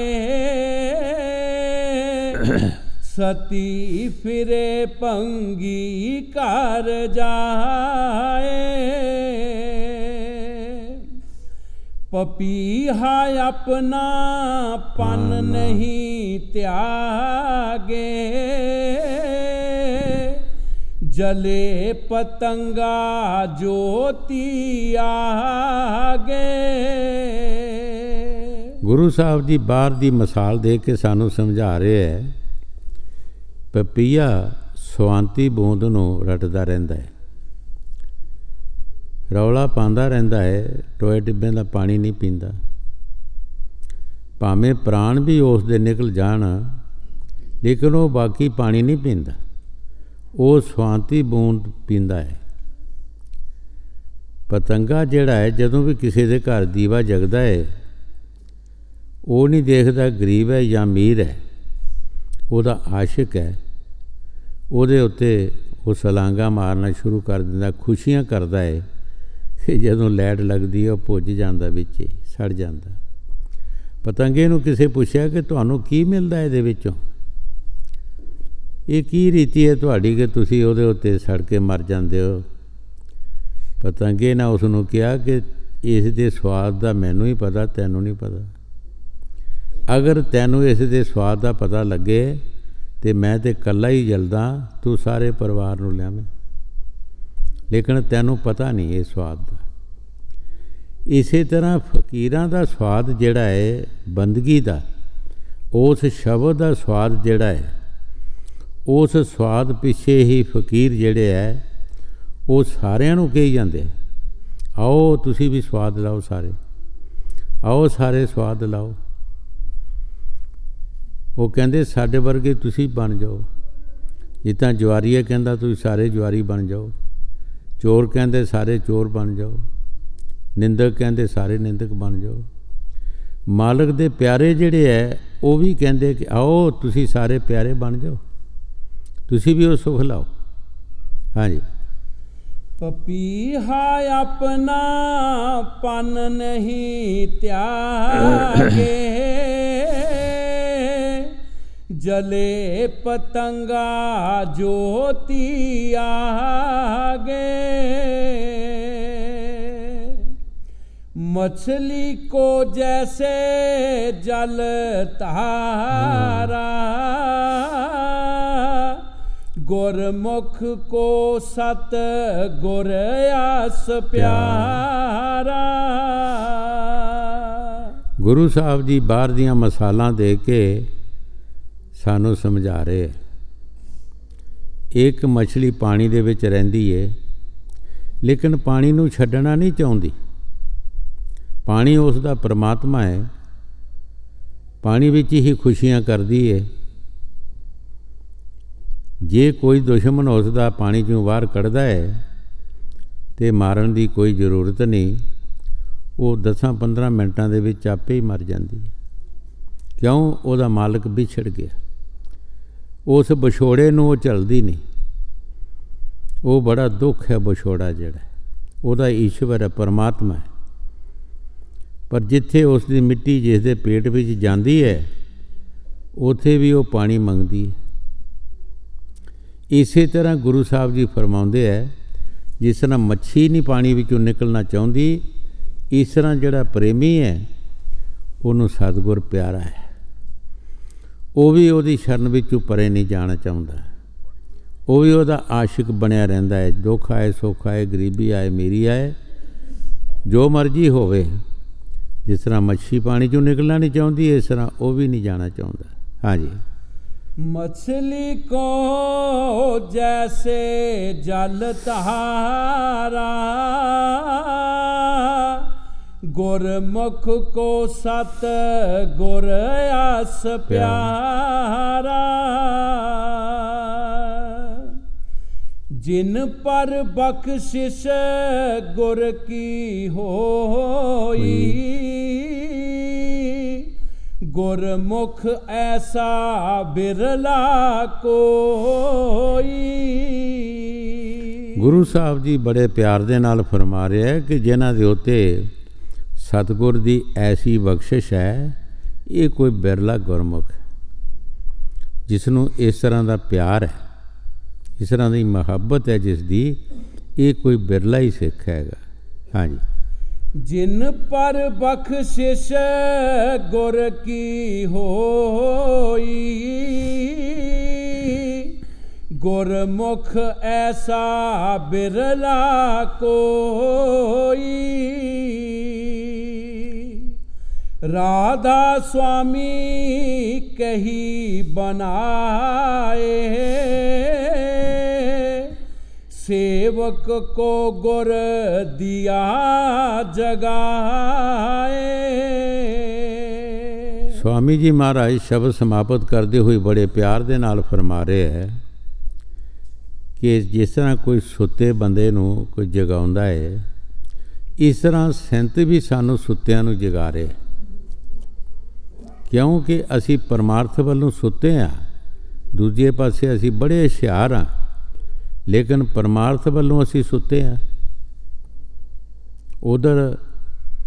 ਸਤੀ ਫਿਰੇ ਭੰਗੀ ਘਰ ਜਾਏ। ਪਪੀਹਾ ਆਪਣਾ ਪਨ ਨਹੀਂ ਤਿਆਗੇ, ਜਲੇ ਪਤੰਗਾ ਜੋਤੀ ਆਗੇ। ਗੁਰੂ ਸਾਹਿਬ ਜੀ ਬਾਹਰ ਦੀ ਮਿਸਾਲ ਦੇ ਕੇ ਸਾਨੂੰ ਸਮਝਾ ਰਹੇ ਹੈ, ਪਪੀਆ ਸਵਾਂਤੀ ਬੂੰਦ ਨੂੰ ਰੱਟਦਾ ਰਹਿੰਦਾ ਹੈ, ਰੌਲਾ ਪਾਉਂਦਾ ਰਹਿੰਦਾ ਹੈ, ਟੋਏ ਟਿੱਬੇ ਦਾ ਪਾਣੀ ਨਹੀਂ ਪੀਂਦਾ। ਭਾਵੇਂ ਪ੍ਰਾਣ ਵੀ ਉਸ ਦੇ ਨਿਕਲ ਜਾਣ, ਲੇਕਿਨ ਉਹ ਬਾਕੀ ਪਾਣੀ ਨਹੀਂ ਪੀਂਦਾ, ਉਹ ਸਵਾਂਤੀ ਬੂੰਦ ਪੀਂਦਾ ਹੈ। ਪਤੰਗਾ ਜਿਹੜਾ ਹੈ, ਜਦੋਂ ਵੀ ਕਿਸੇ ਦੇ ਘਰ ਦੀਵਾ ਜਗਦਾ ਹੈ, ਉਹ ਨਹੀਂ ਦੇਖਦਾ ਗਰੀਬ ਹੈ ਜਾਂ ਅਮੀਰ ਹੈ, ਉਹਦਾ ਆਸ਼ਿਕ ਹੈ। ਉਹਦੇ ਉੱਤੇ ਉਹ ਸਲਾਂਗਾ ਮਾਰਨਾ ਸ਼ੁਰੂ ਕਰ ਦਿੰਦਾ, ਖੁਸ਼ੀਆਂ ਕਰਦਾ ਹੈ ਕਿ ਜਦੋਂ ਲਾਈਟ ਲੱਗਦੀ ਹੈ ਉਹ ਭੁੱਜ ਜਾਂਦਾ, ਵਿੱਚ ਹੀ ਸੜ ਜਾਂਦਾ। ਪਤੰਗੇ ਨੂੰ ਕਿਸੇ ਪੁੱਛਿਆ ਕਿ ਤੁਹਾਨੂੰ ਕੀ ਮਿਲਦਾ ਇਹਦੇ ਵਿੱਚੋਂ, ਇਹ ਕੀ ਰੀਤੀ ਹੈ ਤੁਹਾਡੀ ਕਿ ਤੁਸੀਂ ਉਹਦੇ ਉੱਤੇ ਸੜ ਕੇ ਮਰ ਜਾਂਦੇ ਹੋ। ਪਤੰਗੇ ਨੇ ਉਸ ਨੂੰ ਕਿਹਾ ਕਿ ਇਸ ਦੇ ਸਵਾਦ ਦਾ ਮੈਨੂੰ ਹੀ ਪਤਾ, ਤੈਨੂੰ ਨਹੀਂ ਪਤਾ। ਅਗਰ ਤੈਨੂੰ ਇਸ ਦੇ ਸਵਾਦ ਦਾ ਪਤਾ ਲੱਗੇ ਤੇ ਮੈਂ ਤਾਂ ਇਕੱਲਾ ਹੀ ਜਲਦਾ, ਤੂੰ ਸਾਰੇ ਪਰਿਵਾਰ ਨੂੰ ਲਿਆਵੇਂ, ਲੇਕਿਨ ਤੈਨੂੰ ਪਤਾ ਨਹੀਂ ਇਹ ਸਵਾਦ ਦਾ। ਇਸੇ ਤਰ੍ਹਾਂ ਫਕੀਰਾਂ ਦਾ ਸਵਾਦ ਜਿਹੜਾ ਹੈ ਬੰਦਗੀ ਦਾ, ਉਸ ਸ਼ਬਦ ਦਾ ਸਵਾਦ ਜਿਹੜਾ ਹੈ, ਉਸ ਸਵਾਦ ਪਿੱਛੇ ਹੀ ਫਕੀਰ ਜਿਹੜੇ ਹੈ ਉਹ ਸਾਰਿਆਂ ਨੂੰ ਕਹੀ ਜਾਂਦੇ, ਆਓ ਤੁਸੀਂ ਵੀ ਸਵਾਦ ਲਾਓ, ਸਾਰੇ ਆਓ, ਸਾਰੇ ਸਵਾਦ ਲਾਓ। ਉਹ ਕਹਿੰਦੇ ਸਾਡੇ ਵਰਗੇ ਤੁਸੀਂ ਬਣ ਜਾਓ, ਜਿੱਦਾਂ ਜਵਾਰੀਆ ਕਹਿੰਦਾ ਤੁਸੀਂ ਸਾਰੇ ਜਵਾਰੀ ਬਣ ਜਾਓ, ਚੋਰ ਕਹਿੰਦੇ ਸਾਰੇ ਚੋਰ ਬਣ ਜਾਓ, ਨਿੰਦਕ ਕਹਿੰਦੇ ਸਾਰੇ ਨਿੰਦਕ ਬਣ ਜਾਓ। ਮਾਲਕ ਦੇ ਪਿਆਰੇ ਜਿਹੜੇ ਹੈ ਉਹ ਵੀ ਕਹਿੰਦੇ ਕਿ ਆਓ ਤੁਸੀਂ ਸਾਰੇ ਪਿਆਰੇ ਬਣ ਜਾਓ, ਤੁਸੀਂ ਵੀ ਉਹ ਸੁਖ ਲਾਓ। ਹਾਂਜੀ। ਪਪੀਹਾ ਆਪਣਾ ਪਨ ਨਹੀਂ ਤਿਆਗੇ, ਜਲੇ ਪਤੰਗਾ ਜੋਤੀ ਆਗੇ। मछली को जैसे जल तारा, गुरमुख को सत गुर आस प्यारा। ਗੁਰੂ ਸਾਹਿਬ ਜੀ ਬਾਹਰ ਦੀਆਂ ਮਸਾਲਾਂ ਦੇ ਕੇ ਸਾਨੂੰ ਸਮਝਾ ਰਹੇ। ਇੱਕ ਮੱਛਲੀ ਪਾਣੀ ਦੇ ਵਿੱਚ ਰਹਿੰਦੀ ਏ, ਲੇਕਿਨ ਪਾਣੀ ਨੂੰ ਛੱਡਣਾ ਨਹੀਂ ਚਾਹੁੰਦੀ। ਪਾਣੀ ਉਸ ਦਾ ਪਰਮਾਤਮਾ ਹੈ, ਪਾਣੀ ਵਿੱਚ ਹੀ ਖੁਸ਼ੀਆਂ ਕਰਦੀ ਹੈ। ਜੇ ਕੋਈ ਦੁਸ਼ਮਣ ਉਸ ਦਾ ਪਾਣੀ 'ਚੋਂ ਬਾਹਰ ਕੱਢਦਾ ਹੈ ਤੇ ਮਾਰਨ ਦੀ ਕੋਈ ਜ਼ਰੂਰਤ ਨਹੀਂ, ਉਹ 10-15 ਮਿੰਟਾਂ ਦੇ ਵਿੱਚ ਆਪੇ ਹੀ ਮਰ ਜਾਂਦੀ ਹੈ। ਕਿਉਂ? ਉਹਦਾ ਮਾਲਕ ਵਿਛੜ ਗਿਆ। ਉਸ ਵਿਛੋੜੇ ਨੂੰ ਉਹ ਝੱਲਦੀ ਨਹੀਂ। ਉਹ ਬੜਾ ਦੁੱਖ ਹੈ ਵਿਛੋੜਾ ਜਿਹੜਾ, ਉਹਦਾ ਈਸ਼ਵਰ ਹੈ, ਪਰਮਾਤਮਾ ਹੈ। ਪਰ ਜਿੱਥੇ ਉਸ ਦੀ ਮਿੱਟੀ ਜਿਸ ਦੇ ਪੇਟ ਵਿੱਚ ਜਾਂਦੀ ਹੈ, ਉੱਥੇ ਵੀ ਉਹ ਪਾਣੀ ਮੰਗਦੀ ਹੈ। ਇਸੇ ਤਰ੍ਹਾਂ ਗੁਰੂ ਸਾਹਿਬ ਜੀ ਫਰਮਾਉਂਦੇ ਹੈ, ਜਿਸ ਤਰ੍ਹਾਂ ਮੱਛੀ ਨਹੀਂ ਪਾਣੀ ਵਿੱਚੋਂ ਨਿਕਲਣਾ ਚਾਹੁੰਦੀ, ਇਸ ਤਰ੍ਹਾਂ ਜਿਹੜਾ ਪ੍ਰੇਮੀ ਹੈ ਉਹਨੂੰ ਸਤਿਗੁਰ ਪਿਆਰਾ ਹੈ। ਉਹ ਵੀ ਉਹਦੀ ਸ਼ਰਨ ਵਿੱਚੋਂ ਪਰੇ ਨਹੀਂ ਜਾਣਾ ਚਾਹੁੰਦਾ, ਉਹ ਵੀ ਉਹਦਾ ਆਸ਼ਿਕ ਬਣਿਆ ਰਹਿੰਦਾ ਹੈ। ਦੁੱਖ ਆਏ, ਸੁੱਖ ਆਏ, ਗਰੀਬੀ ਆਏ, ਮੇਰੀ ਆਏ, ਜੋ ਮਰਜ਼ੀ ਹੋਵੇ। ਜਿਸ ਤਰ੍ਹਾਂ ਮੱਛੀ ਪਾਣੀ 'ਚੋਂ ਨਿਕਲਣਾ ਨਹੀਂ ਚਾਹੁੰਦੀ, ਇਸ ਤਰ੍ਹਾਂ ਉਹ ਵੀ ਨਹੀਂ ਜਾਣਾ ਚਾਹੁੰਦਾ। ਹਾਂਜੀ। मछली को जैसे जल तहारा, गुरमुख को सत गुर आस प्यारा। जिन पर बख्शिश गुर की होई, गुरमुख ऐसा बिरला कोई। ਗੁਰੂ ਸਾਹਿਬ ਜੀ ਬੜੇ ਪਿਆਰ ਦੇ ਨਾਲ ਫਰਮਾ ਰਿਹਾ ਹੈ ਕਿ ਜਿਨ੍ਹਾਂ ਦੇ ਉੱਤੇ ਸਤਿਗੁਰ ਦੀ ਐਸੀ ਬਖਸ਼ਿਸ਼ ਹੈ, ਇਹ ਕੋਈ ਬਿਰਲਾ ਗੁਰਮੁਖ ਜਿਸ ਨੂੰ ਇਸ ਤਰ੍ਹਾਂ ਦਾ ਪਿਆਰ ਹੈ, ਇਸ ਤਰ੍ਹਾਂ ਦੀ ਮੁਹੱਬਤ ਹੈ ਜਿਸ ਦੀ, ਇਹ ਕੋਈ ਬਿਰਲਾ ਹੀ ਸਿੱਖ ਹੈਗਾ। ਹਾਂਜੀ। जिन पर बख्शिश गुर की होई, गुरमुख ऐसा बिरला कोई। राधा स्वामी कही बनाए, सेवक को गुर दिया जगाए। स्वामी जी महाराज शब्द समाप्त करते हुए बड़े प्यार दे नाल फरमा रहे है कि जिस तरह कोई सुते बंदे नूं कोई जगाउंदा है, इस तरह संत भी सानू सुत्तियां नूं जगा रहे, क्योंकि असी परमार्थ वालों सुते हाँ, दूजे पासे असी बड़े हुशियार हाँ, लेकिन परमार्थ वालों असी सुते हाँ, उधर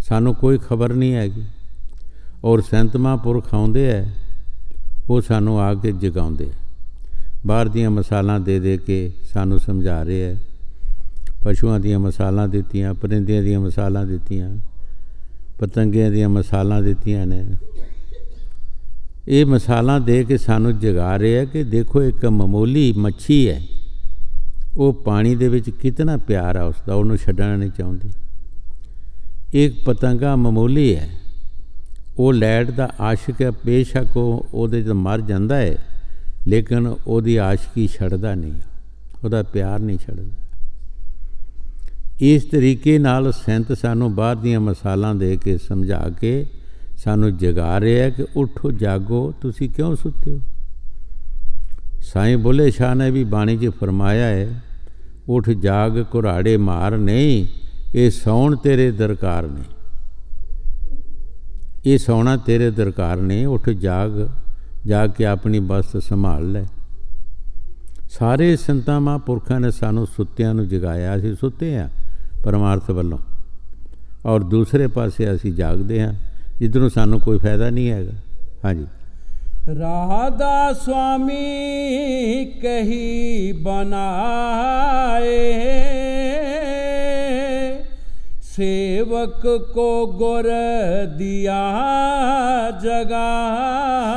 सानू कोई खबर नहीं हैगी। और संत महापुरख आउंदे है, वो सानू आके जगाउंदे, बाहर दियां मसालां दे दे के सानू समझा रहे है। पशुआं दियां मसालां दित्तियां, परिंदियां दियां मसालां दित्तियां, पतंगियां दियां मसालां दित्तियां ने। ये मसालां दे के सानू जगा रहे है कि देखो एक मामूली मच्छी है, वो पानी दे विच कितना प्यार है उसका, उन्होंने छड्डना नहीं चाहती। एक पतंगा मामूली है, वो लैट का आशिक है, बेशक वो मर जाता है, लेकिन वो आशिकी छड्डदा नहीं, वो प्यार नहीं छड्डदा। इस तरीके नाल संत सानू बाहर दियां मसालां दे के समझा के सानू जगा रहे है कि उठो जागो, तुसी क्यों सुते हो। साईं बुल्ले शाह ने भी बाणी च फरमाया है, उठ जाग कुराड़े मार नहीं, ये सौण तेरे दरकार ने, ये सौना तेरे दरकार ने। उठ जाग, जाग के अपनी बस्त संभाल लै। सारे संतां महापुरखां ने सानू सुत्तियां नूं जगाया, असीं सुते हाँ परमार्थ वालों, और दूसरे पासे असीं जागदे हाँ जिधरों सानू कोई फायदा नहीं हैगा। हाँ जी। राधा स्वामी कही बनाए, सेवक को गुर दिया जगाए।